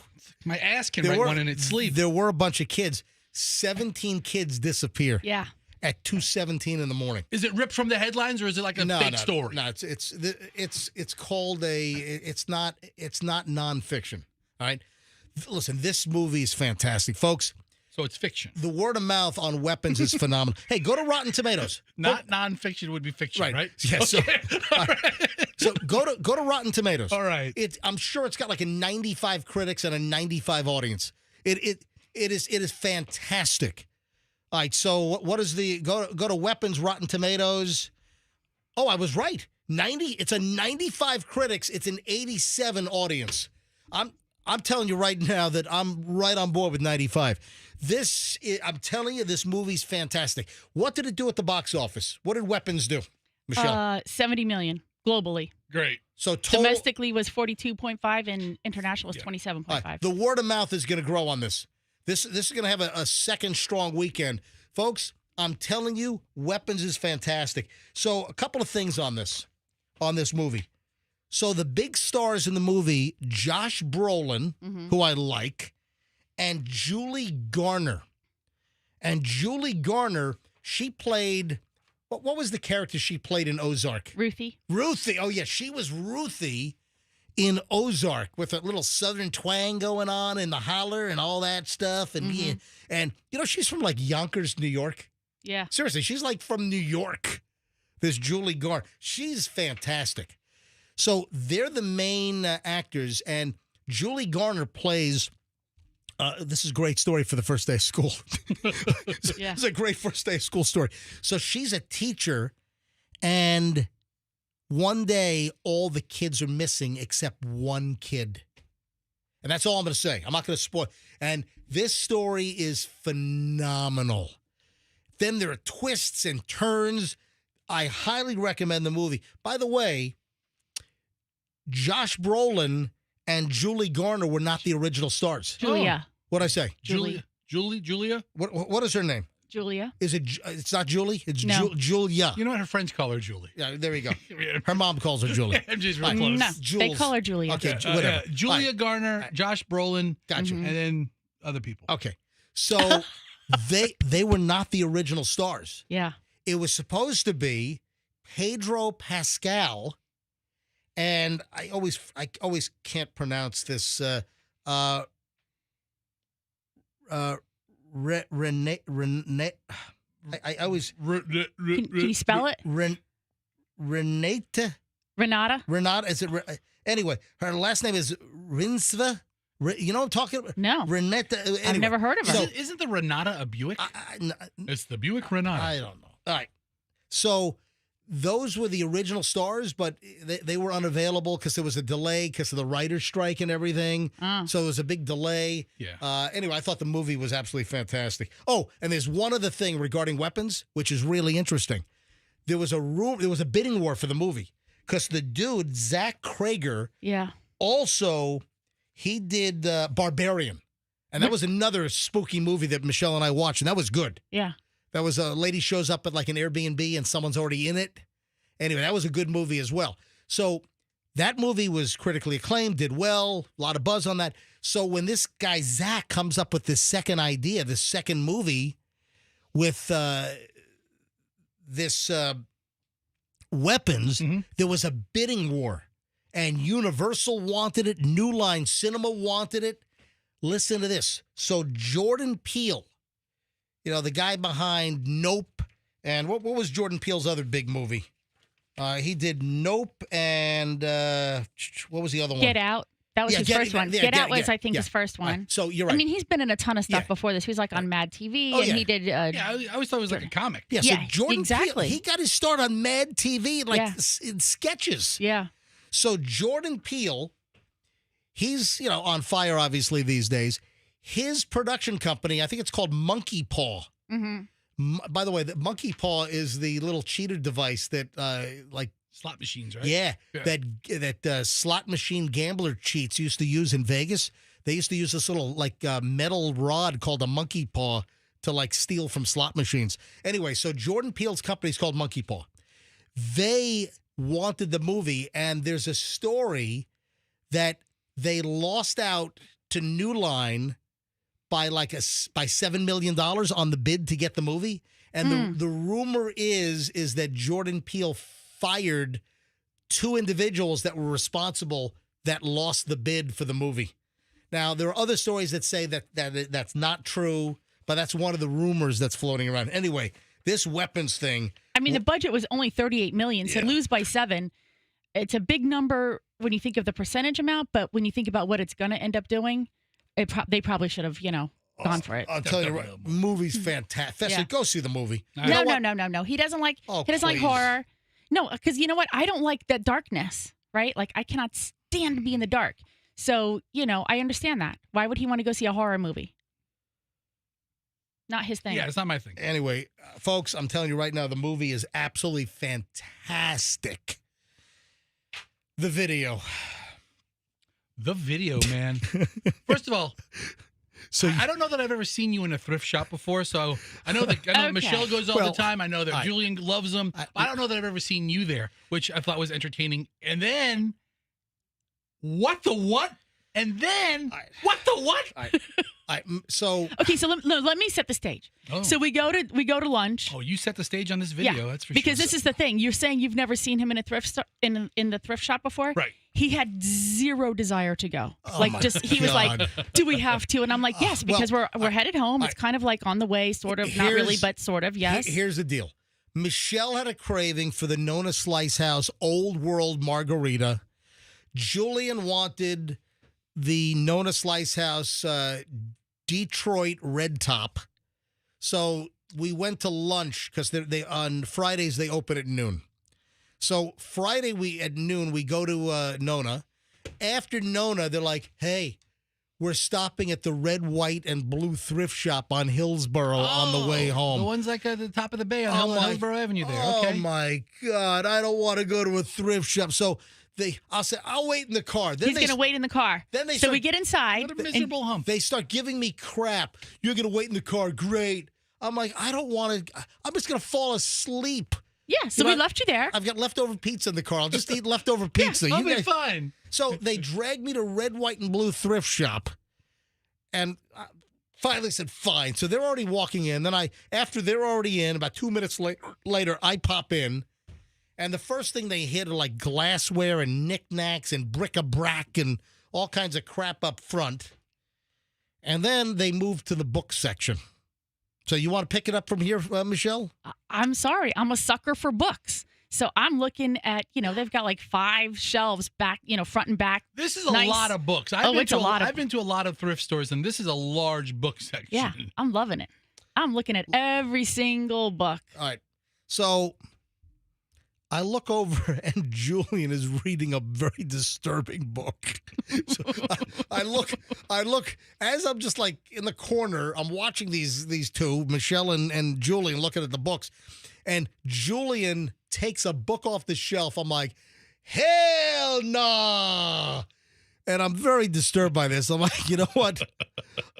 My ass can write one in its sleep. There were a bunch of kids. 17 kids disappear. Yeah. At 2:17 in the morning. Is it ripped from the headlines or is it like a fake story? No, it's called it's not nonfiction. All right. Listen, this movie is fantastic, folks. So it's fiction. The word of mouth on weapons is phenomenal. Hey, go to Rotten Tomatoes. Not nonfiction would be fiction, right? Yeah. Okay. So go to Rotten Tomatoes. All right. I'm sure it's got like a 95 critics and a 95 audience. It is fantastic. All right. So what is the go to weapons Rotten Tomatoes? Oh, I was right. 90. It's a 95 critics. It's an 87 audience. I'm telling you right now that I'm right on board with 95. I'm telling you, this movie's fantastic. What did it do at the box office? What did Weapons do, Michelle? 70 million globally. Great. So total, domestically was 42.5 and international was 27.5. right, the word of mouth is going to grow on this. This is going to have a second strong weekend. Folks, I'm telling you, Weapons is fantastic. So a couple of things on this movie. So the big stars in the movie, Josh Brolin, who I like, and Julie Garner. And Julie Garner, she played, what was the character she played in Ozark? Ruthie. Ruthie. Oh, yeah. She was Ruthie in Ozark with a little southern twang going on in the holler and all that stuff. And, and you know, she's from like Yonkers, New York. Yeah. Seriously, she's like from New York. This Julie Garner. She's fantastic. So they're the main actors, and Julie Garner plays. This is a great story for the first day of school. Yeah. It's a great first day of school story. So she's a teacher, and one day all the kids are missing except one kid. And that's all I'm going to say. I'm not going to spoil. And this story is phenomenal. Then there are twists and turns. I highly recommend the movie. By the way, Josh Brolin and Julie Garner were not the original stars. Julia. What'd I say? Julie. Julia? What is her name? Julia. Is it? It's not Julie. It's No. Julia. You know what her friends call her, Julie. Yeah, there you go. Her mom calls her Julie. I'm just real close. No, they Jules. call her Julia. Okay, whatever. Julia Garner, Josh Brolin, Gotcha. and then other people. Okay, so they were not the original stars. Yeah. It was supposed to be Pedro Pascal, and I always can't pronounce this. Renee. I always. Can you spell it? Renata. Renata. Is it? Anyway, her last name is Rinsva. You know what I'm talking about? No. Renata. Anyway, I've never heard of her. Isn't the Renata a Buick? It's the Buick Renata. I don't know. All right. So those were the original stars, but they were unavailable because there was a delay because of the writer's strike and everything. So there was a big delay. Yeah. Anyway, I thought the movie was absolutely fantastic. Oh, and there's one other thing regarding weapons, which is really interesting. There was a bidding war for the movie because the dude, Zach Krager, also, he did Barbarian. And that was another spooky movie that Michelle and I watched, and that was good. Yeah. That was a lady shows up at like an Airbnb and someone's already in it. Anyway, that was a good movie as well. So that movie was critically acclaimed, did well, a lot of buzz on that. So when this guy, Zach, comes up with this second idea, this second movie with this weapons, there was a bidding war. And Universal wanted it. New Line Cinema wanted it. Listen to this. So Jordan Peele, you know, the guy behind Nope. And what was Jordan Peele's other big movie? He did Nope and what was the other one? Get Out. That was his first one. Get Out was, I think, his first one. Right. So you're right. I mean, he's been in a ton of stuff before this. He was like on Mad TV, and he did. I always thought it was like a comic. Yeah, so Jordan Peele, he got his start on Mad TV, like in sketches. Yeah. So Jordan Peele, he's, you know, on fire, obviously, these days. His production company, I think it's called Monkey Paw. By the way, the monkey paw is the little cheater device that, slot machines, right? Yeah, that slot machine gambler cheats used to use in Vegas. They used to use this little metal rod called a monkey paw to steal from slot machines. Anyway, so Jordan Peele's company is called Monkey Paw. They wanted the movie, and there's a story that they lost out to New Line by $7 million on the bid to get the movie. And the rumor is that Jordan Peele fired 2 individuals that were responsible that lost the bid for the movie. Now, there are other stories that say that's not true, but that's one of the rumors that's floating around. Anyway, this weapons thing. I mean, the budget was only $38 million, so lose by 7. It's a big number when you think of the percentage amount, but when you think about what it's going to end up doing, they probably should have, gone for it. I'll tell you, movie's fantastic. Fester, go see the movie. No. He doesn't like. He doesn't like horror. No, because you know what? I don't like that darkness. Right? Like I cannot stand to be in the dark. So I understand that. Why would he want to go see a horror movie? Not his thing. Yeah, it's not my thing. Anyway, folks, I'm telling you right now, the movie is absolutely fantastic. The video, man. First of all, I don't know that I've ever seen you in a thrift shop before. So I know that Michelle goes all the time. I know that Julian loves them. I don't know that I've ever seen you there, which I thought was entertaining. And then, what the what? And then, what the what? So let me set the stage. Oh. So we go to lunch. Oh, you set the stage on this video. That's for because sure. This is the thing. You're saying you've never seen him in a in the thrift shop before, right? He had zero desire to go. He was like, "Do we have to?" And I'm like, "Yes," because we're headed home. It's kind of like on the way, sort of, not really, but sort of. Yes. Here's the deal. Michelle had a craving for the Nona Slice House Old World Margarita. Julian wanted the Nona Slice House Detroit Red Top. So we went to lunch because they on Fridays they open at noon. So Friday at noon we go to Nona. After Nona, they're like, "Hey, we're stopping at the Red, White, and Blue thrift shop on Hillsborough on the way home." The one's at the top of the bay on Hillsborough Avenue there. Oh Okay. my God, I don't want to go to a thrift shop. So I'll say, "I'll wait in the car." Then he's going to wait in the car. Then we get inside. What a miserable hump. They start giving me crap. "You're going to wait in the car. Great." I'm like, I don't want to. I'm just going to fall asleep. Yeah, so we left you there. I've got leftover pizza in the car. I'll just eat leftover pizza. I'll be fine. So they dragged me to Red, White, and Blue thrift shop. And I finally said, fine. So they're already walking in. Then after they're already in, about 2 minutes later, I pop in. And the first thing they hit are like glassware and knickknacks and bric-a-brac and all kinds of crap up front. And then they move to the book section. So you want to pick it up from here, Michelle? I'm sorry. I'm a sucker for books. So I'm looking at, they've got like 5 shelves back, front and back. This is a lot of books. I've been to a lot of thrift stores, and this is a large book section. Yeah, I'm loving it. I'm looking at every single book. All right. So I look over, and Julian is reading a very disturbing book. So I look as I'm just like in the corner. I'm watching these two, Michelle and Julian, looking at the books, and Julian takes a book off the shelf. I'm like, hell nah. And I'm very disturbed by this. I'm like, you know what?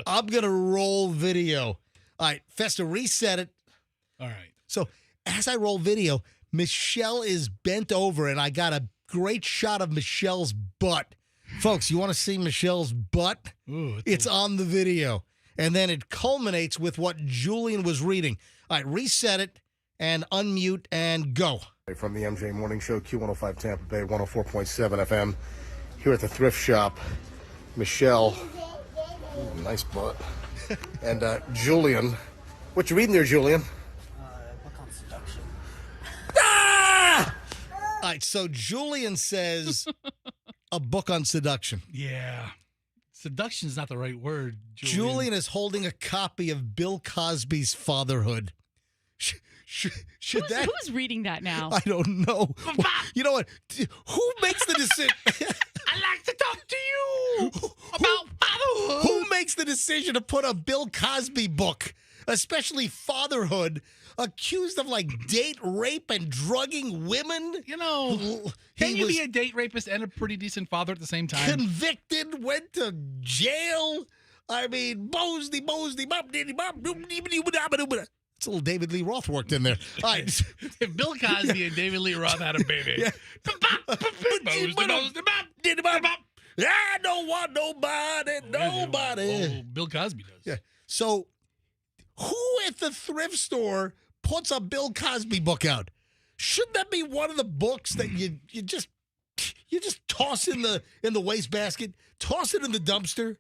I'm going to roll video. All right, Festa, reset it. All right. So as I roll video, Michelle is bent over, and I got a great shot of Michelle's butt. Folks, you want to see Michelle's butt? Ooh, it's on the video. And then it culminates with what Julian was reading. All right, reset it and unmute and go. From the MJ Morning Show, Q105 Tampa Bay, 104.7 FM. Here at the thrift shop, Michelle, ooh, nice butt, and Julian. What you reading there, Julian? Book on seduction. Ah! All right, so Julian says a book on seduction. Yeah. Seduction is not the right word, Julian is holding a copy of Bill Cosby's Fatherhood. Who's reading that now? I don't know. You know what? Who makes the decision? I like to talk to you about fatherhood. Who makes the decision to put a Bill Cosby book especially fatherhood, accused of like date rape and drugging women. You know, can you be a date rapist and a pretty decent father at the same time? Convicted, went to jail. I mean, Bosley, bop, diddy, bop, doop, dee, it's a little David Lee Roth worked in there. All right. If Bill Cosby and David Lee Roth had a baby. Yeah. I don't want nobody. Oh, Bill Cosby does. Yeah. So, who at the thrift store puts a Bill Cosby book out? Shouldn't that be one of the books that you just toss in the wastebasket, toss it in the dumpster?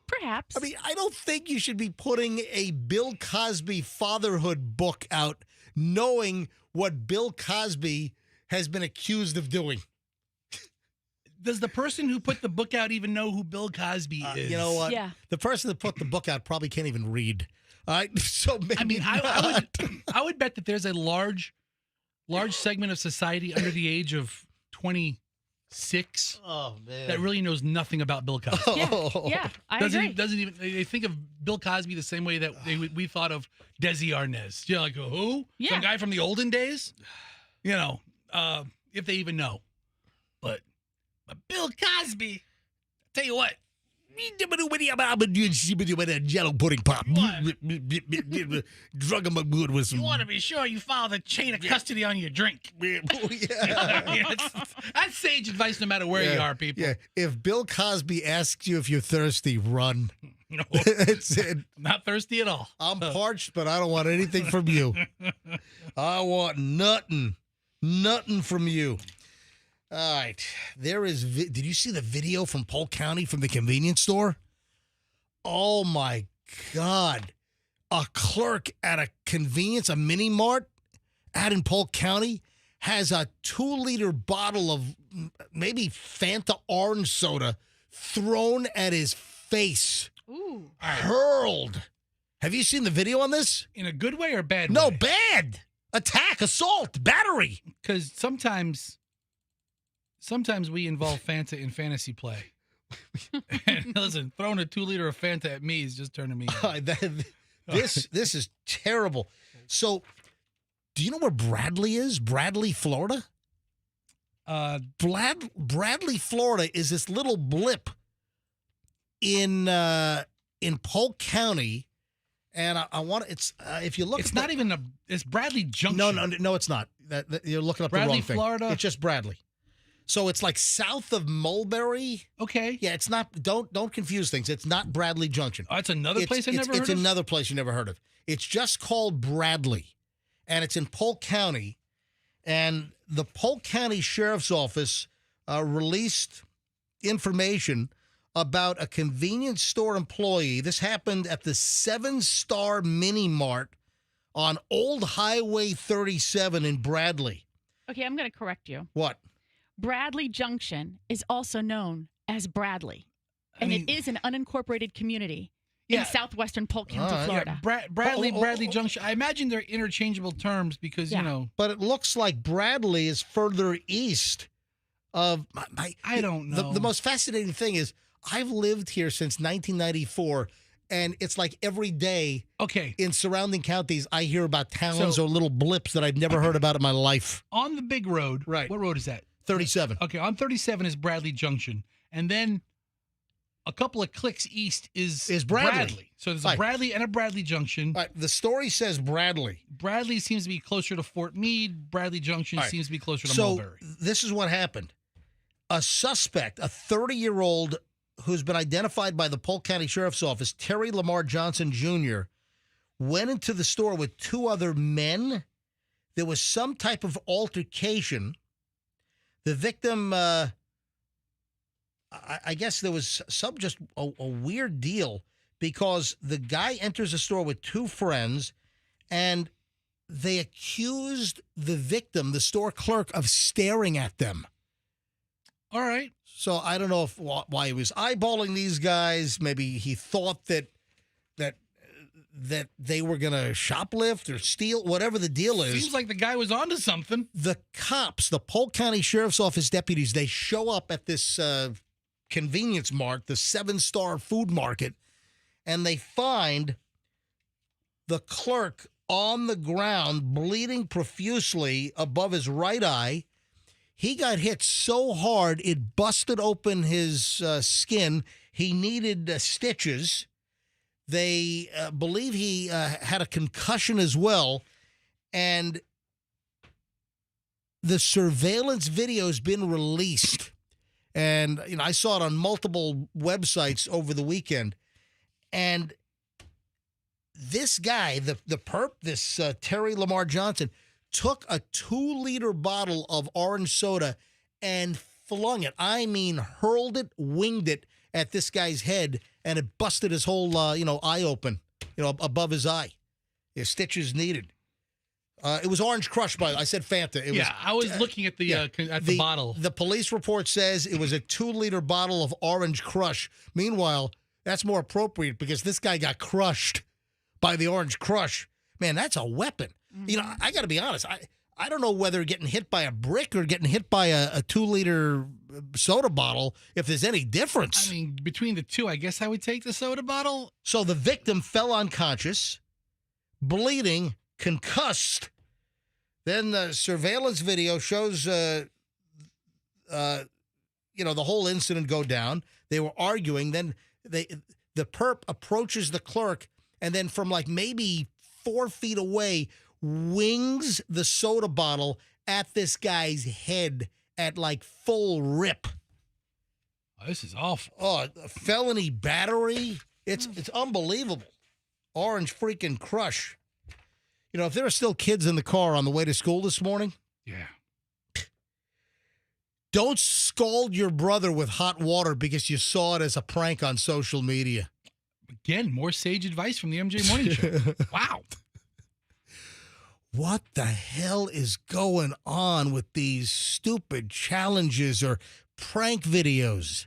Perhaps. I mean, I don't think you should be putting a Bill Cosby fatherhood book out knowing what Bill Cosby has been accused of doing. Does the person who put the book out even know who Bill Cosby is? You know what? Yeah. The person that put the book out probably can't even read. All right. So maybe I mean, I would bet that there's a large segment of society under the age of 26 that really knows nothing about Bill Cosby. Yeah, I agree. Doesn't even they think of Bill Cosby the same way that we thought of Desi Arnaz. You know, like who? Yeah. Some guy from the olden days. You know, if they even know. But Bill Cosby, I'll tell you what. Jello pudding pop. Drug him good with some. You want to be sure you follow the chain of custody on your drink. That's sage advice no matter where you are, people. Yeah. If Bill Cosby asks you if you're thirsty, run. No, It's it. not thirsty at all. I'm parched, but I don't want anything from you. I want nothing from you. All right. There is. Did you see the video from Polk County from the convenience store? Oh, my God. A clerk at a convenience, a mini mart out in Polk County, has a 2-liter bottle of maybe Fanta orange soda thrown at his face. Ooh. Hurled. Have you seen the video on this? In a good way or bad No, way? bad. Attack, assault, battery. Because sometimes we involve Fanta in fantasy play. And listen, throwing a 2-liter of Fanta at me is just turning me on. This is terrible. So, do you know where Bradley is? Bradley, Florida? Bradley, Florida is this little blip in Polk County, and I want it's if you look. It's not even it's Bradley Junction. No, it's not. You're looking up Bradley, the wrong thing. Florida. It's just Bradley. So it's like south of Mulberry. Okay. Yeah, it's not. Don't confuse things. It's not Bradley Junction. Oh, it's another place I never heard of? It's another place you never heard of. It's just called Bradley, and it's in Polk County. And the Polk County Sheriff's Office released information about a convenience store employee. This happened at the 7-Star Mini Mart on Old Highway 37 in Bradley. Okay, I'm going to correct you. What? Bradley Junction is also known as Bradley, and it is an unincorporated community in southwestern Polk County, Florida. Yeah, Bradley Junction. I imagine they're interchangeable terms because, you know. But it looks like Bradley is further east of I don't know. The most fascinating thing is I've lived here since 1994, and it's like every day in surrounding counties I hear about towns or little blips that I've never heard about in my life. On the big road. Right. What road is that? 37. Okay, on 37 is Bradley Junction. And then a couple of clicks east is Bradley. So there's a Bradley and a Bradley Junction. All right, the story says Bradley. Bradley seems to be closer to Fort Meade. Bradley Junction seems to be closer to Mulberry. So this is what happened. A suspect, a 30-year-old who's been identified by the Polk County Sheriff's Office, Terry Lamar Johnson Jr., went into the store with 2 other men. There was some type of altercation. The victim, I guess there was just a weird deal because the guy enters the store with 2 friends, and they accused the victim, the store clerk, of staring at them. All right. So I don't know why he was eyeballing these guys. Maybe he thought that they were going to shoplift or steal, whatever the deal is. Seems like the guy was onto something. The cops, the Polk County Sheriff's Office deputies, they show up at this convenience mart, the 7-Star Food Market, and they find the clerk on the ground, bleeding profusely above his right eye. He got hit so hard it busted open his skin. He needed stitches. They believe he had a concussion as well. And the surveillance video has been released. And I saw it on multiple websites over the weekend. And this guy, the perp, this Terry Lamar Johnson, took a 2-liter bottle of orange soda and flung it. I mean, hurled it, winged it at this guy's head, and it busted his whole, eye open, above his eye. His stitches needed. It was Orange Crush, by the way. I said Fanta. I was looking at the bottle. The police report says it was a 2-liter bottle of Orange Crush. Meanwhile, that's more appropriate because this guy got crushed by the Orange Crush. Man, that's a weapon. Mm-hmm. I got to be honest. I don't know whether getting hit by a brick or getting hit by a 2-liter soda bottle, if there's any difference. I mean, between the two, I guess I would take the soda bottle. So the victim fell unconscious, bleeding, concussed. Then the surveillance video shows, the whole incident go down. They were arguing. Then the perp approaches the clerk, and then from maybe 4 feet away, wings the soda bottle at this guy's head at full rip. Oh, this is awful. Oh, felony battery. It's unbelievable. Orange freaking Crush. If there are still kids in the car on the way to school this morning, don't scald your brother with hot water because you saw it as a prank on social media. Again, more sage advice from the MJ Morning Show. Wow. What the hell is going on with these stupid challenges or prank videos?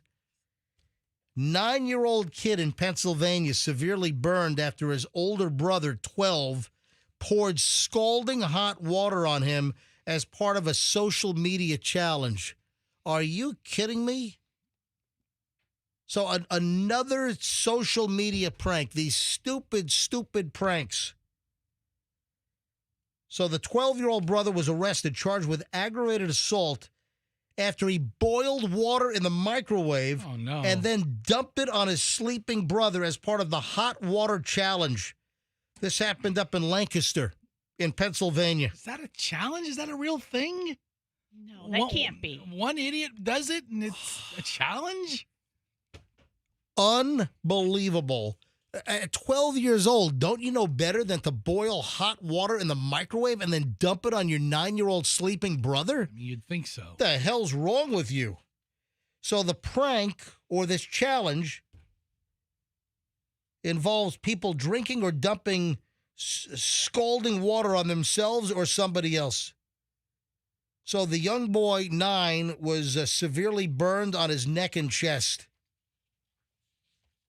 9-year-old kid in Pennsylvania severely burned after his older brother, 12, poured scalding hot water on him as part of a social media challenge. Are you kidding me? So another social media prank, these stupid pranks. So the 12-year-old brother was arrested, charged with aggravated assault after he boiled water in the microwave and then dumped it on his sleeping brother as part of the hot water challenge. This happened up in Lancaster, in Pennsylvania. Is that a challenge? Is that a real thing? No, that can't be. One idiot does it and it's a challenge? Unbelievable. At 12 years old, don't you know better than to boil hot water in the microwave and then dump it on your 9-year-old sleeping brother? I mean, you'd think so. What the hell's wrong with you? So the prank or this challenge involves people drinking or dumping scalding water on themselves or somebody else. So the young boy, 9, was severely burned on his neck and chest.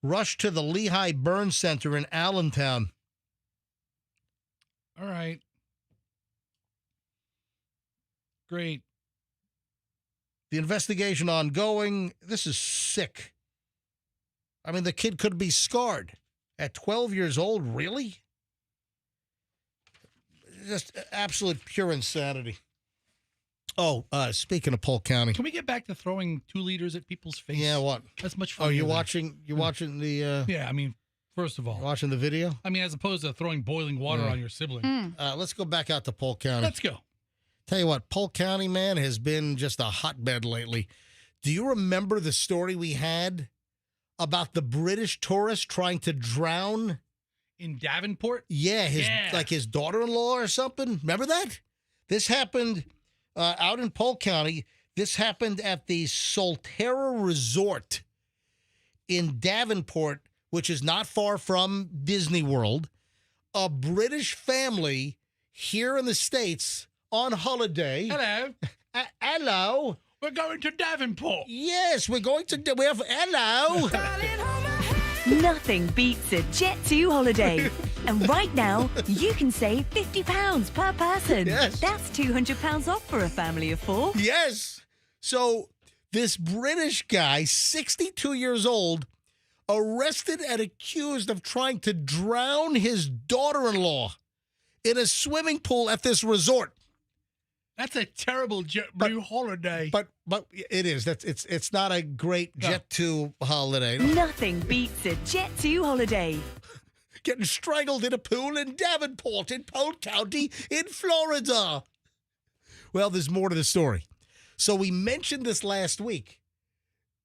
Rushed to the Lehigh Burn Center in Allentown. All right. Great. The investigation ongoing. This is sick. I mean, the kid could be scarred. At 12 years old, really? Just absolute pure insanity. Oh, speaking of Polk County. Can we get back to throwing 2 liters at people's face? Yeah, what? That's much fun. Oh, you're watching the... Yeah, I mean, first of all. Watching the video? I mean, as opposed to throwing boiling water on your sibling. Let's go back out to Polk County. Let's go. Tell you what, Polk County, man, has been just a hotbed lately. Do you remember the story we had about the British tourist trying to drown? In Davenport? Yeah, his daughter-in-law or something. Remember that? This happened out in Polk County. This happened at the Solterra Resort in Davenport, which is not far from Disney World. A British family here in the States on holiday. Hello. Hello. We're going to Davenport. Yes, we're going to... Hello. Nothing beats a Jet2 holiday. And right now, you can save £50 per person. Yes. That's £200 off for a family of 4. Yes. So this British guy, 62 years old, arrested and accused of trying to drown his daughter-in-law in a swimming pool at this resort. That's a terrible JetBlue holiday. But it is. It's not a great Jet2 holiday. Nothing beats a Jet2 holiday. Getting strangled in a pool in Davenport in Polk County in Florida. Well, there's more to the story. So we mentioned this last week.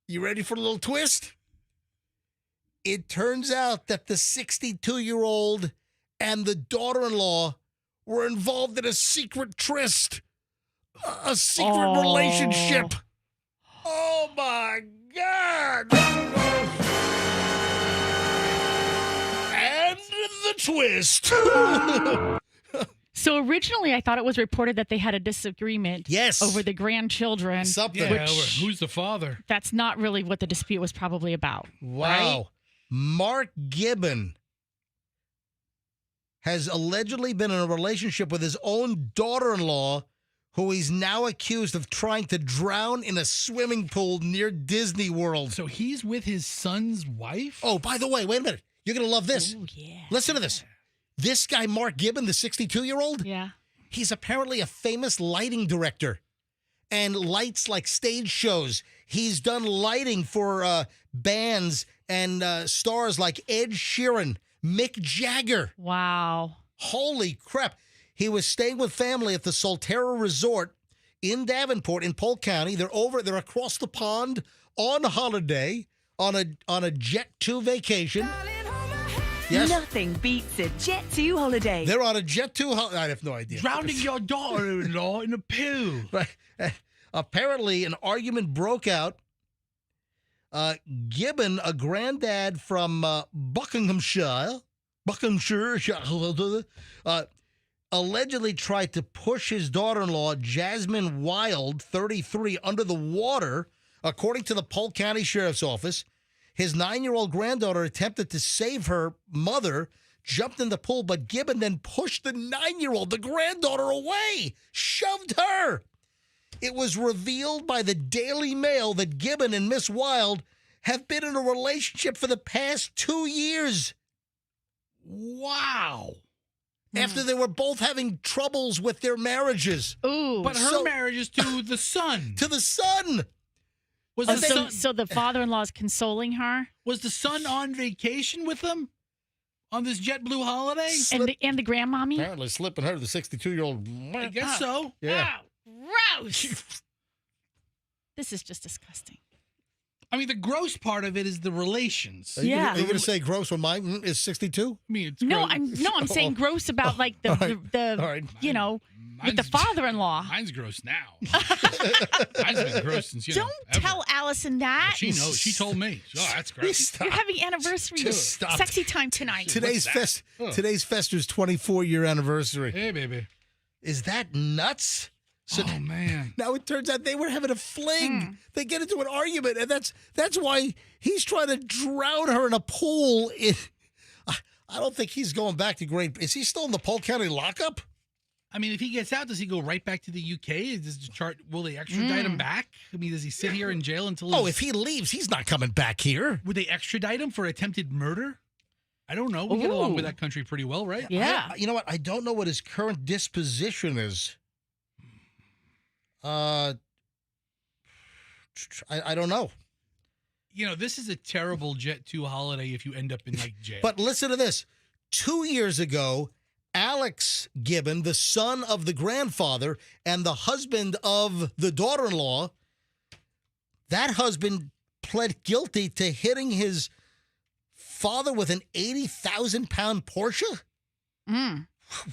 You ready for a little twist? It turns out that the 62-year-old and the daughter-in-law were involved in a secret tryst, a secret relationship. Oh, my God. And the twist. So originally, I thought it was reported that they had a disagreement over the grandchildren. Something. Who's the father? That's not really what the dispute was probably about. Wow. Right? Mark Gibbon has allegedly been in a relationship with his own daughter-in-law, who he's now accused of trying to drown in a swimming pool near Disney World. So he's with his son's wife? Oh, by the way, wait a minute. You're going to love this. Ooh, yeah. Listen to this. This guy, Mark Gibbon, the 62-year-old, yeah, he's apparently a famous lighting director and lights like stage shows. He's done lighting for bands and stars like Ed Sheeran, Mick Jagger. Wow. Holy crap. He was staying with family at the Solterra Resort in Davenport in Polk County. They're across the pond on holiday on a Jet2 vacation. Yes. Nothing beats a Jet2 holiday. They're on a Jet2 holiday. I have no idea. Drowning your daughter-in-law in a pool. Right. Apparently, an argument broke out. Gibbon, a granddad from Buckinghamshire, allegedly tried to push his daughter-in-law, Jasmine Wild, 33, under the water, according to the Polk County Sheriff's Office. His 9-year-old granddaughter attempted to save her mother, jumped in the pool, but Gibbon then pushed the 9-year-old, the granddaughter, away, shoved her. It was revealed by the Daily Mail that Gibbon and Miss Wild have been in a relationship for the past 2 years. Wow. After they were both having troubles with their marriages. Ooh. But her marriage is to the son. To the son. So the father-in-law is consoling her? Was the son on vacation with them on this JetBlue holiday? And the grandmommy? Apparently slipping her, the 62-year-old. I guess so. Yeah. Gross. This is just disgusting. I mean, the gross part of it is the relations. Are you going to say gross when mine is 62? I mean, it's No, gross. I'm saying gross about like the with the father-in-law. Mine's gross now. Mine's been gross since Don't ever. tell Allison that. She knows. She told me. Oh, that's gross. You're having anniversary sexy time tonight. Today's Fester's 24-year anniversary. Hey, baby. Is that nuts? So oh, man. Now it turns out they were having a fling. They get into an argument, and that's why he's trying to drown her in a pool. I don't think he's going back to Great. Is he still in the Polk County lockup? I mean, if he gets out, does he go right back to the UK? Will they extradite him back? I mean, does he sit here in jail until? If he leaves, he's not coming back here. Would they extradite him for attempted murder? I don't know. We get along with that country pretty well, right? Yeah. You know what? I don't know what his current disposition is. I don't know. You know, this is a terrible Jet2 holiday if you end up in jail. But listen to this. 2 years ago, Alex Gibbon, the son of the grandfather and the husband of the daughter-in-law, that husband pled guilty to hitting his father with an 80,000-pound Porsche?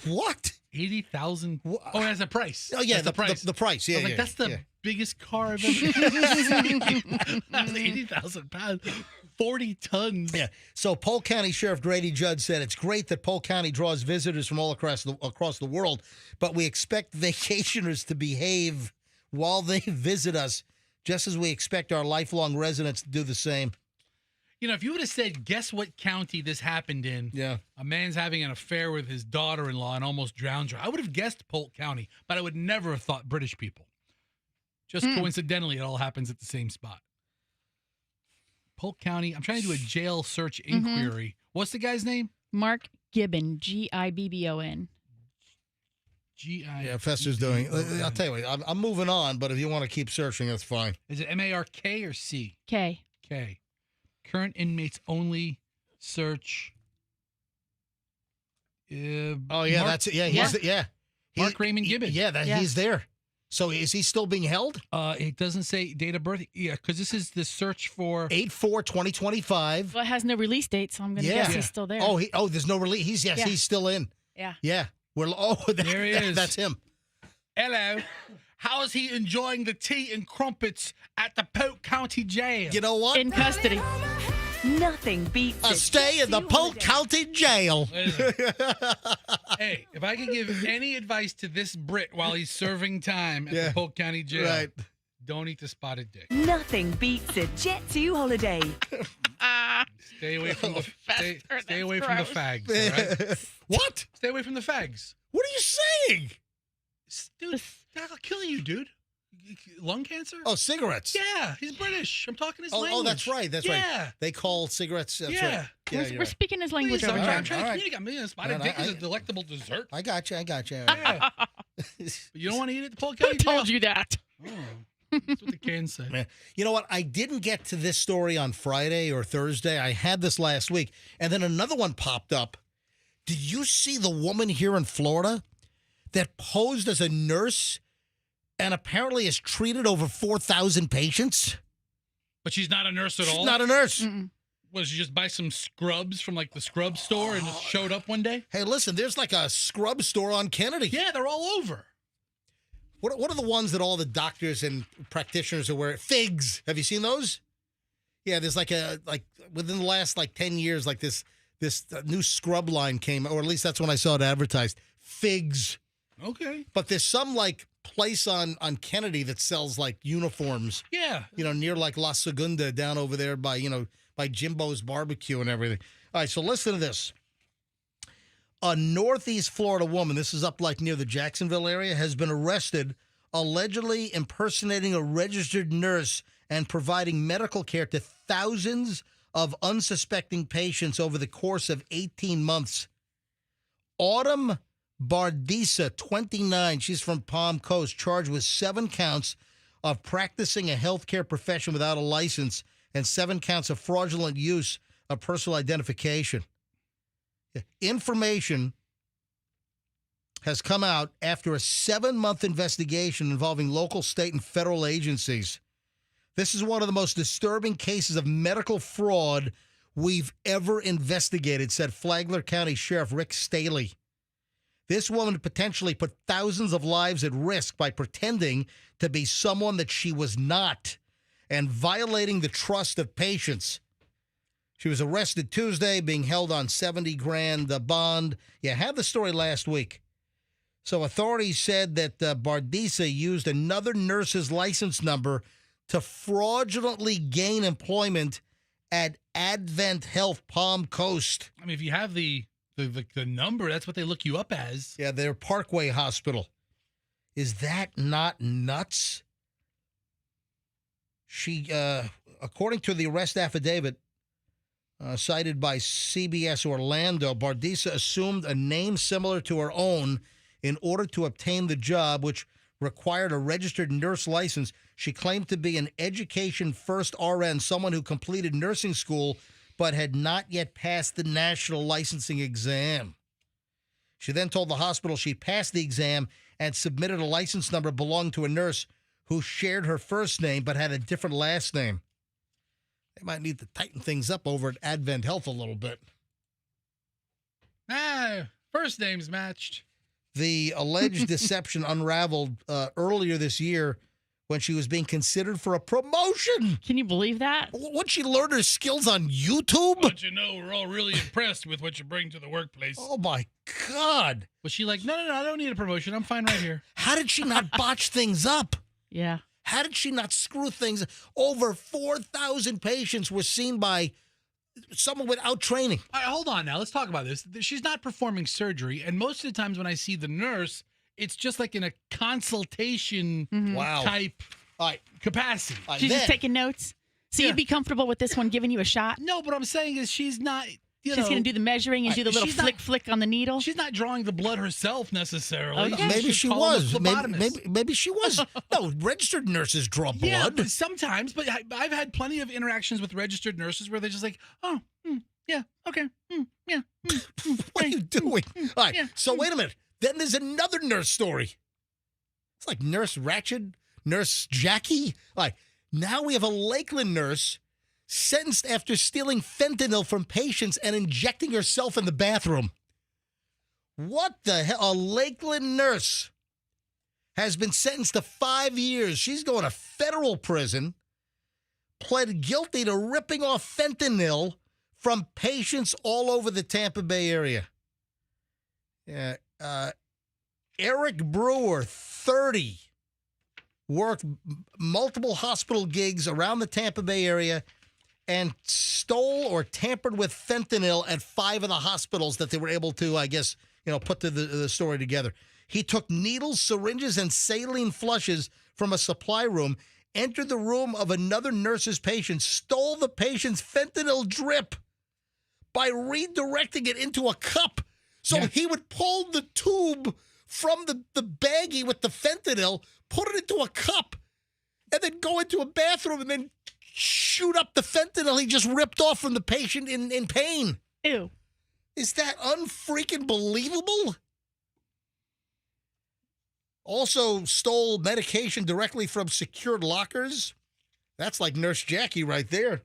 What? 80,000. Oh, that's the price. Oh, yeah, that's the price. The price, yeah. I was yeah, that's the yeah. biggest car I've ever seen. That's 80,000 pounds, 40 tons. Yeah. So Polk County Sheriff Grady Judd said it's great that Polk County draws visitors from all across the world, but we expect vacationers to behave while they visit us, just as we expect our lifelong residents to do the same. You know, if you would have said, guess what county this happened in? Yeah. A man's having an affair with his daughter-in-law and almost drowns her. I would have guessed Polk County, but I would never have thought British people. Just coincidentally, it all happens at the same spot. Polk County. I'm trying to do a jail search inquiry. What's the guy's name? Mark Gibbon, Gibbon. Yeah, Fester's doing. I'll tell you what. I'm moving on, but if you want to keep searching, that's fine. Is it M-A-R-K or C? K. K. Current inmates only search. Oh yeah, that's it. Yeah, Mark Raymond Gibbon. He's there. So is he still being held? It doesn't say date of birth. Yeah, because this is the search for 8/4/2025. Well, it has no release date, so I'm going to guess he's still there. Oh, there's no release. He's still in. Yeah. Yeah. There he is. That's him. Hello. How is he enjoying the tea and crumpets at the Polk County Jail? You know what? In custody. Nothing beats a stay in the Polk County Jail. Hey, if I could give any advice to this Brit while he's serving time at the Polk County Jail, don't eat the spotted dick. Nothing beats a Jet 2 holiday. Stay away from the stay away from the fags. All right? What? Stay away from the fags. What are you saying? Dude, that'll kill you, dude. Lung cancer? Oh, cigarettes. Yeah, he's British. I'm talking his language. Oh, that's right. That's right. They call cigarettes. That's right. We're speaking his language over here. I'm trying to communicate. I mean, spotted dick is a delectable dessert. I got you. Yeah. But you don't want to eat it at the Polk County Jail? Who told you that? Oh, that's what the can say. Man. You know what? I didn't get to this story on Friday or Thursday. I had this last week, and then another one popped up. Did you see the woman here in Florida that posed as a nurse and apparently has treated over 4,000 patients? But she's not a nurse at all? She's not a nurse. Mm-mm. Was she just buy some scrubs from like the scrub store and just showed up one day? Hey, listen, there's like a scrub store on Kennedy. Yeah, they're all over. What are the ones that all the doctors and practitioners are wearing? Figs. Have you seen those? Yeah, there's like within the last 10 years, like this new scrub line came, or at least that's when I saw it advertised. Figs. Okay. But there's some place on Kennedy that sells uniforms. Yeah. Near La Segunda down over there by Jimbo's Barbecue and everything. All right, so listen to this. A Northeast Florida woman, this is up near the Jacksonville area, has been arrested allegedly impersonating a registered nurse and providing medical care to thousands of unsuspecting patients over the course of 18 months. Autumn Bardisa, 29, she's from Palm Coast, charged with 7 counts of practicing a healthcare profession without a license and 7 counts of fraudulent use of personal identification. Information has come out after a 7-month investigation involving local, state, and federal agencies. This is one of the most disturbing cases of medical fraud we've ever investigated, said Flagler County Sheriff Rick Staley. This woman potentially put thousands of lives at risk by pretending to be someone that she was not and violating the trust of patients. She was arrested Tuesday, being held on $70,000 bond. Yeah, had the story last week. So authorities said that Bardisa used another nurse's license number to fraudulently gain employment at Advent Health Palm Coast. I mean, if you have the number, that's what they look you up as. Yeah, their Parkway Hospital. Is that not nuts? She, according to the arrest affidavit cited by CBS Orlando, Bardisa assumed a name similar to her own in order to obtain the job, which required a registered nurse license. She claimed to be an Education First RN, someone who completed nursing school but had not yet passed the national licensing exam. She then told the hospital she passed the exam and submitted a license number belonging to a nurse who shared her first name but had a different last name. They might need to tighten things up over at Advent Health a little bit. First names matched. The alleged deception unraveled earlier this year when she was being considered for a promotion. Can you believe that? What, she learned her skills on YouTube? But we're all really impressed with what you bring to the workplace. Oh, my God. Was she like, no, I don't need a promotion. I'm fine right here. How did she not botch things up? Yeah. How did she not screw things? Over 4,000 patients were seen by someone without training. All right, hold on now. Let's talk about this. She's not performing surgery, and most of the times when I see the nurse, it's just like in a consultation type capacity. She's just taking notes. So you'd be comfortable with this one giving you a shot? No, but what I'm saying is she's not. She's going to do the measuring and do the little flick on the needle? She's not drawing the blood herself necessarily. Okay. Maybe she was. Maybe she was. No, registered nurses draw blood. Yeah, sometimes, but I've had plenty of interactions with registered nurses where they're just like, oh, yeah, okay, yeah. What are you doing? All right, so wait a minute. Then there's another nurse story. It's like Nurse Ratchet, Nurse Jackie. All right, now we have a Lakeland nurse sentenced after stealing fentanyl from patients and injecting herself in the bathroom. What the hell? A Lakeland nurse has been sentenced to 5 years. She's going to federal prison, pled guilty to ripping off fentanyl from patients all over the Tampa Bay area. Yeah, Eric Brewer, 30, worked multiple hospital gigs around the Tampa Bay area and stole or tampered with fentanyl at 5 of the hospitals that they were able to, I guess, put the story together. He took needles, syringes, and saline flushes from a supply room, entered the room of another nurse's patient, stole the patient's fentanyl drip by redirecting it into a cup. So he would pull the tube from the baggie with the fentanyl, put it into a cup, and then go into a bathroom and then shoot up the fentanyl he just ripped off from the patient in pain. Ew. Is that unfreaking believable? Also stole medication directly from secured lockers. That's like Nurse Jackie right there.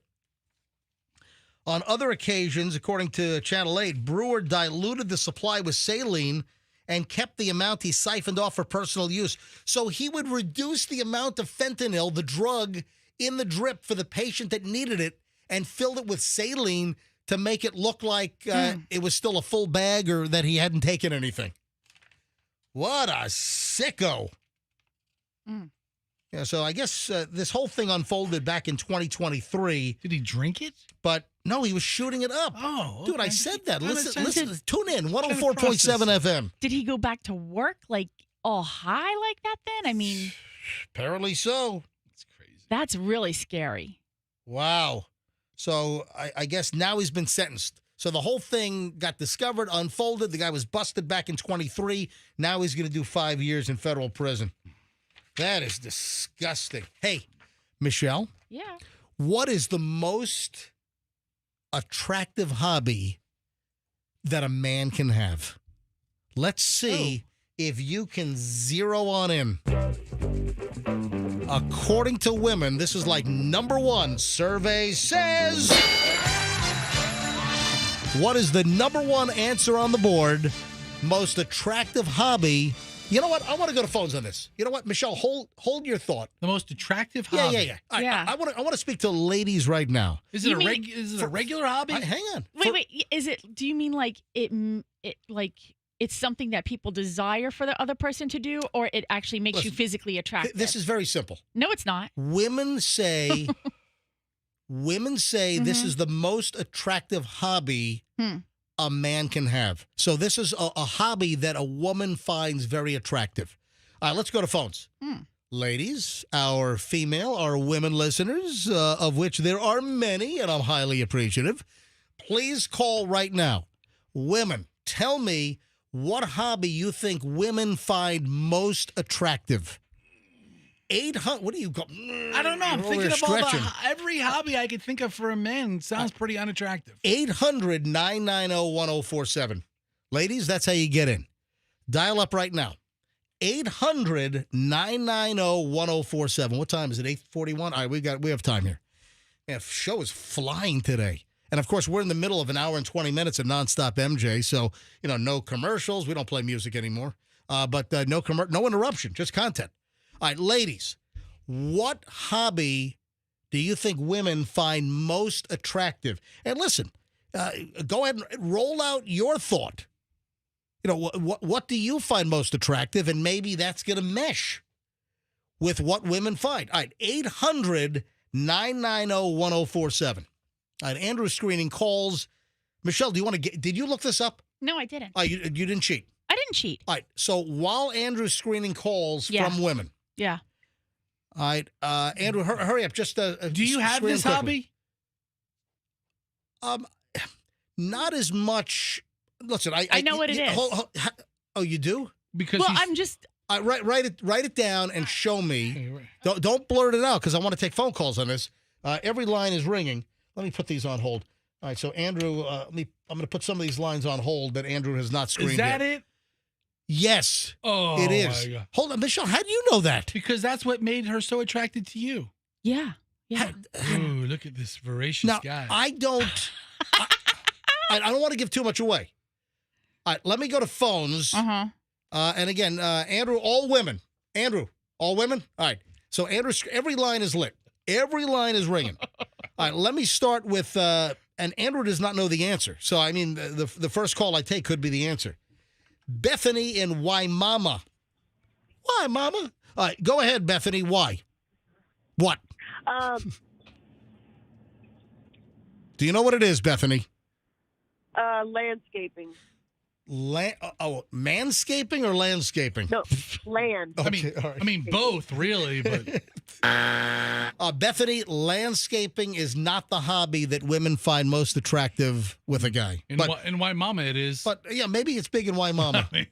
On other occasions, according to Channel 8, Brewer diluted the supply with saline and kept the amount he siphoned off for personal use. So he would reduce the amount of fentanyl, the drug, in the drip for the patient that needed it and filled it with saline to make it look like it was still a full bag or that he hadn't taken anything. What a sicko. Yeah, so I guess this whole thing unfolded back in 2023. Did he drink it? But no, he was shooting it up. Oh, okay. Dude, I said that. Listen, tune in, 104.7 FM. Did he go back to work like all high like that then? I mean, apparently so. That's really scary. Wow. So I guess now he's been sentenced. So the whole thing got discovered, unfolded. The guy was busted back in 23. Now he's going to do 5 years in federal prison. That is disgusting. Hey, Michelle. Yeah. What is the most attractive hobby that a man can have? Let's see if you can zero on in. According to women, this is like number one. Survey says, what is the number one answer on the board? Most attractive hobby. You know what? I want to go to phones on this. You know what, Michelle? Hold your thought. The most attractive hobby. Yeah. I want to speak to ladies right now. Is it a regular hobby? Hang on. Wait. Is it? Do you mean like it like it's something that people desire for the other person to do, or it actually makes you physically attractive? This is very simple. No, it's not. Women say this is the most attractive hobby a man can have. So this is a hobby that a woman finds very attractive. All right, let's go to phones. Ladies, our women listeners, of which there are many, and I'm highly appreciative, please call right now. Women, tell me what hobby you think women find most attractive. 800. What do you go? I don't know. I'm thinking of every hobby I could think of for a man. Sounds pretty unattractive. 800-990-1047. Ladies, that's how you get in. Dial up right now. 800-990-1047. What time is it? 8:41. All right, we have time here. Man, show is flying today. And, of course, we're in the middle of an hour and 20 minutes of nonstop MJ, so, no commercials. We don't play music anymore. But no interruption, just content. All right, ladies, what hobby do you think women find most attractive? And listen, go ahead and roll out your thought. What do you find most attractive? And maybe that's going to mesh with what women find. All right, 800-990-1047. All right, Andrew's screening calls. Michelle, do you want to did you look this up? No, I didn't. Oh, you didn't cheat? I didn't cheat. All right, so while Andrew's screening calls from women. Yeah. All right, Andrew, hurry up. Just do you have this hobby? Not as much. Listen, I know what it is. Oh, you do? Because I'm just. Write it down and show me. Don't blurt it out because I want to take phone calls on this. Every line is ringing. Let me put these on hold. All right, so Andrew, I'm going to put some of these lines on hold that Andrew has not screened. Is that yet. it? Yes. Oh, it is. My God. Hold on, Michelle. How do you know that? Because that's what made her so attracted to you. Yeah. Ooh, look at this voracious guy. I don't. I don't want to give too much away. All right, let me go to phones. And again, Andrew, all women. Andrew, all women. All right. So Andrew, every line is lit. Every line is ringing. All right. Let me start with. And Andrew does not know the answer. So I mean, the first call I take could be the answer. Bethany in Waimama. Why, Mama? All right, go ahead, Bethany. Why? What? Do you know what it is, Bethany? Landscaping. Manscaping or landscaping? No, land. Okay, I mean both, really. But Bethany, landscaping is not the hobby that women find most attractive with a guy. in Waimama it is. But yeah, maybe it's big in Waimama.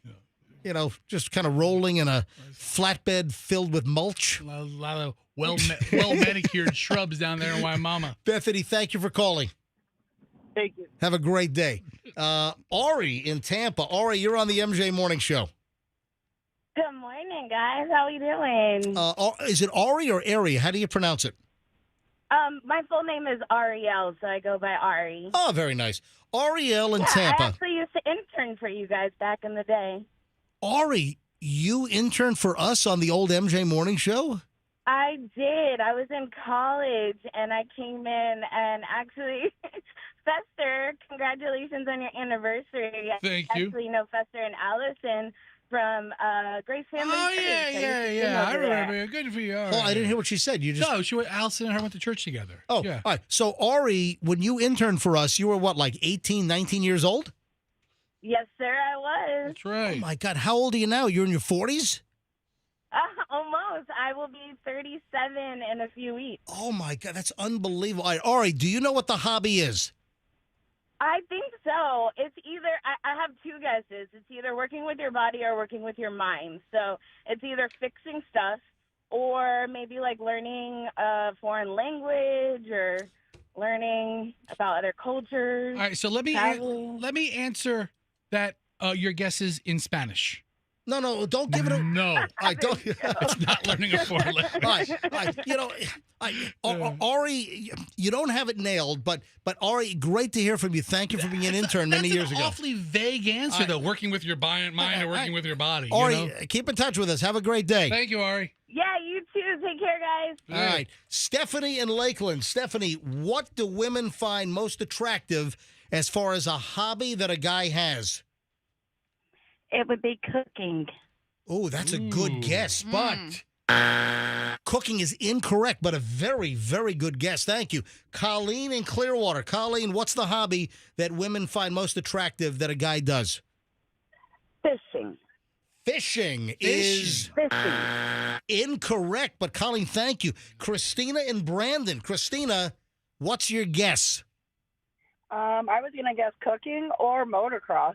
You know, just kind of rolling in a flatbed filled with mulch. A lot of well manicured shrubs down there in Waimama. Bethany, thank you for calling. Thank you. Have a great day. Ari in Tampa. Ari, you're on the MJ Morning Show. Good morning, guys. How are you doing? Is it Ari or Ari? How do you pronounce it? My full name is Ariel, so I go by Ari. Oh, very nice. Ariel in Tampa. I actually used to intern for you guys back in the day. Ari, you interned for us on the old MJ Morning Show? I did. I was in college, and I came in and actually... Fester, congratulations on your anniversary. Thank you. I actually know Fester and Allison from Grace Family. Oh, Church. yeah. I remember. Good for you. Oh, I didn't hear what she said. You just Allison and her went to church together. Oh, yeah. All right. So, Ari, when you interned for us, you were what, like 18, 19 years old? Yes, sir, I was. That's right. Oh, my God. How old are you now? You're in your 40s? Almost. I will be 37 in a few weeks. Oh, my God. That's unbelievable. All right, Ari, do you know what the hobby is? I think so. It's either, I have two guesses. It's either working with your body or working with your mind. So it's either fixing stuff or maybe like learning a foreign language or learning about other cultures. All right, so let me answer that your guesses in Spanish. No, don't give it a... No. I don't... It's not learning a foreign language. All right. You know, Ari, you don't have it nailed, but Ari, great to hear from you. Thank you for being an intern many years ago. That's an awfully vague answer, though, working with your mind or working with your body. Ari, keep in touch with us. Have a great day. Thank you, Ari. Yeah, you too. Take care, guys. All right. Stephanie in Lakeland. Stephanie, what do women find most attractive as far as a hobby that a guy has? It would be cooking. Oh, that's a good guess, but cooking is incorrect, but a very, very good guess. Thank you. Colleen in Clearwater. Colleen, what's the hobby that women find most attractive that a guy does? Fishing. Fishing is incorrect, but Colleen, thank you. Christina in Brandon. Christina, what's your guess? I was going to guess cooking or motocross.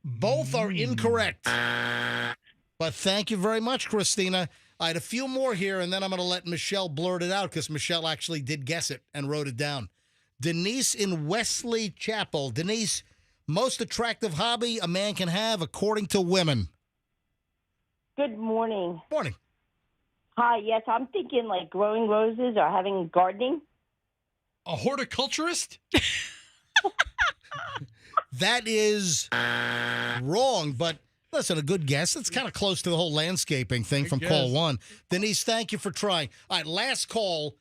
Both are incorrect. But thank you very much, Christina. I had a few more here, and then I'm going to let Michelle blurt it out because Michelle actually did guess it and wrote it down. Denise in Wesley Chapel. Denise, most attractive hobby a man can have according to women. Good morning. Morning. Hi, yes, I'm thinking like growing roses or having gardening. A horticulturist? That is wrong, but listen, a good guess. It's kind of close to the whole landscaping thing from call one. Denise, thank you for trying. All right, last call,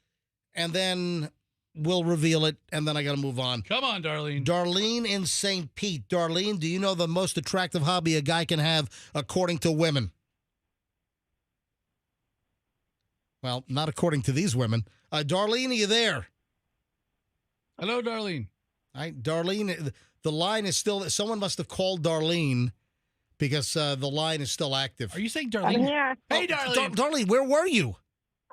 and then we'll reveal it, and then I got to move on. Come on, Darlene. Darlene in St. Pete. Darlene, do you know the most attractive hobby a guy can have according to women? Well, not according to these women. Darlene, are you there? Hello, Darlene. All right, Darlene, the line is still... Someone must have called Darlene because the line is still active. Are you saying Darlene? I'm here. Hey, Darlene. Darlene, where were you?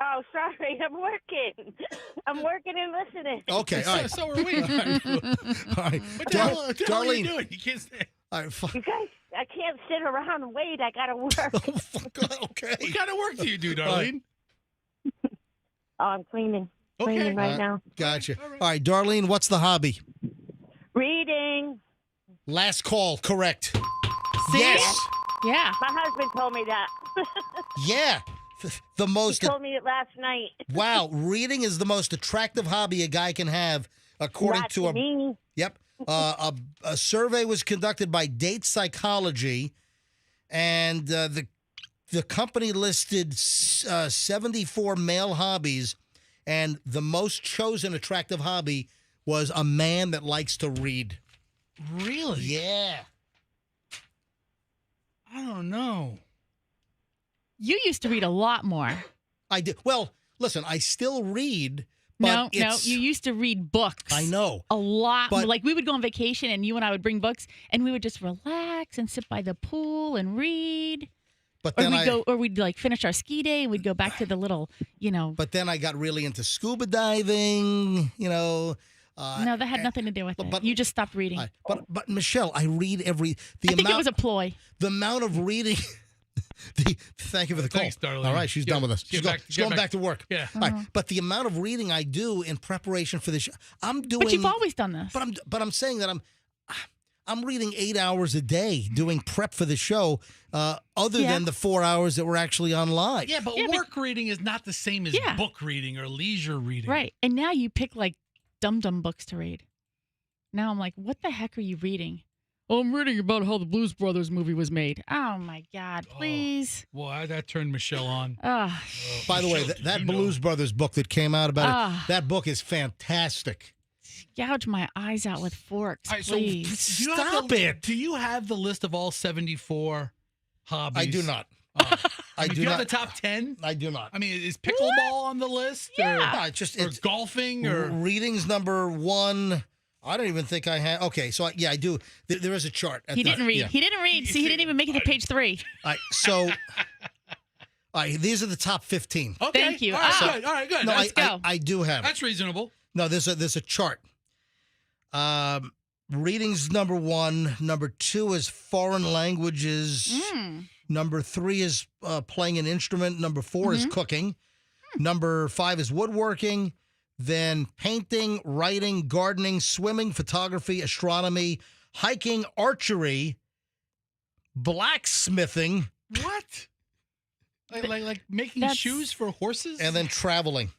Oh, sorry. I'm working. I'm working and listening. Okay, all right. So are we. All right. What the hell are you Darlene. doing? You can't stay. All right, You guys, I can't sit around and wait. I gotta work. okay. What kind of work do you do, Darlene? Oh, I'm cleaning. Okay. Cleaning right now. Gotcha. All right, Darlene, what's the hobby? Reading. Last call, correct. See? Yes. Yeah. My husband told me that. Yeah. The most. He told me it last night. Wow, reading is the most attractive hobby a guy can have, according Not to a. me. Yep. A survey was conducted by Date Psychology, and the company listed 74 male hobbies, and the most chosen attractive hobby was a man that likes to read. Really? Yeah. I don't know. You used to read a lot more. I did. Well, listen, I still read. No, But no, it's- you used to read books. I know. A lot. But- Like we would go on vacation and you and I would bring books and we would just relax and sit by the pool and read. But Or then we'd like finish our ski day and we'd go back to the little, But then I got really into scuba diving, no, that had nothing to do with it. You just stopped reading. But Michelle, I read I think it was a ploy. The amount of reading. Thank you for the call. Thanks, Darlene. All right, she's done with us. She's going back to work. Yeah. All right, but the amount of reading I do in preparation for this show, I'm doing. But you've always done this. But I'm saying that I'm reading 8 hours a day doing prep for the show, other than the 4 hours that we're actually on live. Yeah, but work reading is not the same as book reading or leisure reading. Right. And now you pick like dumb books to read. Now I'm like, what the heck are you reading? Oh, I'm reading about how the Blues Brothers movie was made. Oh, my God, please. Well, that turned Michelle on. By the way, that Blues Brothers book that came out about it, that book is fantastic. Gouge my eyes out with forks, All right, please. So do you Stop it. Do you have the list of all 74 hobbies? I do not. I do do you have not. the top 10? I do not. I mean, is pickleball on the list? Yeah. Or golfing? Or reading's number one. I don't even think I have. Okay, so I do. There is a chart. He didn't read. He didn't read. See, he didn't even make it to page 3. All right, so these are the top 15. Okay. Thank you. All right, good. No, Let's go. I do have it. That's reasonable. No, there's a chart. Reading's number 1. Number 2 is foreign languages. Number 3 is playing an instrument. Number 4 is cooking. Number 5 is woodworking. Then painting, writing, gardening, swimming, photography, astronomy, hiking, archery, blacksmithing. What? Like making shoes for horses? And then traveling.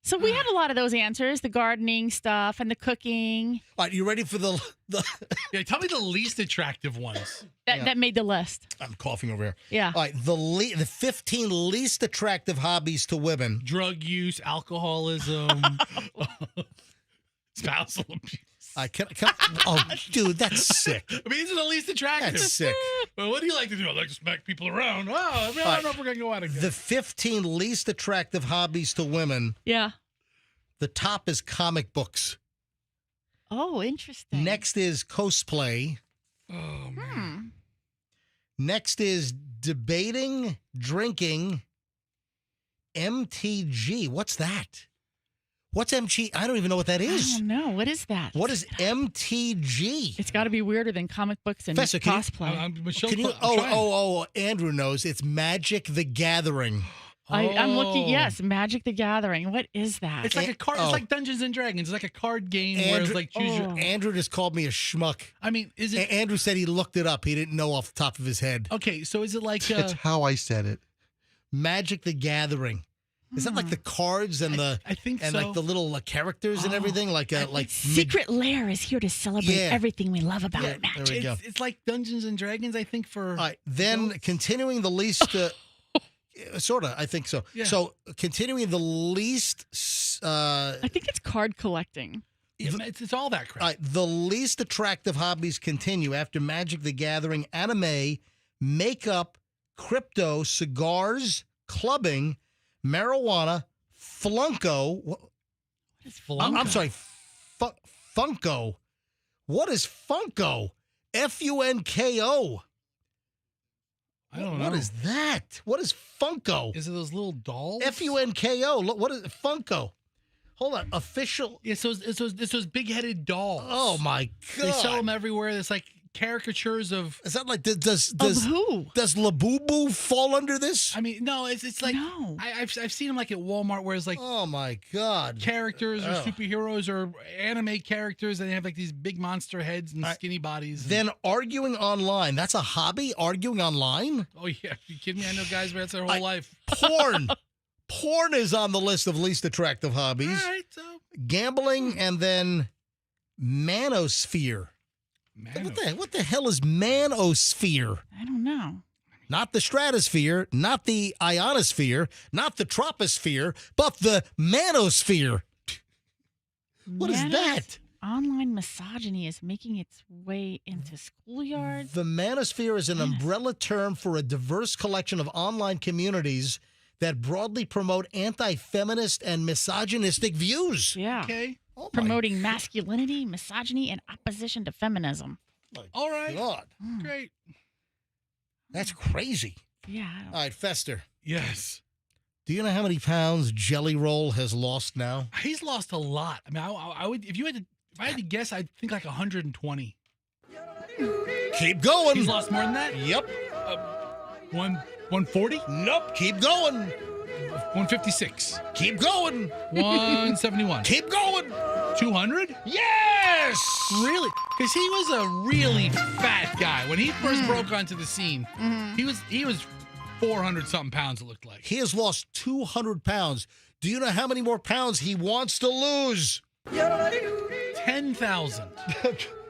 So we had a lot of those answers, the gardening stuff and the cooking. All right, you ready for the Yeah, tell me the least attractive ones. That made the list. I'm coughing over here. Yeah. All right, the 15 least attractive hobbies to women. Drug use, alcoholism, spousal abuse. Oh, dude, that's sick. I mean, these are the least attractive. That's sick. Well, what do you like to do? I like to smack people around. Oh, I don't know if we're going to go out again. The 15 least attractive hobbies to women. Yeah. The top is comic books. Oh, interesting. Next is cosplay. Oh, man. Next is debating, drinking, MTG. What's that? What's MTG? I don't even know what that is. I don't know. What is that? What is MTG? It's got to be weirder than comic books and Professor, cosplay. Andrew knows. It's Magic the Gathering. I'm looking. Yes, Magic the Gathering. What is that? It's like a card. It's like Dungeons and Dragons. It's like a card game where it's like choose your. Andrew just called me a schmuck. I mean, is it? Andrew said he looked it up. He didn't know off the top of his head. Okay, so is it like? It's how I said it. Magic the Gathering. Is that like the cards and I think and so. like the little characters and everything? Like Secret Lair is here to celebrate everything we love about Magic. There we go. It's like Dungeons and Dragons. I think for. All right, then continuing the least. Sort of, I think so. Yeah. So continuing the least. I think it's card collecting. Yeah, it's all that crap. All right, the least attractive hobbies continue after Magic the Gathering: anime, makeup, crypto, cigars, clubbing, marijuana, Flunko. What is Flunko? I'm sorry, Funko. What is Funko? Funko. I don't know. What is that? What is Funko? Is it those little dolls? Funko. Look, what is Funko? Hold on. Official. Yeah, so it's those big-headed dolls. Oh, my God. They sell them everywhere. It's like caricatures of... Is that like, does who? Does Labubu fall under this? I mean, no, it's like... No. I've seen them like at Walmart where it's like... Oh, my God. Characters or superheroes or anime characters, and they have like these big monster heads and skinny bodies. Then arguing online. That's a hobby? Arguing online? Oh, yeah. You kidding me? I know guys where that's their whole life. Porn. Porn is on the list of least attractive hobbies. All right, so... Gambling and then manosphere. What the hell is manosphere? I don't know. Not the stratosphere, not the ionosphere, not the troposphere, but the manosphere. What is that? Online misogyny is making its way into schoolyards. The manosphere is an umbrella term for a diverse collection of online communities that broadly promote anti-feminist and misogynistic views. Yeah. Okay. Oh, promoting masculinity, misogyny, and opposition to feminism. All right. God. Great. That's crazy. Yeah. All right, Fester. Yes. Do you know how many pounds Jelly Roll has lost now? He's lost a lot. I mean, I would if I had to guess, I'd think like 120. Keep going. He's lost more than that? Yep. 140? Nope. Keep going. 156. Keep going. 171. Keep going. 200? Yes! Really? Because he was a really fat guy. When he first broke onto the scene, he was 400 something pounds, it looked like. He has lost 200 pounds. Do you know how many more pounds he wants to lose? 10,000.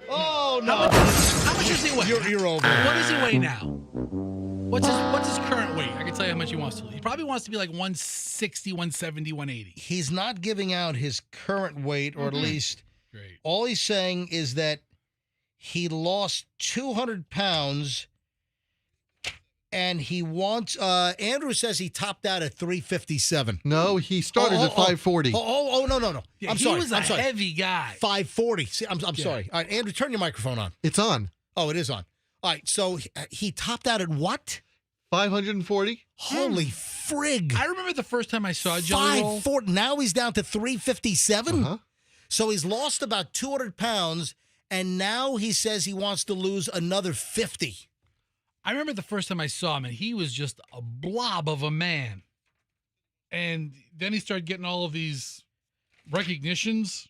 Oh, no. How much does he weigh? You're over. What does he weigh now? What's his current weight? I can tell you how much he wants to lose. He probably wants to be like 160, 170, 180. He's not giving out his current weight, or at least all he's saying is that he lost 200 pounds and he wants, Andrew says he topped out at 357. No, he started at 540. No. Yeah, I'm he sorry. was I'm a sorry. heavy guy. 540. See, I'm sorry. All right, Andrew, turn your microphone on. It's on. Oh, it is on. All right, so he topped out at what? 540. Holy frig. I remember the first time I saw Jelly Roll. 540. Now he's down to 357. Uh-huh. So he's lost about 200 pounds, and now he says he wants to lose another 50. I remember the first time I saw him, and he was just a blob of a man. And then he started getting all of these recognitions.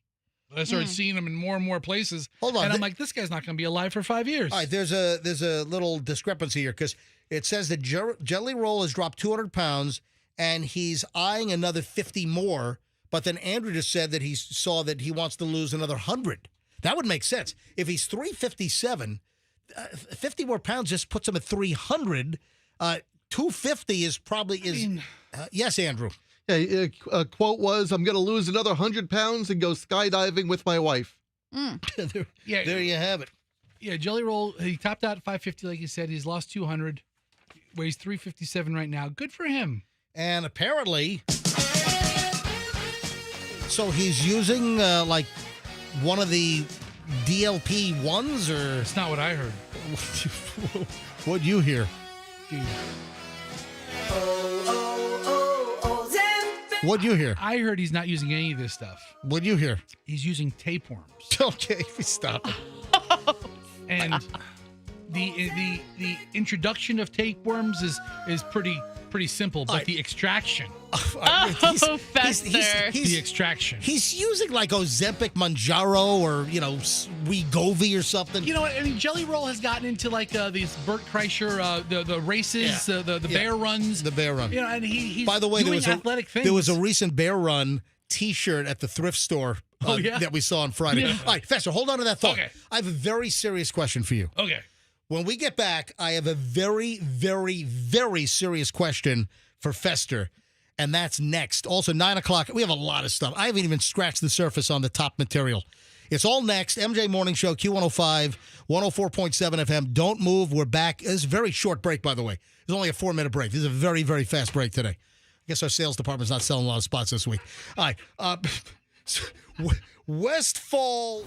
I started seeing him in more and more places. Hold on. And I'm like, this guy's not going to be alive for 5 years. All right, there's a little discrepancy here because it says that Jelly Roll has dropped 200 pounds and he's eyeing another 50 more. But then Andrew just said that he saw that he wants to lose another 100. That would make sense. If he's 357, 50 more pounds just puts him at 300. 250 is probably yes, Andrew. Yeah, a quote was, "I'm going to lose another 100 pounds and go skydiving with my wife." There you have it. Yeah, Jelly Roll, he topped out at 550, like you said. He's lost 200. Weighs 357 right now. Good for him. And apparently, so he's using like one of the DLP ones, or it's not what I heard. What'd you hear? Dude. What'd you hear? I heard he's not using any of this stuff. What'd you hear? He's using tapeworms. Okay, stop it. And the introduction of tapeworms is pretty simple, but the extraction. Fester. The extraction. He's using like Ozempic, Manjaro, or Wegovy or something. You know what? I mean, Jelly Roll has gotten into like these Bert Kreischer, the races, the bear runs. The bear run. You know, and he's by the way, doing athletic things. There was a recent bear run T-shirt at the thrift store that we saw on Friday. Yeah. All right, Fester, hold on to that thought. Okay. I have a very serious question for you. Okay. When we get back, I have a very, very, very serious question for Fester, and that's next. Also, 9 o'clock, we have a lot of stuff. I haven't even scratched the surface on the top material. It's all next. MJ Morning Show, Q105, 104.7 FM. Don't move. We're back. This is a very short break, by the way. It's only a 4-minute break. This is a very, very fast break today. I guess our sales department's not selling a lot of spots this week. All right. Westfall.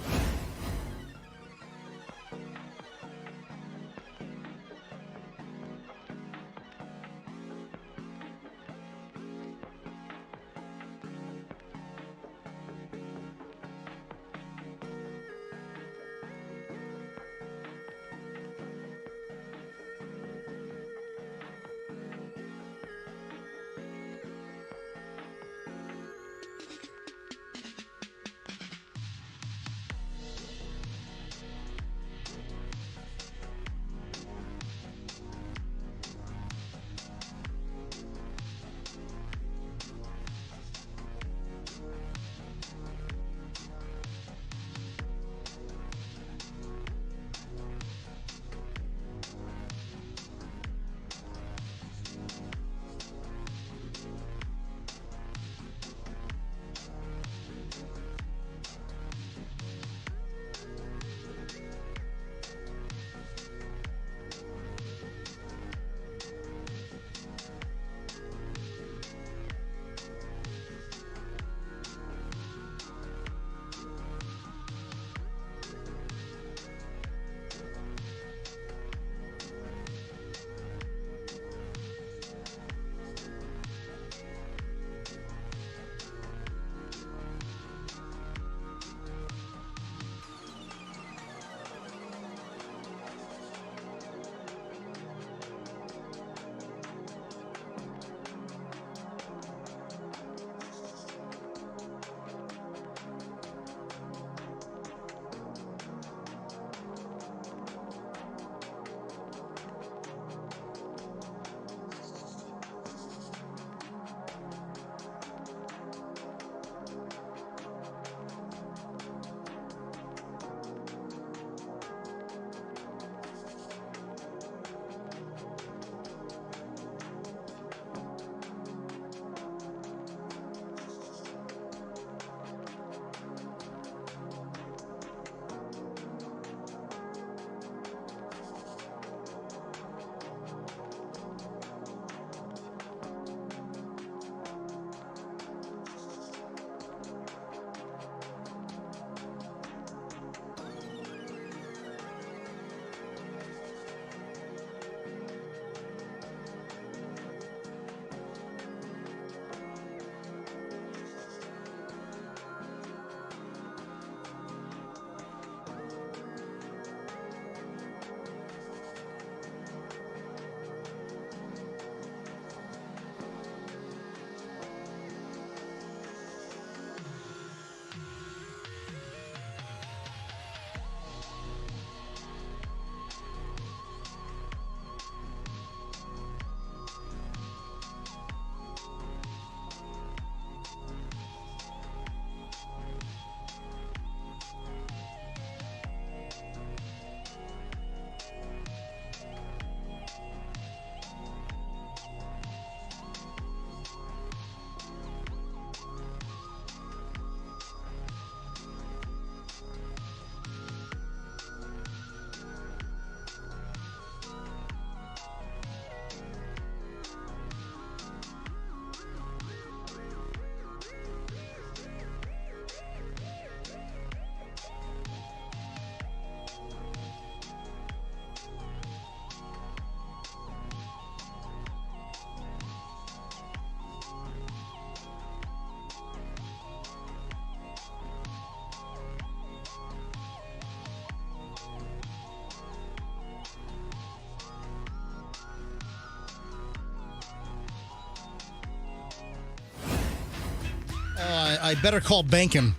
I better call banking.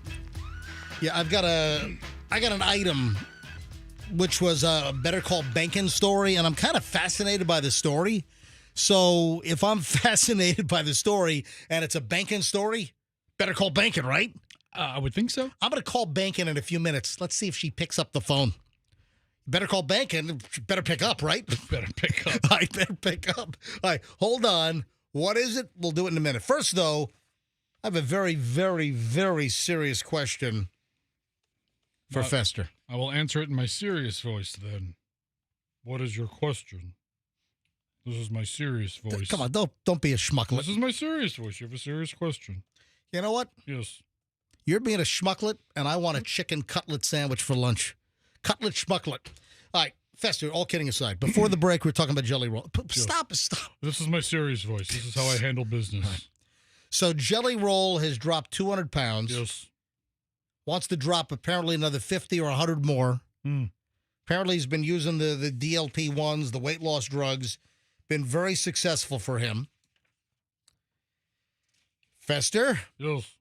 Yeah, I got an item which was a Better Call Banking story, and I'm kind of fascinated by the story. So if I'm fascinated by the story and it's a banking story, better call banking, right? I would think so. I'm going to call banking in a few minutes. Let's see if she picks up the phone. Better call banking. Better pick up, right? Better pick up. I better pick up. All right, hold on. What is it? We'll do it in a minute. First, though, I have a very, very, very serious question for Fester. I will answer it in my serious voice then. What is your question? This is my serious voice. Come on, don't be a schmucklet. This is my serious voice. You have a serious question. You know what? Yes. You're being a schmucklet, and I want a chicken cutlet sandwich for lunch. Cutlet schmucklet. All right, Fester, all kidding aside. Before the break, we were talking about Jelly Roll. Stop. This is my serious voice. This is how I handle business. Right. So Jelly Roll has dropped 200 pounds. Yes. Wants to drop apparently another 50 or 100 more. Apparently he's been using the DLP-1s, the weight loss drugs. Been very successful for him. Fester? Yes.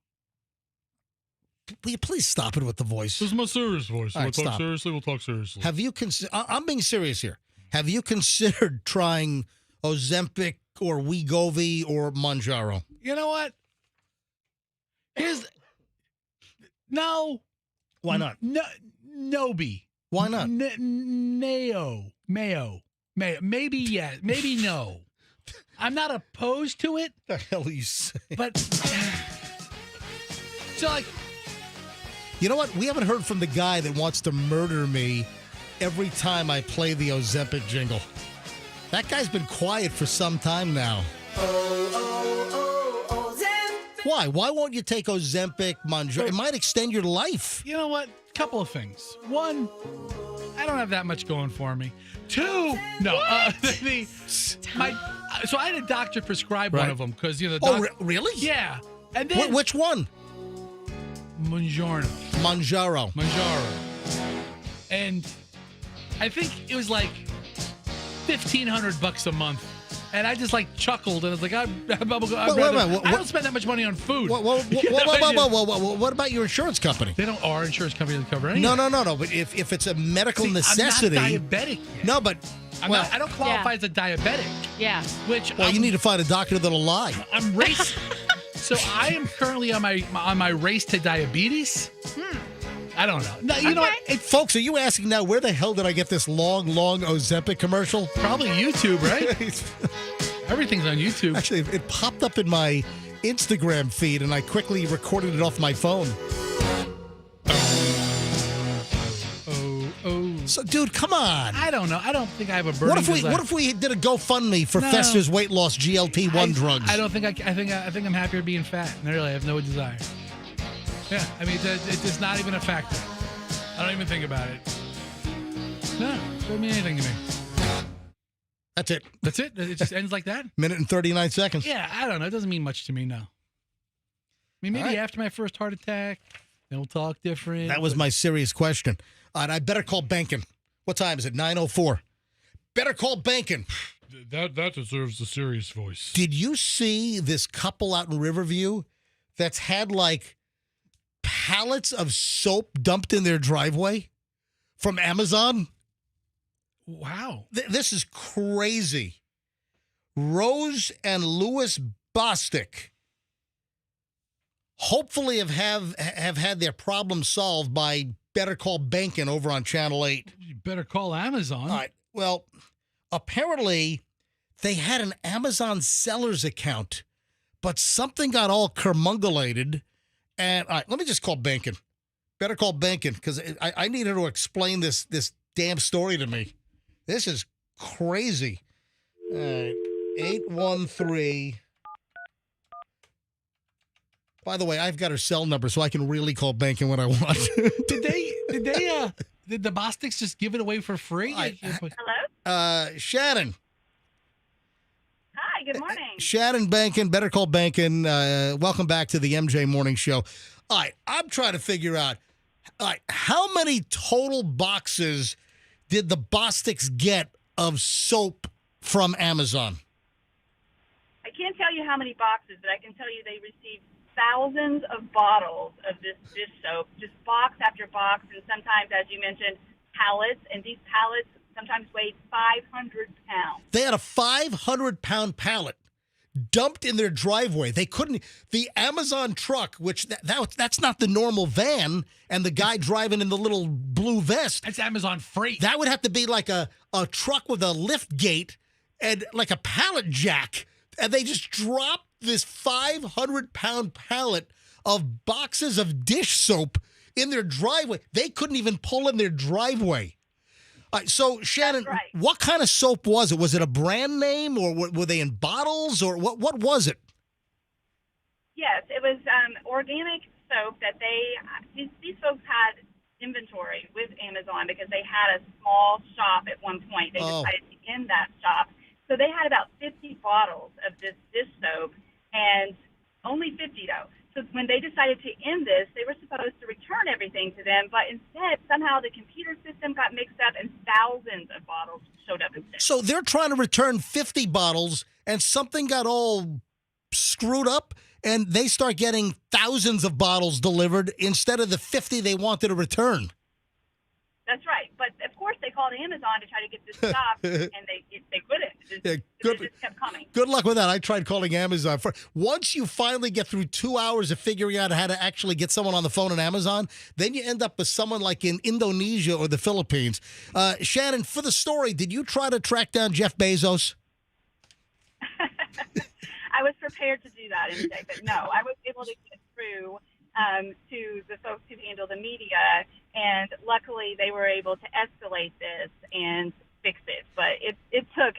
Will you please stop it with the voice? This is my serious voice. All right, We'll talk stop. seriously. We'll talk seriously. Have you I'm being serious here. Have you considered trying Ozempic or Wegovy or Mounjaro? You know what? No. Why not? Nobi. Why not? Mayo. Maybe yes. Maybe no. I'm not opposed to it. The hell are you saying? But so like, you know what? We haven't heard from the guy that wants to murder me every time I play the Ozempic jingle. That guy's been quiet for some time now. Why? Why won't you take Ozempic, Mounjaro? It might extend your life. You know what? Couple of things. One, I don't have that much going for me. Two, no. So I had a doctor prescribe one of them because really? Yeah. And then Which one? Mounjaro. And I think it was like $1,500 a month. And I just like chuckled and I was like, I don't spend that much money on food. What about your insurance company? Our insurance company doesn't cover anything. No. But if it's a medical necessity, I'm not diabetic yet. No, but I don't qualify as a diabetic. Yeah. You need to find a doctor that'll lie. I'm racing. So I am currently on my race to diabetes. I don't know. No, you know what? Folks, are you asking now where the hell did I get this long Ozempic commercial? Probably YouTube, right? Everything's on YouTube. Actually, it popped up in my Instagram feed, and I quickly recorded it off my phone. So, dude, come on. I don't know. I don't think I have a burning What if we did a GoFundMe for Fester's weight loss GLP-1 drugs? I don't think I think I'm happier being fat, and I really have no desire. Yeah, I mean, it's not even a factor. I don't even think about it. No, it doesn't mean anything to me. That's it. That's it? It just ends like that? Minute and 39 seconds. Yeah, I don't know. It doesn't mean much to me, no. I mean, maybe after my first heart attack, then we'll talk different. That was my serious question. All right, I better call banking. What time is it? 9:04. Better call banking. That deserves the serious voice. Did you see this couple out in Riverview that's had like pallets of soap dumped in their driveway from Amazon? Wow. This is crazy. Rose and Louis Bostic hopefully have had their problem solved by Better Call Banking over on Channel 8. You better call Amazon. All right. Well, apparently they had an Amazon sellers account, but something got all kermungulated. And all right, let me just call Banking. Better Call Banking, because I need her to explain this damn story to me. This is crazy. All right, 813. By the way, I've got her cell number, so I can really call Banking when I want. Did the Bostics just give it away for free? Hello? Shannon. Hi, good morning. Shannon Bankin, Better Call Bankin. Welcome back to the MJ Morning Show. All right, I'm trying to figure out, how many total boxes did the Bostics get of soap from Amazon? I can't tell you how many boxes, but I can tell you they received thousands of bottles of this dish soap, just box after box, and sometimes, as you mentioned, pallets. And these pallets sometimes weighed 500 pounds. They had a 500-pound pallet dumped in their driveway. They couldn't. The Amazon truck, which that's not the normal van, and the guy driving in the little blue vest. That's Amazon freight. That would have to be like a truck with a lift gate and like a pallet jack. And they just dropped this 500-pound pallet of boxes of dish soap in their driveway. They couldn't even pull in their driveway. So, Shannon, what kind of soap was it? Was it a brand name, or were they in bottles, or what was it? Yes, it was organic soap that these folks had inventory with Amazon because they had a small shop at one point. They decided to end that shop. So they had about 50 bottles of this dish soap, and only 50, though. So when they decided to end this, they were supposed to return everything to them, but instead, somehow the computer system got mixed up and thousands of bottles showed up instead. So they're trying to return 50 bottles, and something got all screwed up, and they start getting thousands of bottles delivered instead of the 50 they wanted to return. That's right. But, of course, they called Amazon to try to get this stopped, and they couldn't. It just kept coming. Good luck with that. I tried calling Amazon. Once you finally get through 2 hours of figuring out how to actually get someone on the phone at Amazon, then you end up with someone like in Indonesia or the Philippines. Shannon, for the story, did you try to track down Jeff Bezos? I was prepared to do that in but no, I was able to get through to the folks who handle the media, and luckily they were able to escalate this and fix it. But it took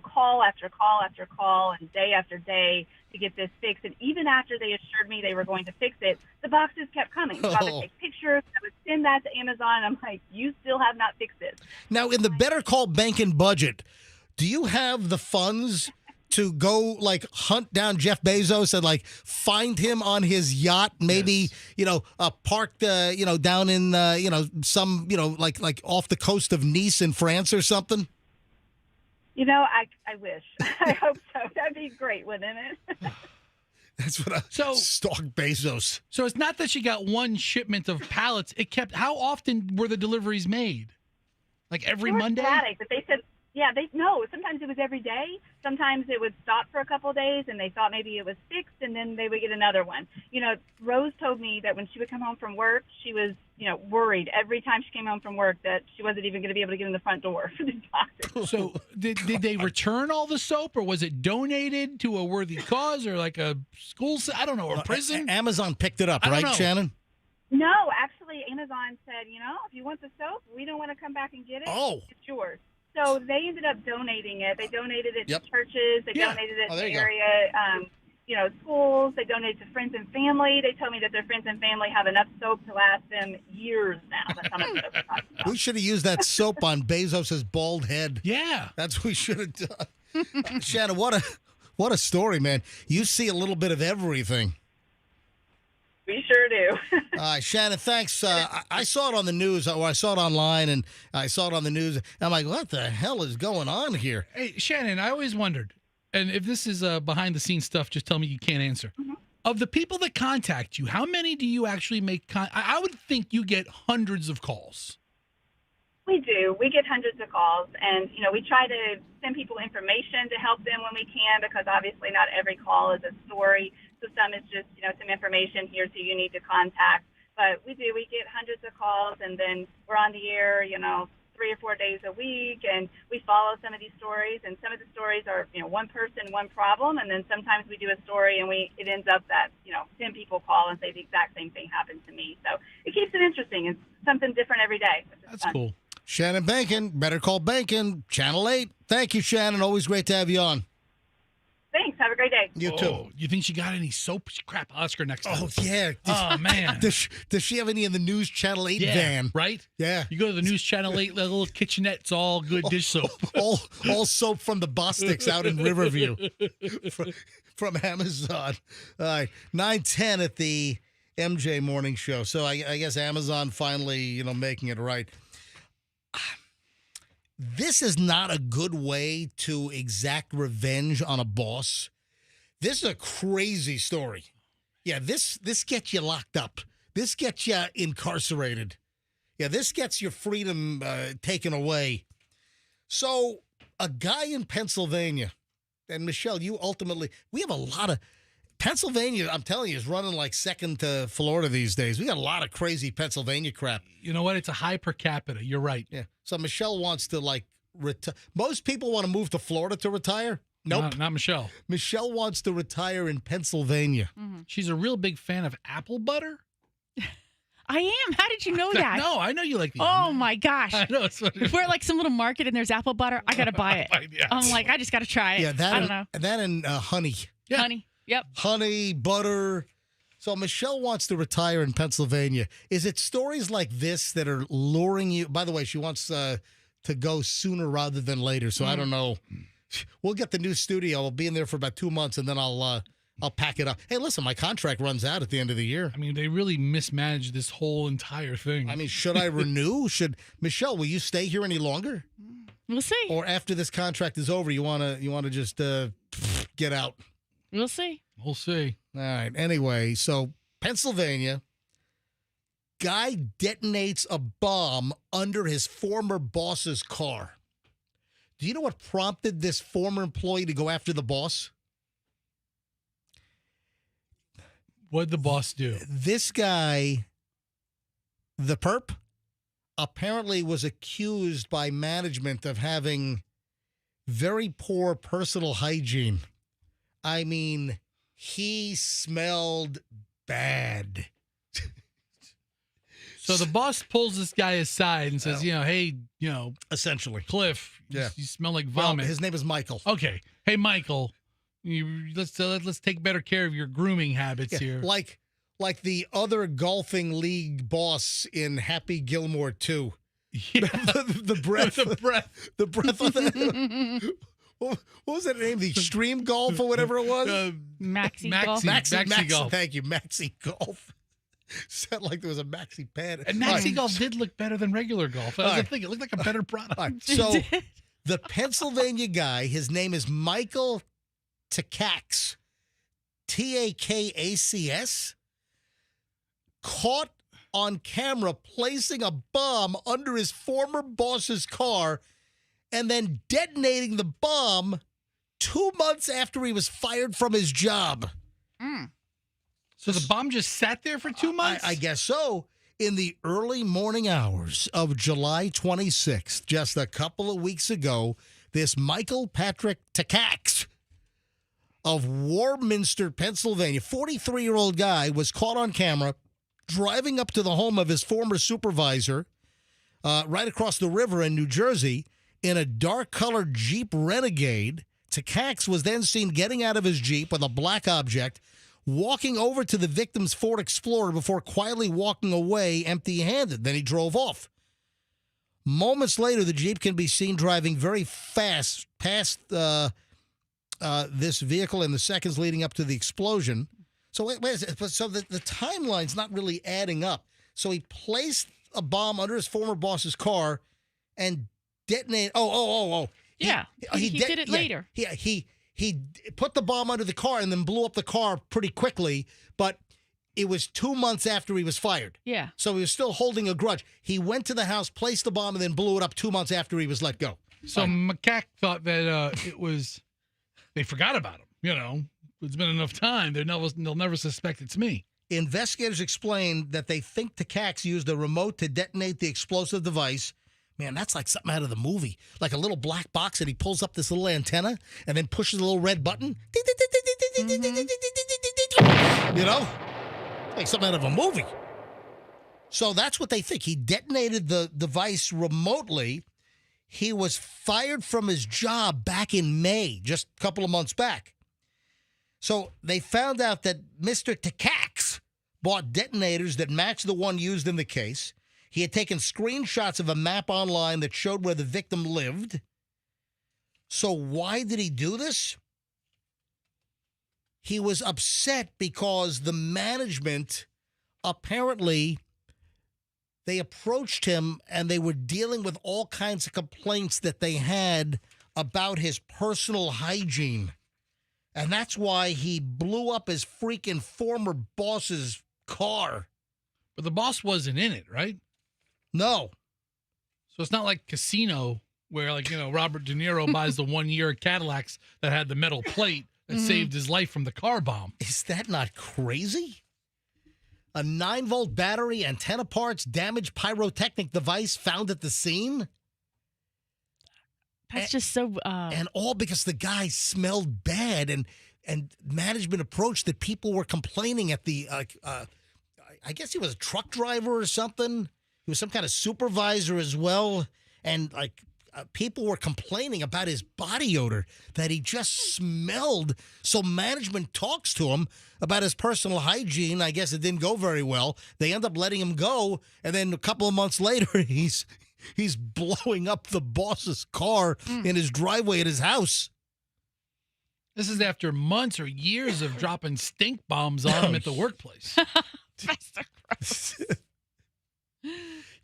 call after call after call and day after day to get this fixed. And even after they assured me they were going to fix it, the boxes kept coming. So I would take pictures, I would send that to Amazon, and I'm like, you still have not fixed this. Now, in the Better Call Bankin' budget, do you have the funds to go like hunt down Jeff Bezos and like find him on his yacht, maybe, parked, down in, some, like off the coast of Nice in France or something? I wish. I hope so. That'd be great, wouldn't it? That's what I stalk Bezos. So it's not that she got one shipment of pallets. How often were the deliveries made? Like every Monday? Sporadic, but they said, sometimes it was every day. Sometimes it would stop for a couple of days, and they thought maybe it was fixed, and then they would get another one. Rose told me that when she would come home from work, she was, worried every time she came home from work that she wasn't even going to be able to get in the front door for the boxes. So did they return all the soap, or was it donated to a worthy cause, or like a school, I don't know, or prison? Amazon picked it up, right, Shannon? No, actually, Amazon said, if you want the soap, we don't want to come back and get it. It's yours. So they ended up donating it. They donated it to churches. They donated it to area, schools. They donated to friends and family. They told me that their friends and family have enough soap to last them years now. That's how much soap we're talking about. We should have used that soap on Bezos's bald head. Yeah. That's what we should have done. Shannon, what a story, man. You see a little bit of everything. We sure do. Shannon, thanks. I saw it on the news, or I saw it online, and I saw it on the news. I'm like, what the hell is going on here? Hey, Shannon, I always wondered, and if this is behind-the-scenes stuff, just tell me you can't answer. Mm-hmm. Of the people that contact you, how many do you actually make I would think you get hundreds of calls. We do. We get hundreds of calls, and, we try to send people information to help them when we can, because obviously not every call is a story. So some is just, some information, here's who you need to contact. But we do. We get hundreds of calls, and then we're on the air, 3 or 4 days a week, and we follow some of these stories. And some of the stories are, one person, one problem, and then sometimes we do a story, and it ends up that, 10 people call and say the exact same thing happened to me. So it keeps it interesting. It's something different every day. That's fun. Cool. Shannon Bankin, Better Call Bankin, Channel 8. Thank you, Shannon. Always great to have you on. Thanks. Have a great day. You too. You think she got any soap? Crap, I'll ask her next time. Oh, yeah. Oh, man. Does she have any in the News Channel 8 van? Right? Yeah. You go to the News Channel 8, the little kitchenette, it's all good dish soap. all soap from the Bostics out in Riverview from Amazon. All right. 9:10 at the MJ Morning Show. So I guess Amazon finally, making it right. This is not a good way to exact revenge on a boss. This is a crazy story. Yeah, this gets you locked up. This gets you incarcerated. Yeah, this gets your freedom taken away. So a guy in Pennsylvania, and Michelle, we have a lot of, Pennsylvania, I'm telling you, is running like second to Florida these days. We got a lot of crazy Pennsylvania crap. You know what? It's a high per capita. You're right. Yeah. So Michelle wants to retire. Most people want to move to Florida to retire. Nope. Not Michelle. Michelle wants to retire in Pennsylvania. Mm-hmm. She's a real big fan of apple butter. I am. How did you know that? No, I know you like the Oh my gosh. I know. If we're at like some little market and there's apple butter, I got to buy it. Yes. I'm like, I just got to try it. Yeah, I don't know. That and honey. Yeah. Honey. Yep. Honey, butter. So Michelle wants to retire in Pennsylvania. Is it stories like this that are luring you? By the way, she wants to go sooner rather than later. So I don't know. We'll get the new studio. I'll be in there for about 2 months, and then I'll pack it up. Hey, listen, my contract runs out at the end of the year. I mean, they really mismanaged this whole entire thing. I mean, should I renew? Michelle, will you stay here any longer? We'll see. Or after this contract is over, you wanna just get out? We'll see. We'll see. All right. Anyway, so Pennsylvania, guy detonates a bomb under his former boss's car. Do you know what prompted this former employee to go after the boss? What'd the boss do? This guy, the perp, apparently was accused by management of having very poor personal hygiene. I mean, he smelled bad. So the boss pulls this guy aside and says, hey, essentially, Cliff, yeah, you smell like vomit. Well, his name is Michael. Okay. Hey, Michael, let's take better care of your grooming habits here. Like the other golfing league boss in Happy Gilmore 2. Yeah. the breath. The breath. The breath of that. What was that name? The Extreme Golf or whatever it was? Maxi Golf. Maxi Golf. Thank you, Maxi Golf. Sounded like there was a Maxi pad. And Maxi Golf did look better than regular golf. I was thinking, it looked like a better product. Right. So the Pennsylvania guy, his name is Michael Takacs, Takacs, caught on camera placing a bomb under his former boss's car and then detonating the bomb 2 months after he was fired from his job. So the bomb just sat there for 2 months? I guess so. In the early morning hours of July 26th, just a couple of weeks ago, this Michael Patrick Takacs of Warminster, Pennsylvania, 43-year-old guy, was caught on camera driving up to the home of his former supervisor right across the river in New Jersey in a dark-colored Jeep Renegade. Takacs was then seen getting out of his Jeep with a black object, walking over to the victim's Ford Explorer before quietly walking away empty-handed. Then he drove off. Moments later, the Jeep can be seen driving very fast past this vehicle in the seconds leading up to the explosion. So so the timeline's not really adding up. So he placed a bomb under his former boss's car and detonated. Yeah, he did it later. Yeah, he put the bomb under the car and then blew up the car pretty quickly, but it was 2 months after he was fired. Yeah. So he was still holding a grudge. He went to the house, placed the bomb, and then blew it up 2 months after he was let go. So Macaque thought that they forgot about him. It's been enough time. They'll never suspect it's me. Investigators explained that they think Takacs used a remote to detonate the explosive device. Man, that's like something out of the movie. Like a little black box, and he pulls up this little antenna and then pushes a little red button. Like something out of a movie. So that's what they think. He detonated the device remotely. He was fired from his job back in May, just a couple of months back. So they found out that Mr. Takacs bought detonators that matched the one used in the case. He had taken screenshots of a map online that showed where the victim lived. So why did he do this? He was upset because the management, apparently, they approached him and they were dealing with all kinds of complaints that they had about his personal hygiene. And that's why he blew up his freaking former boss's car. But the boss wasn't in it, right? No. So it's not like Casino where, like, Robert De Niro buys the 1-year Cadillacs that had the metal plate that saved his life from the car bomb. Is that not crazy? A 9-volt battery, antenna parts, damaged pyrotechnic device found at the scene. That's just so... And all because the guy smelled bad, and management approached that people were complaining at the... I guess he was a truck driver or something. He was some kind of supervisor as well. And, people were complaining about his body odor, that he just smelled. So management talks to him about his personal hygiene. I guess it didn't go very well. They end up letting him go. And then a couple of months later, he's blowing up the boss's car in his driveway at his house. This is after months or years of dropping stink bombs on him at the workplace.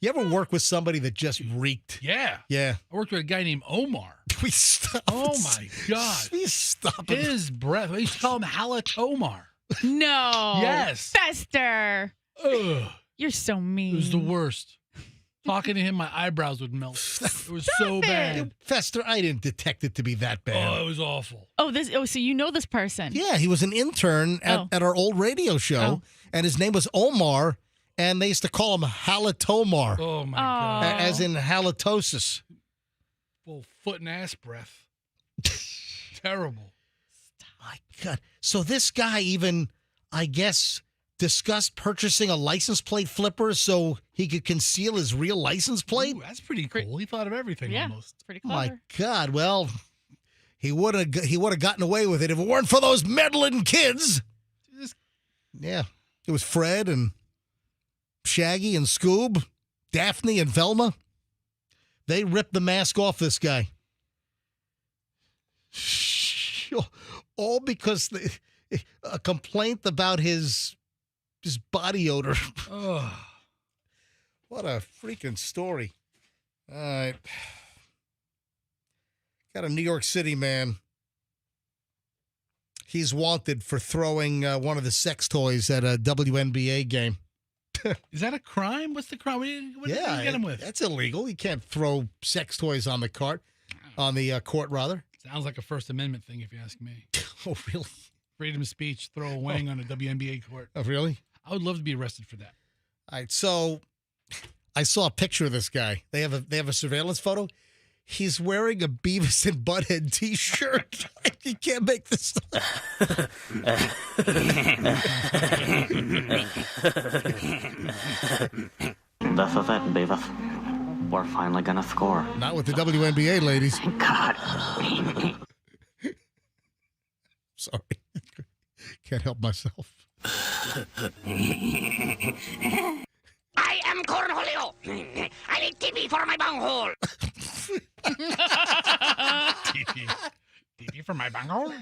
You ever work with somebody that just reeked? Yeah. Yeah. I worked with a guy named Omar. We stop. Oh, my God. We stop. His breath. We used to call him Halatomar. No. Yes. Fester. Ugh. You're so mean. It was the worst. Talking to him, my eyebrows would melt. It was so bad. Fester, I didn't detect it to be that bad. Oh, it was awful. So you know this person? Yeah, he was an intern at our old radio show, and his name was Omar, and they used to call him Halatomar. Oh, my God. As in halitosis. Full foot and ass breath. Terrible. My God. So this guy even, I guess, discussed purchasing a license plate flipper so he could conceal his real license plate? Ooh, that's pretty cool. He thought of everything almost. It's pretty clever. My God. Well, he would have gotten away with it if it weren't for those meddling kids. Yeah. It was Fred and Shaggy and Scoob, Daphne and Velma. They ripped the mask off this guy. All because a complaint about his body odor. Oh. What a freaking story. All right. Got a New York City man. He's wanted for throwing one of the sex toys at a WNBA game. Is that a crime? What's the crime? What did you get him with? That's illegal. You can't throw sex toys on the court, rather. Sounds like a First Amendment thing, if you ask me. Oh, really? Freedom of speech, throw a wing on a WNBA court. Oh, really? I would love to be arrested for that. All right, so I saw a picture of this guy. They have a surveillance photo. He's wearing a Beavis and Butthead T-shirt. You can't make this up. This is it, Beavis. We're finally gonna score. Not with the WNBA, ladies. Thank God. Sorry. Can't help myself. I am Cornholio. I need TV for my bunghole. TV for my bunghole?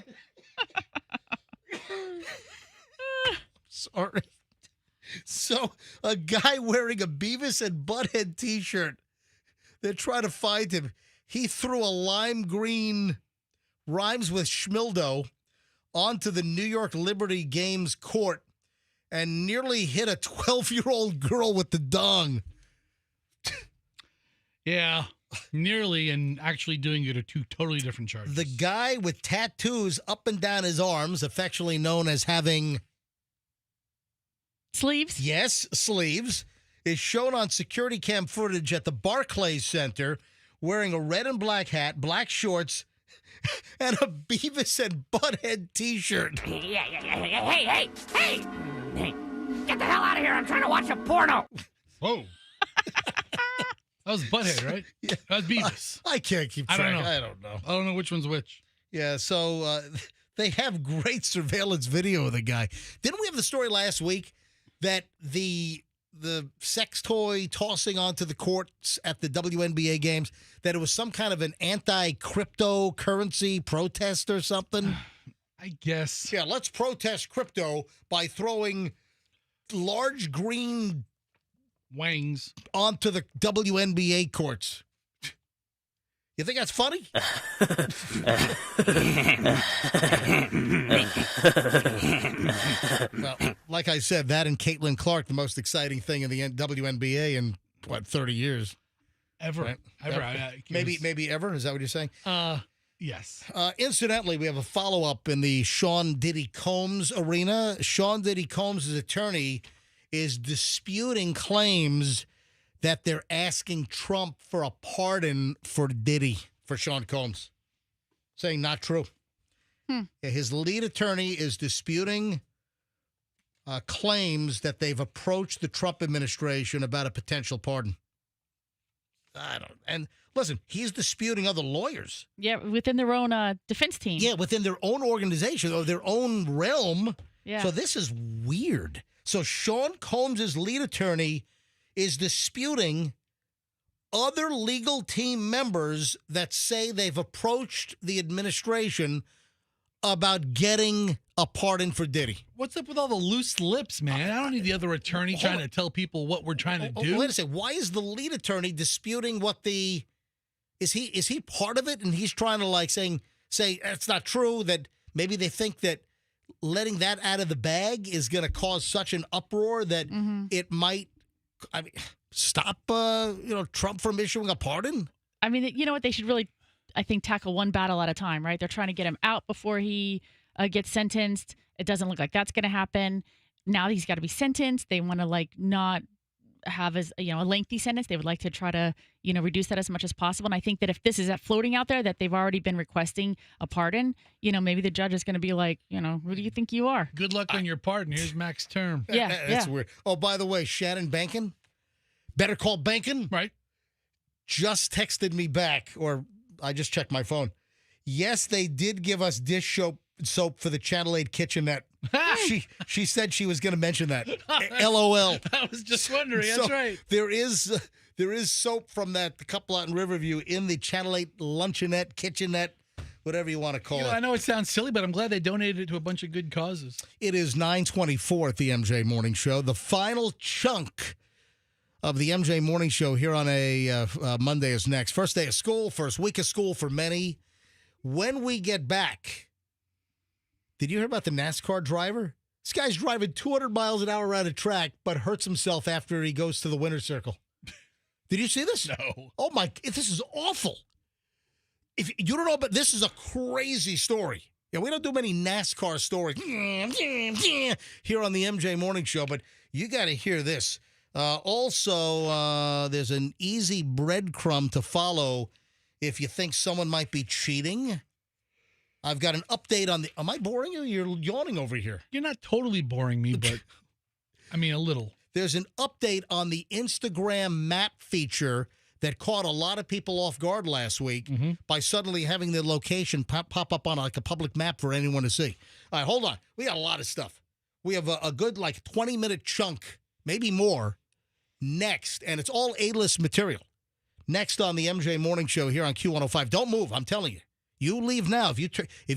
Sorry. So, a guy wearing a Beavis and Butthead T-shirt. They're trying to find him. He threw a lime green rhymes with Schmildo onto the New York Liberty Games court and nearly hit a 12-year-old girl with the dong. Yeah, nearly, and actually doing it are two totally different charges. The guy with tattoos up and down his arms, affectionately known as having... Sleeves? Yes, sleeves, is shown on security cam footage at the Barclays Center wearing a red and black hat, black shorts, and a Beavis and Butthead T-shirt. Hey! Get the hell out of here. I'm trying to watch a porno. Whoa. That was Butthead, right? Yeah. That was Beavis. I can't keep track. I don't know. I don't know which one's which. Yeah, so they have great surveillance video of the guy. Didn't we have the story last week that the sex toy tossing onto the courts at the WNBA games, that it was some kind of an anti-cryptocurrency protest or something? I guess. Yeah, let's protest crypto by throwing large green wings onto the WNBA courts. You think that's funny? Well, like I said, that and Caitlin Clark, the most exciting thing in the WNBA in, 30 years? Ever. Right? Ever. Maybe ever? Is that what you're saying? Yes. Incidentally, we have a follow-up in the Sean Diddy Combs arena. Sean Diddy Combs' attorney is disputing claims that they're asking Trump for a pardon for Diddy, for Sean Combs. Saying not true. His lead attorney is disputing claims that they've approached the Trump administration about a potential pardon. And listen, he's disputing other lawyers. Yeah, within their own defense team. Yeah, within their own organization or their own realm. Yeah. So this is weird. So Sean Combs' lead attorney is disputing other legal team members that say they've approached the administration about getting a pardon for Diddy. What's up with all the loose lips, man? I don't need the other attorney trying to tell people what we're trying to do. Wait a second. Why is the lead attorney disputing what the... Is he part of it? And he's trying to say it's not true, that maybe they think that letting that out of the bag is going to cause such an uproar that it might stop Trump from issuing a pardon? I mean, you know what? They should really, I think, tackle one battle at a time, right? They're trying to get him out before he gets sentenced. It doesn't look like that's going to happen. Now he's got to be sentenced. They want to not have a lengthy sentence. They would like to try to reduce that as much as possible. And I think that if this is floating out there that they've already been requesting a pardon, maybe the judge is going to be like, who do you think you are? Good luck on your pardon. Here's max term. That's weird. Oh, by the way, Shannon Bankin, Better Call Bankin, right? Just texted me back, or I just checked my phone. Yes, they did give us dish soap for the Channel 8 kitchenette. She said she was going to mention that. LOL. I was just wondering. That's right. There is soap from that couple out in Riverview in the Channel 8 luncheonette, kitchenette, whatever you want to call it. I know it sounds silly, but I'm glad they donated it to a bunch of good causes. It is 9:24 at the MJ Morning Show. The final chunk of the MJ Morning Show here on a Monday is next. First day of school, first week of school for many. When we get back, did you hear about the NASCAR driver? This guy's driving 200 miles an hour around a track, but hurts himself after he goes to the winner's circle. Did you see this? No. Oh, my. This is awful. If you don't know, but this is a crazy story. Yeah, we don't do many NASCAR stories here on the MJ Morning Show, but you got to hear this. Also, there's an easy breadcrumb to follow if you think someone might be cheating. I've got an update on the... Am I boring you? You're yawning over here. You're not totally boring me, but I mean a little. There's an update on the Instagram map feature that caught a lot of people off guard last week by suddenly having the location pop up on a public map for anyone to see. All right, hold on. We got a lot of stuff. We have a good 20-minute chunk, maybe more, next, and it's all A-list material. Next on the MJ Morning Show here on Q105. Don't move, I'm telling you. You leave now. If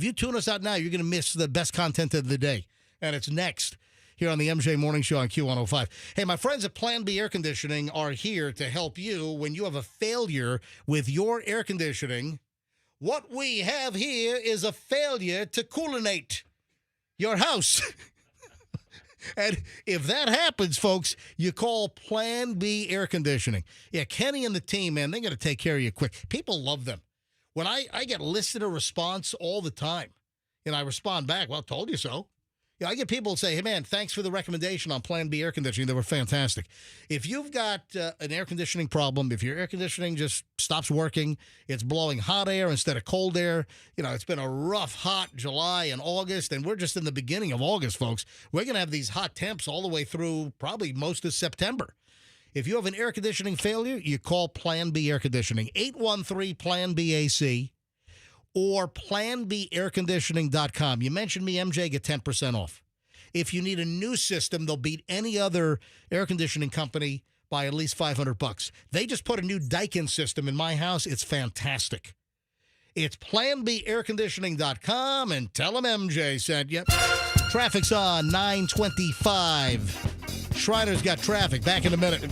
you tune us out now, you're going to miss the best content of the day. And it's next here on the MJ Morning Show on Q105. Hey, my friends at Plan B Air Conditioning are here to help you when you have a failure with your air conditioning. What we have here is a failure to coolinate your house. And if that happens, folks, you call Plan B Air Conditioning. Yeah, Kenny and the team, man, they're going to take care of you quick. People love them. When I get listener response all the time, and I respond back, well, told you so. I get people say, hey, man, thanks for the recommendation on Plan B Air Conditioning. They were fantastic. If you've got an air conditioning problem, if your air conditioning just stops working, it's blowing hot air instead of cold air, it's been a rough, hot July and August, and we're just in the beginning of August, folks. We're going to have these hot temps all the way through probably most of September. If you have an air conditioning failure, you call Plan B Air Conditioning, 813-PLAN-BAC, or planbairconditioning.com. You mentioned me, MJ, get 10% off. If you need a new system, they'll beat any other air conditioning company by at least $500. They just put a new Daikin system in my house. It's fantastic. It's planbairconditioning.com, and tell them MJ sent you. Traffic's on 925. Shriner's got traffic. Back in a minute.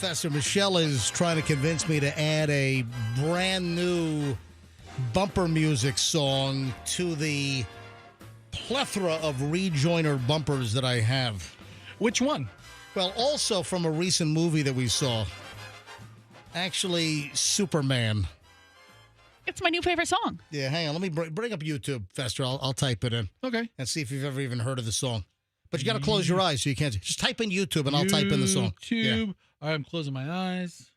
Fester, Michelle is trying to convince me to add a brand new bumper music song to the plethora of rejoiner bumpers that I have. Which one? Well, also from a recent movie that we saw. Actually, Superman. It's my new favorite song. Yeah, hang on. Let me bring up YouTube, Fester. I'll type it in. Okay. And see if you've ever even heard of the song. But you got to close your eyes so you can't. Just type in YouTube and I'll type in the song. YouTube. Yeah. All right, I'm closing my eyes.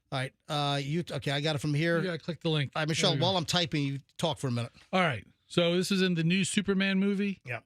All right. Okay, I got it from here. You got to click the link. All right, Michelle, while I'm typing, you talk for a minute. All right. So this is in the new Superman movie? Yeah.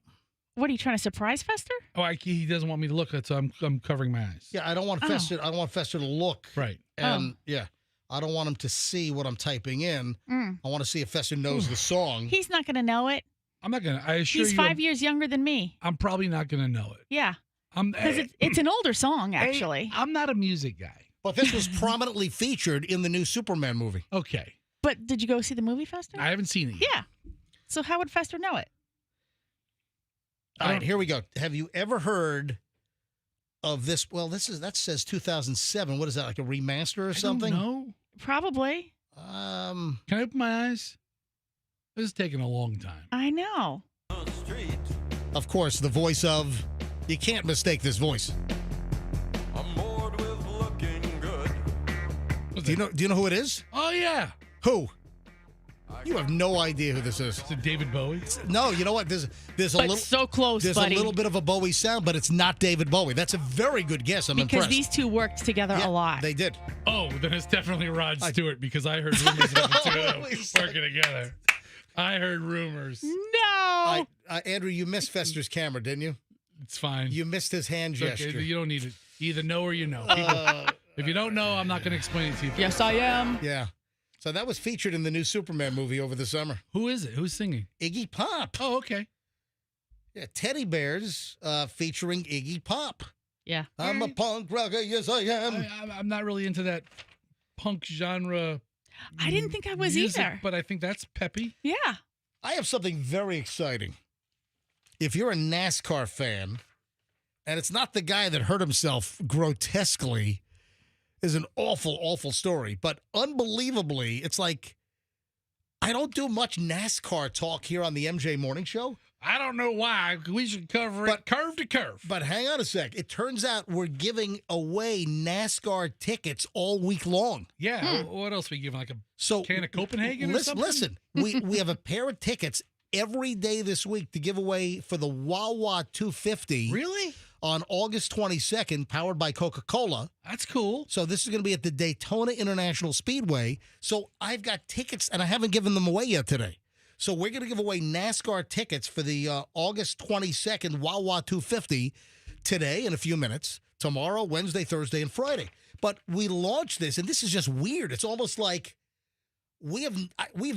What, are you trying to surprise Fester? Oh, he doesn't want me to look at it, so I'm covering my eyes. Yeah, I don't want Fester. I don't want Fester to look. Right. And yeah, I don't want him to see what I'm typing in. I want to see if Fester knows the song. He's not going to know it. I'm not gonna. I assure you, he's 5 years younger than me. I'm probably not gonna know it. Yeah. Because it's an older song, actually. I'm not a music guy. But this was prominently featured in the new Superman movie. Okay. But did you go see the movie, Fester? I haven't seen it yet. Yeah. So how would Fester know it? All right, here we go. Have you ever heard of this? Well, that says 2007. What is that, like a remaster or something? No. Probably. Can I open my eyes? This is taking a long time. I know. Of course, the voice of, you can't mistake this voice. I'm bored with looking good. Do you know who it is? Oh yeah. Who? You have no idea who this is. Is it David Bowie? No, you know what? There's a little so close. There's buddy. a little bit of a Bowie sound, but it's not David Bowie. That's a very good guess. I'm because impressed. these two worked together a lot. They did. Oh, then it's definitely Rod Stewart because I heard rumors of the two of them working together. I heard rumors. No. Andrew, you missed Fester's camera, didn't you? It's fine. You missed his hand gesture. Okay, you don't need it. You either know or you know. If you don't know, I'm not going to explain it to you. Yes, I am. Yeah. So that was featured in the new Superman movie over the summer. Who is it? Who's singing? Iggy Pop. Oh, okay. Yeah, Teddy Bears featuring Iggy Pop. Yeah. I'm a punk rocker, yes I am. I'm not really into that punk genre. I didn't think I was music, either. But I think that's peppy. Yeah. I have something very exciting. If you're a NASCAR fan, and it's not the guy that hurt himself grotesquely, is an awful, awful story. But unbelievably, it's like, I don't do much NASCAR talk here on the MJ Morning Show. I don't know why. We should cover it curve to curve. But hang on a sec. It turns out we're giving away NASCAR tickets all week long. Yeah. What else are we giving? Like a can of Copenhagen or something? Listen, we have a pair of tickets every day this week to give away for the Wawa 250. Really? On August 22nd, powered by Coca-Cola. That's cool. So this is going to be at the Daytona International Speedway. So I've got tickets, and I haven't given them away yet today. So we're going to give away NASCAR tickets for the August 22nd Wawa 250 today in a few minutes, tomorrow, Wednesday, Thursday, and Friday. But we launched this, and this is just weird. It's almost like we've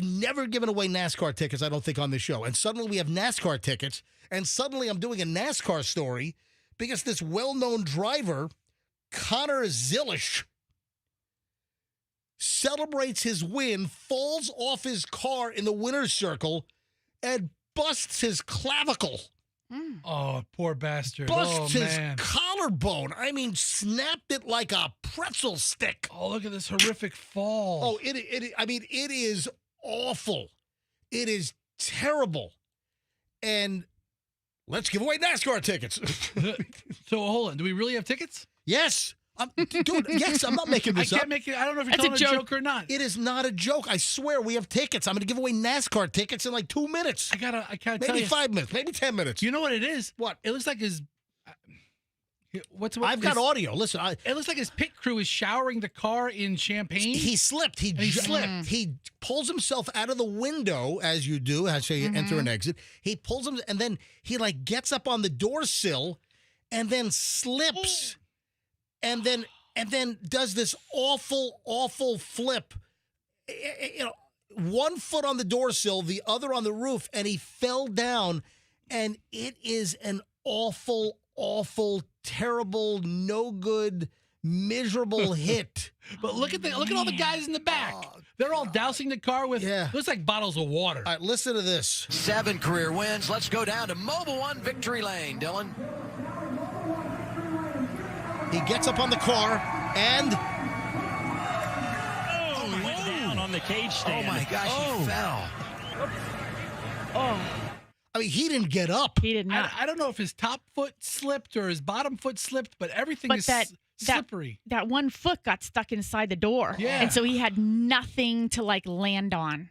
never given away NASCAR tickets, I don't think, on this show. And suddenly we have NASCAR tickets, and suddenly I'm doing a NASCAR story because this well-known driver, Connor Zilish, celebrates his win, falls off his car in the winner's circle, and busts his clavicle. Oh, poor bastard. Busts his collarbone. I mean, snapped it like a pretzel stick. Oh, look at this horrific fall. Oh, it is awful. It is terrible. And let's give away NASCAR tickets. So hold on. Do we really have tickets? Yes. Dude, yes, I'm not making this I up. can't make it. I don't know if you're telling a joke or not. It is not a joke. I swear we have tickets. I'm going to give away NASCAR tickets in like 2 minutes. I can't tell you. Maybe 5 minutes. Maybe 10 minutes. You know what it is? What? It looks like his. I've got audio. Listen, it looks like his pit crew is showering the car in champagne. He slipped. He slipped. He pulls himself out of the window, as you do, as you enter and exit. He pulls him, and then he like gets up on the door sill, and then slips, and then does this awful flip. You know, one foot on the door sill, the other on the roof, and he fell down, and it is an awful, terrible, no good, miserable hit. But look at all the guys in the back. They're all dousing the car with looks like bottles of water. All right, listen to this. 7 career wins. Let's go down to Mobile One Victory Lane, Dylan. He gets up on the car and Went down on the cage stand. Oh my gosh, he fell. I mean, he didn't get up. He did not. I don't know if his top foot slipped or his bottom foot slipped, but everything is slippery. That one foot got stuck inside the door. Yeah. And so he had nothing to like land on.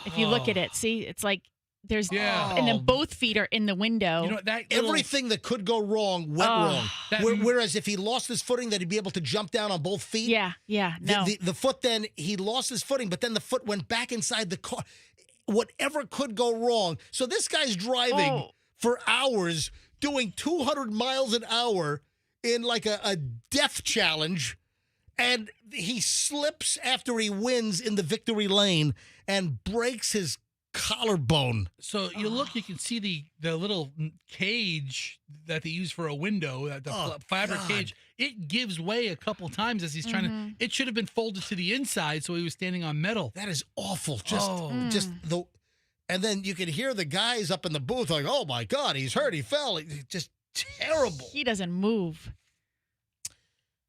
If you look at it, see, it's like there's, and then both feet are in the window. You know, that Everything that could go wrong went wrong. Whereas if he lost his footing, that he'd be able to jump down on both feet. No. The foot then, he lost his footing, but then the foot went back inside the car. Whatever could go wrong. So this guy's driving for hours, doing 200 miles an hour in like a death challenge, and he slips after he wins in the victory lane and breaks his collarbone. So you look, you can see the little cage that they use for a window, the fiber cage. It gives way a couple times as he's trying to. It should have been folded to the inside, so he was standing on metal. That is awful. And then you can hear the guys up in the booth like, "Oh my God, he's hurt. He fell." It's just terrible. He doesn't move.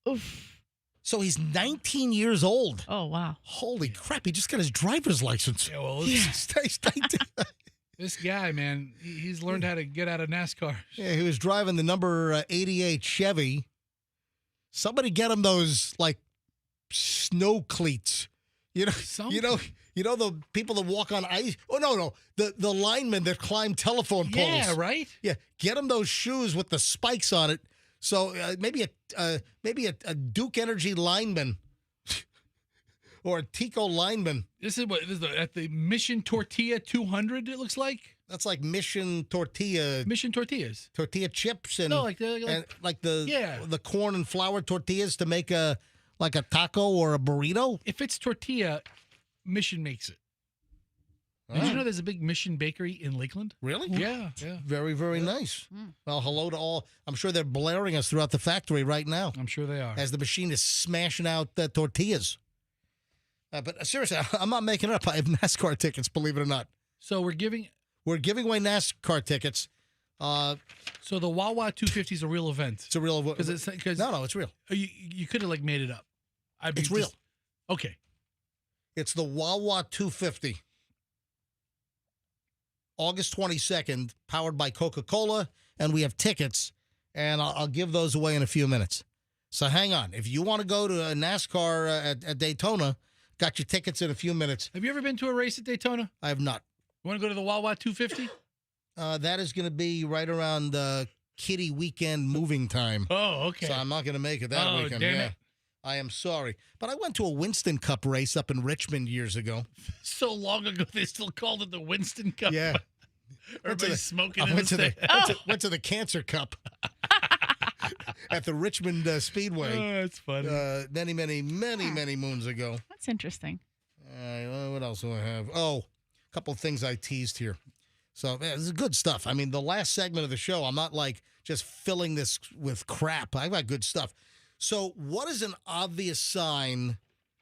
Oof. So he's 19 years old. Oh, wow. Holy crap. He just got his driver's license. Yeah, well, He's 19. This guy, man, he's learned how to get out of NASCAR. Yeah, he was driving the number 88 Chevy. Somebody get him those, like, snow cleats. You know the people that walk on ice? Oh, no. The linemen that climb telephone poles. Yeah, right? Yeah, get him those shoes with the spikes on it. So maybe a Duke Energy lineman or a Tico lineman. This is at the Mission Tortilla 200. It looks like that's like Mission Tortilla. Mission tortillas. Tortilla chips and no, the corn and flour tortillas to make a taco or a burrito. If it's tortilla, Mission makes it. Did you know there's a big Mission bakery in Lakeland? Really? Yeah. Very, very nice. Well, hello to all. I'm sure they're blaring us throughout the factory right now. I'm sure they are. As the machine is smashing out the tortillas. But seriously, I'm not making it up. I have NASCAR tickets, believe it or not. So we're giving away NASCAR tickets. So the Wawa 250 is a real event. It's a real event. No, it's real. You could have made it up. It's real. Okay. It's the Wawa 250. August 22nd, powered by Coca-Cola, and we have tickets, and I'll give those away in a few minutes. So hang on. If you want to go to a NASCAR at Daytona, got your tickets in a few minutes. Have you ever been to a race at Daytona? I have not. You want to go to the Wawa 250? That is going to be right around Kitty weekend moving time. Oh, okay. So I'm not going to make it that weekend. Damn it. I am sorry. But I went to a Winston Cup race up in Richmond years ago. So long ago, they still called it the Winston Cup. Yeah. Everybody's smoking I in went the to stand. went to the Cancer Cup at the Richmond Speedway. Oh, that's funny. Many moons ago. That's interesting. What else do I have? Oh, a couple of things I teased here. So this is good stuff. I mean, the last segment of the show, I'm not like just filling this with crap. I've got good stuff. So what is an obvious sign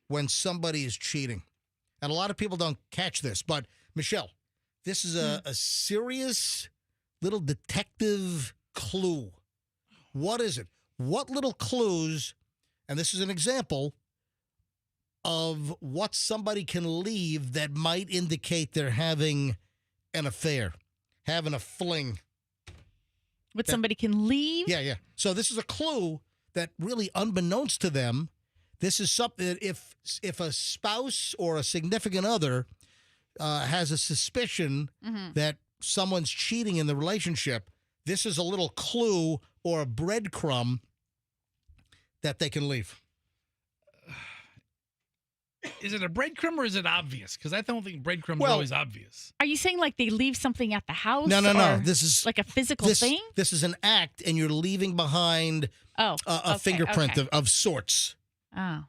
when somebody is cheating? And a lot of people don't catch this, but Michelle, this is a serious little detective clue. What is it? What little clues, and this is an example of what somebody can leave that might indicate they're having an affair, having a fling. What somebody can leave? Yeah. So this is a clue that really, unbeknownst to them, this is something that if a spouse or a significant other has a suspicion that someone's cheating in the relationship, this is a little clue or a breadcrumb that they can leave. Is it a breadcrumb or is it obvious? Because I don't think breadcrumbs are always obvious. Are you saying like they leave something at the house? No. or This is like a physical thing? This is an act, and you're leaving behind a fingerprint of sorts. Oh.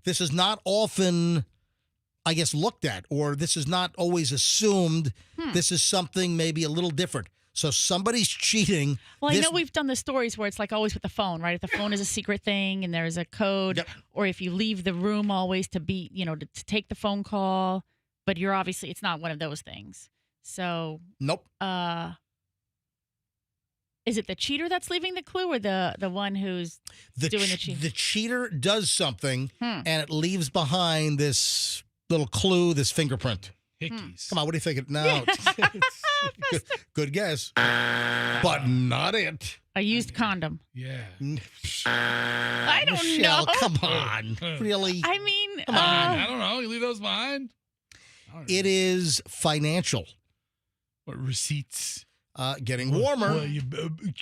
This is not often, I guess, looked at, or this is not always assumed. This is something maybe a little different. So somebody's cheating. Well, I know we've done the stories where it's like always with the phone, right? If the phone is a secret thing and there's a code, or if you leave the room always to be, to take the phone call, but you're obviously, it's not one of those things. So. Nope. Is it the cheater that's leaving the clue, or the one who's doing the cheat? The cheater does something, Hmm. and it leaves behind this little clue, this fingerprint. Hickeys. Come on, what do you think? No, good guess, but not it. A used condom. Yeah. I don't Michelle, know. come on, really? I mean, Come on. I don't know. You leave those behind? It is financial. What, receipts? Getting warmer. Well, your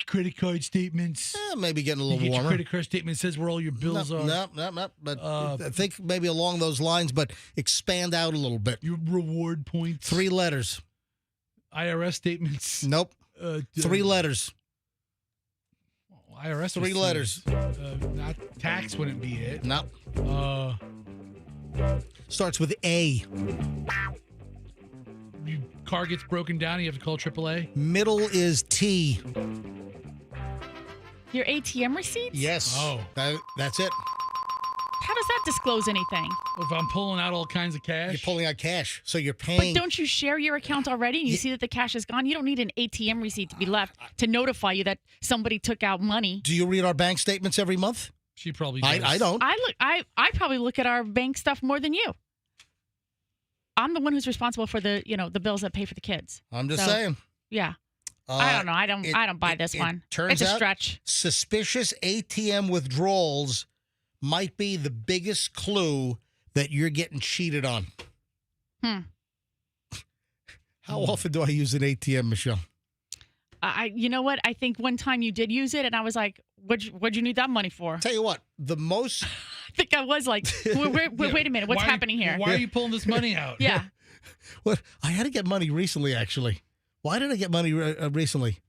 credit card statements. Maybe getting a You little get warmer. Your credit card statement says where all your bills are. No. But I think maybe along those lines, but expand out a little bit. Your reward points. 3 letters. IRS statements. Nope. 3 letters. IRS. 3 letters. Not tax wouldn't be it. No. Starts with A. Your car gets broken down, you have to call AAA. Middle is T. Your ATM receipts? Yes. Oh. That's it. How does that disclose anything? If I'm pulling out all kinds of cash. You're pulling out cash, so you're paying. But don't you share your account already and you see that the cash is gone? You don't need an ATM receipt to be left to notify you that somebody took out money. Do you read our bank statements every month? She probably does. I don't. I probably look at our bank stuff more than you. I'm the one who's responsible for the bills that pay for the kids. I'm just saying. Yeah. I don't know. I don't buy this one. Turns it's a out stretch. Suspicious ATM withdrawals might be the biggest clue that you're getting cheated on. How often do I use an ATM, Michelle? You know what? I think one time you did use it, and I was like, "What'd you need that money for?" Tell you what, the most. I think I was like, "Wait a minute, what's happening here? Why are you pulling this money out?" Yeah. What? I had to get money recently, actually. Why did I get money recently?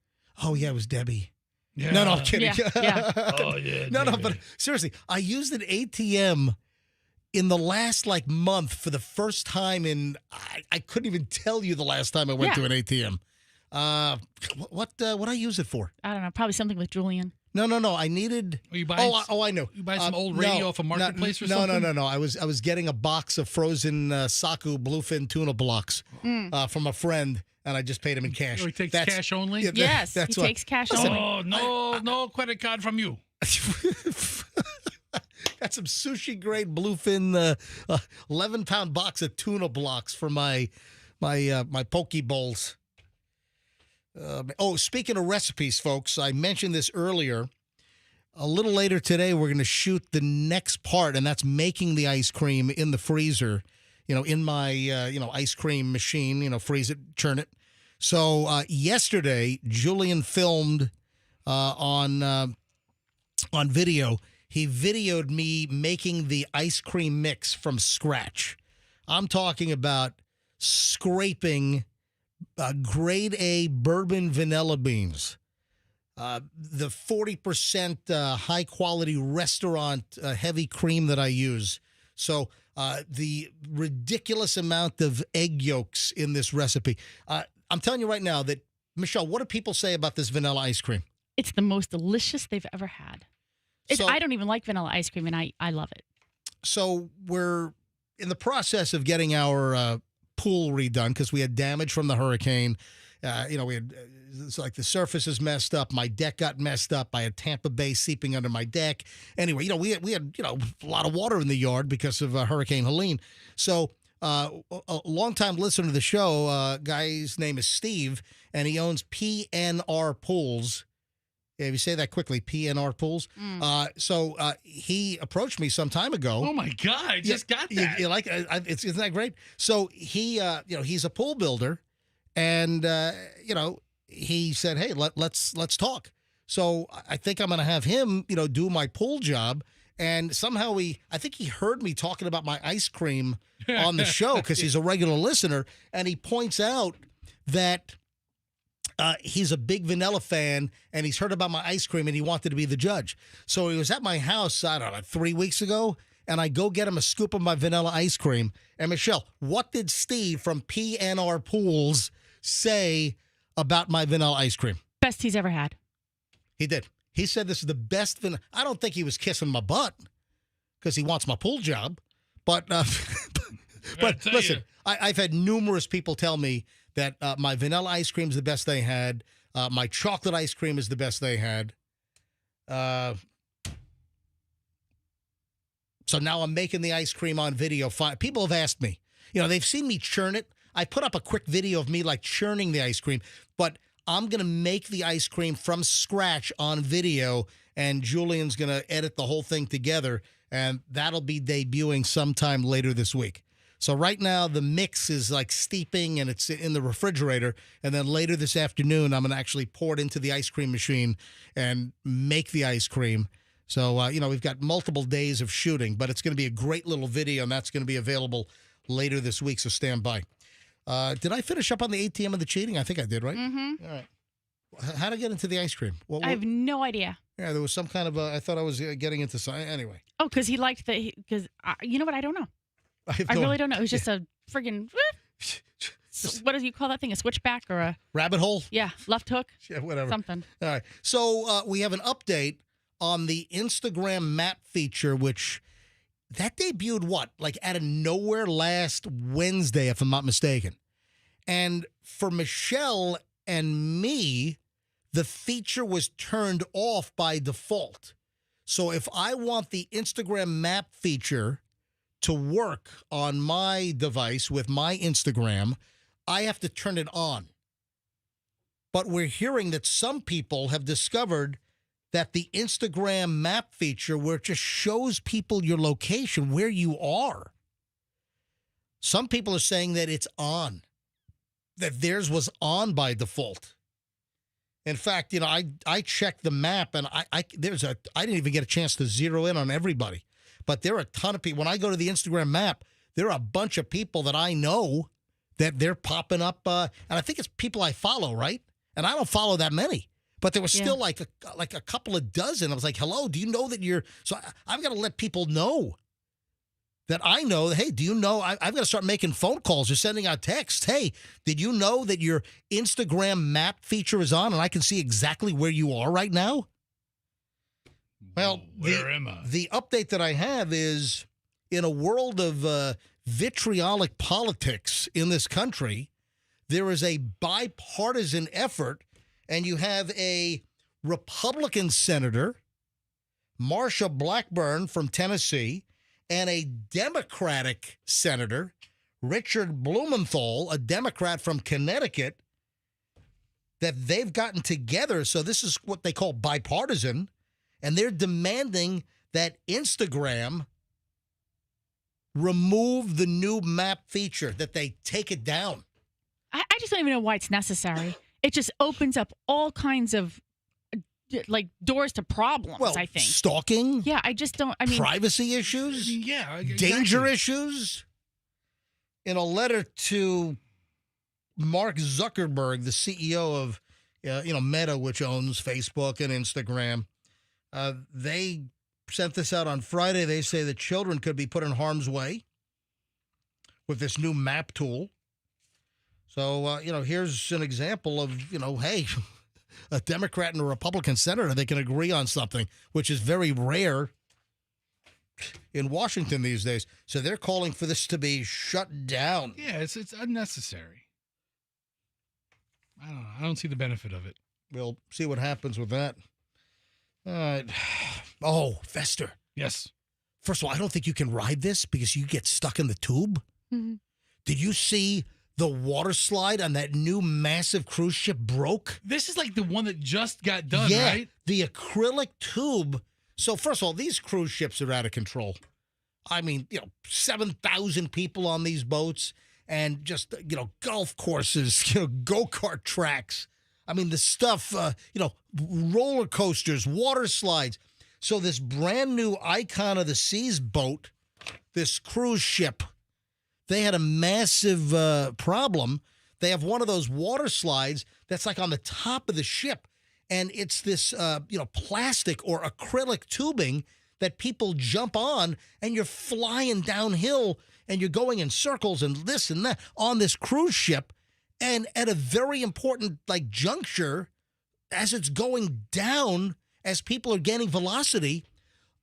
Oh, yeah, it was Debbie. Yeah. No, I'm kidding. Yeah. Oh, yeah. No, but seriously, I used an ATM in the last month for the first time in, I couldn't even tell you the last time I went to an ATM. What I use it for? I don't know. Probably something with Julian. No. I needed. You buy? I know. You buy some old radio off a marketplace or something? No. I was getting a box of frozen Saku bluefin tuna blocks from a friend, and I just paid him in cash. Oh, he takes cash only? Yeah, Yes, that's he takes cash Listen, only. Oh, no credit card from you. Got some sushi grade bluefin 11-pound box of tuna blocks for my poke bowls. Speaking of recipes, folks, I mentioned this earlier. A little later today, we're going to shoot the next part, and that's making the ice cream in the freezer, in my, ice cream machine, freeze it, churn it. So yesterday, Julian filmed on video. He videoed me making the ice cream mix from scratch. I'm talking about scraping grade A bourbon vanilla beans, the 40% high quality restaurant heavy cream that I use. So the ridiculous amount of egg yolks in this recipe. I'm telling you right now that, Michelle, what do people say about this vanilla ice cream? It's the most delicious they've ever had. I don't even like vanilla ice cream, and I love it. So we're in the process of getting our pool redone because we had damage from the hurricane. We had it's like the surface is messed up. My deck got messed up. I had Tampa Bay seeping under my deck. Anyway, we had a lot of water in the yard because of Hurricane Helene. So a longtime listener to the show, guy's name is Steve, and he owns PNR Pools. Yeah, if you say that quickly, PNR Pools. So he approached me some time ago. Oh my God! I just got that. You like isn't that great? So he, he's a pool builder, and he said, "Hey, let's talk." So I think I'm going to have him, do my pool job. And somehow I think he heard me talking about my ice cream on the show because he's a regular listener, and he points out that. He's a big vanilla fan, and he's heard about my ice cream, and he wanted to be the judge. So he was at my house, I don't know, 3 weeks ago, and I go get him a scoop of my vanilla ice cream. And Michelle, what did Steve from PNR Pools say about my vanilla ice cream? Best he's ever had. He did. He said this is the best vanilla. I don't think he was kissing my butt because he wants my pool job. But listen, I've had numerous people tell me that my vanilla ice cream is the best they had. My chocolate ice cream is the best they had. So now I'm making the ice cream on video. People have asked me, they've seen me churn it. I put up a quick video of me like churning the ice cream, but I'm going to make the ice cream from scratch on video, and Julian's going to edit the whole thing together, and that'll be debuting sometime later this week. So right now the mix is like steeping and it's in the refrigerator, and then later this afternoon I'm going to actually pour it into the ice cream machine and make the ice cream. So, we've got multiple days of shooting, but it's going to be a great little video, and that's going to be available later this week, so stand by. Did I finish up on the ATM and the cheating? I think I did, right? Mm-hmm. All right. How did I get into the ice cream? I have no idea. Yeah, there was some kind of I thought I was getting into something. Anyway. Oh, because he liked because you know what? I don't know. I really don't know. It was just a friggin' what do you call that thing? A switchback or a rabbit hole? Yeah, left hook. Yeah, whatever. Something. All right. So we have an update on the Instagram map feature, which that debuted like out of nowhere last Wednesday, if I'm not mistaken. And for Michelle and me, the feature was turned off by default. So if I want the Instagram map feature to work on my device with my Instagram, I have to turn it on. But we're hearing that some people have discovered that the Instagram map feature, where it just shows people your location, where you are. Some people are saying that it's on, that theirs was on by default. In fact, I checked the map, and I didn't even get a chance to zero in on everybody. But there are a ton of people. When I go to the Instagram map, there are a bunch of people that I know that they're popping up. And I think it's people I follow, right? And I don't follow that many. But there was still like a couple of dozen. I was like, hello, do you know that you're... So I've got to let people know that I know, hey, do you know... I've got to start making phone calls or sending out texts. Hey, did you know that your Instagram map feature is on and I can see exactly where you are right now? Well, where am I? The update that I have is, in a world of vitriolic politics in this country, there is a bipartisan effort. And you have a Republican senator, Marsha Blackburn from Tennessee, and a Democratic senator, Richard Blumenthal, a Democrat from Connecticut, that they've gotten together. So this is what they call bipartisan, and they're demanding that Instagram remove the new map feature, that they take it down. I just don't even know why it's necessary. It just opens up all kinds of doors to problems, I think. Stalking? Yeah, I just don't, privacy issues? Yeah, exactly. Danger issues? In a letter to Mark Zuckerberg, the CEO of Meta, which owns Facebook and Instagram, they sent this out on Friday. They say that children could be put in harm's way with this new map tool. So, here's an example of, hey, a Democrat and a Republican senator, they can agree on something, which is very rare in Washington these days. So they're calling for this to be shut down. Yeah, it's unnecessary. I don't know. I don't see the benefit of it. We'll see what happens with that. All right. Oh, Fester. Yes. First of all, I don't think you can ride this because you get stuck in the tube. Mm-hmm. Did you see the water slide on that new massive cruise ship broke? This is like the one that just got done, yeah, right? The acrylic tube. So first of all, these cruise ships are out of control. I mean, 7,000 people on these boats and just, golf courses, go-kart tracks. I mean, the stuff, roller coasters, water slides. So this brand new Icon of the Seas boat, this cruise ship, they had a massive problem. They have one of those water slides that's like on the top of the ship. And it's this, plastic or acrylic tubing that people jump on, and you're flying downhill and you're going in circles and this and that on this cruise ship. And at a very important juncture, as it's going down, as people are gaining velocity,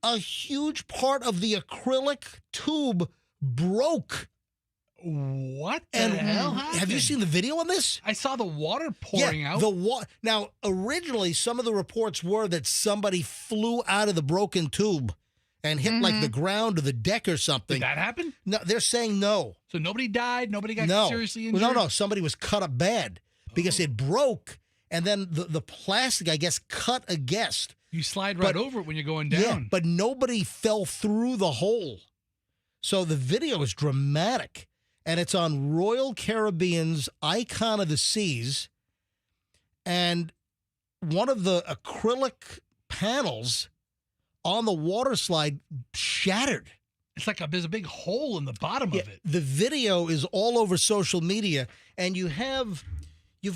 a huge part of the acrylic tube broke. What the And hell have you happened? seen the video on this? I saw the water pouring out. Now, originally, some of the reports were that somebody flew out of the broken tube and hit like the ground or the deck or something. Did that happen? No, they're saying no. So nobody died? Nobody got No. seriously injured? No, somebody was cut up bad because it broke, and then the plastic, I guess, cut a guest. You slide right over it when you're going down. Yeah, but nobody fell through the hole. So the video is dramatic, and it's on Royal Caribbean's Icon of the Seas, and one of the acrylic panels on the water slide shattered. It's like there's a big hole in the bottom of it. The video is all over social media, and you've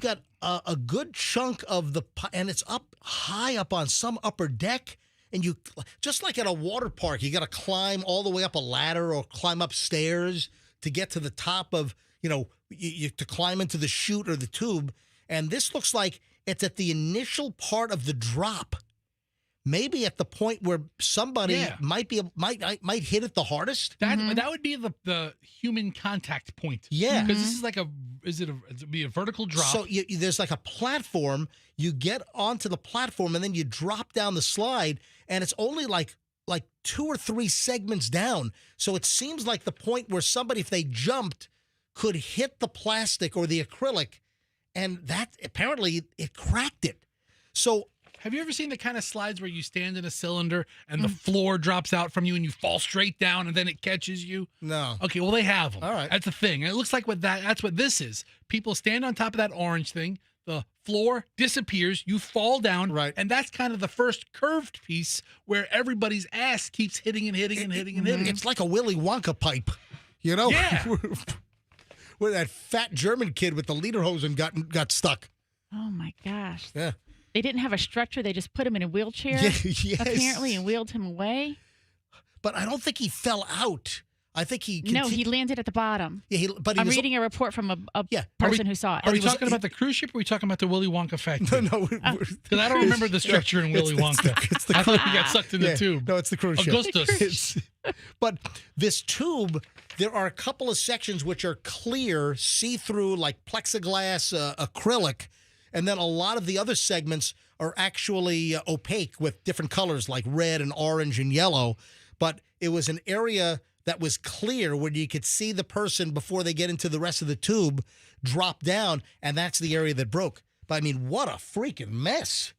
got a good chunk of and it's up high up on some upper deck, and you just like at a water park, you got to climb all the way up a ladder or climb up stairs to get to the top of to climb into the chute or the tube. And this looks like it's at the initial part of the drop. Maybe at the point where somebody might hit it the hardest. That would be the human contact point. Yeah, because this is like it'd be a vertical drop. So there's like a platform. You get onto the platform and then you drop down the slide, and it's only like 2 or 3 segments down. So it seems like the point where somebody, if they jumped, could hit the plastic or the acrylic, and that apparently it cracked it. So. Have you ever seen the kind of slides where you stand in a cylinder and the floor drops out from you and you fall straight down and then it catches you? No. Okay, well, they have them. All right. That's the thing. And it looks like that's what this is. People stand on top of that orange thing. The floor disappears. You fall down. Right. And that's kind of the first curved piece where every's ass keeps hitting and hitting and hitting and hitting. It's like a Willy Wonka pipe, Yeah. Where that fat German kid with the lederhosen got stuck. Oh, my gosh. Yeah. They didn't have a stretcher. They just put him in a wheelchair, apparently, and wheeled him away. But I don't think he fell out. I think he... No, he landed at the bottom. Yeah, I'm reading a report from a person who saw it. Are we talking about the cruise ship or are we talking about the Willy Wonka factory? No. Because I don't remember the stretcher in Willy Wonka. I thought he got sucked in the tube. No, it's the cruise ship. Augustus. But this tube, there are a couple of sections which are clear, see-through, like plexiglass, acrylic, and then a lot of the other segments are actually opaque with different colors like red and orange and yellow. But it was an area that was clear where you could see the person before they get into the rest of the tube drop down, and that's the area that broke. But, I mean, what a freaking mess.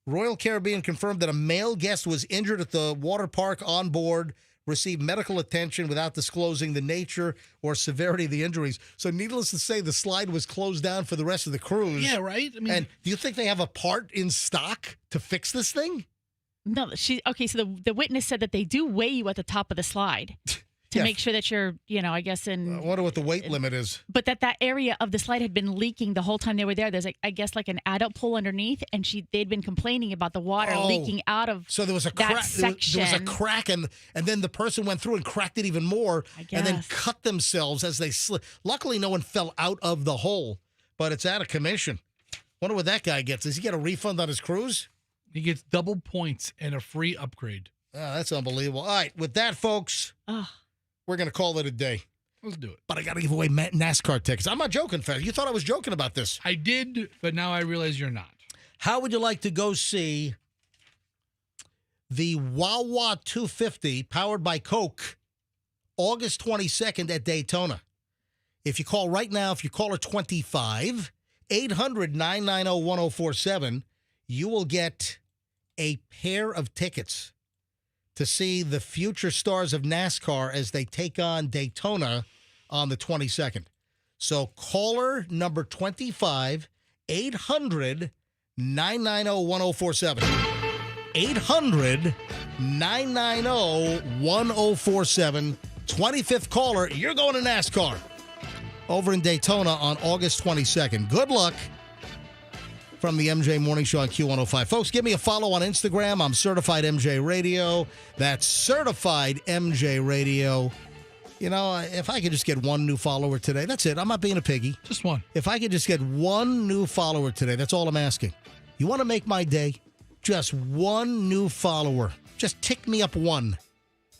Royal Caribbean confirmed that a male guest was injured at the water park on board, received medical attention without disclosing the nature or severity of the injuries. So needless to say, the slide was closed down for the rest of the cruise. Yeah, right? I mean, and do you think they have a part in stock to fix this thing? No, so the witness said that they do weigh you at the top of the slide to make sure that you're, I guess I wonder what the weight limit is. But that area of the slide had been leaking the whole time they were there. There's, I guess, like an adult pool underneath, and they'd been complaining about the water leaking out of so there was a crack. Section. There was a crack, and then the person went through and cracked it even more, and then cut themselves as they slid. Luckily, no one fell out of the hole, but it's out of commission. Wonder what that guy gets. Does he get a refund on his cruise? He gets double points and a free upgrade. Oh, that's unbelievable. All right, with that, folks, we're going to call it a day. Let's do it. But I got to give away NASCAR tickets. I'm not joking, fella. You thought I was joking about this. I did, but now I realize you're not. How would you like to go see the Wawa 250 powered by Coke August 22nd at Daytona? If you call right now, if you call her 25, 800-990-1047, you will get a pair of tickets to see the future stars of NASCAR as they take on Daytona on the 22nd. So caller number 25, 800-990-1047. 800-990-1047. 25th caller, you're going to NASCAR over in Daytona on August 22nd. Good luck from the MJ Morning Show on Q105. Folks, give me a follow on Instagram. I'm Certified MJ Radio. That's Certified MJ Radio. If I could just get one new follower today, that's it. I'm not being a piggy. Just one. If I could just get one new follower today, that's all I'm asking. You want to make my day? Just one new follower. Just tick me up one.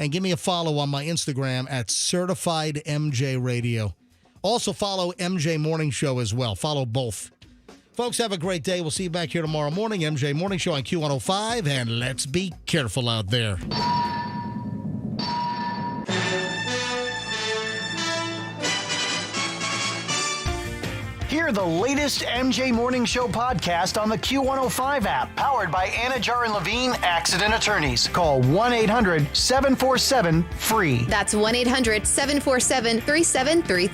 and give me a follow on my Instagram at Certified MJ Radio. Also follow MJ Morning Show as well. Follow both. Folks, have a great day. We'll see you back here tomorrow morning. MJ Morning Show on Q105, and let's be careful out there. Hear the latest MJ Morning Show podcast on the Q105 app, powered by Anna Jar and Levine Accident Attorneys. Call 1-800-747-FREE. That's 1-800-747-3733.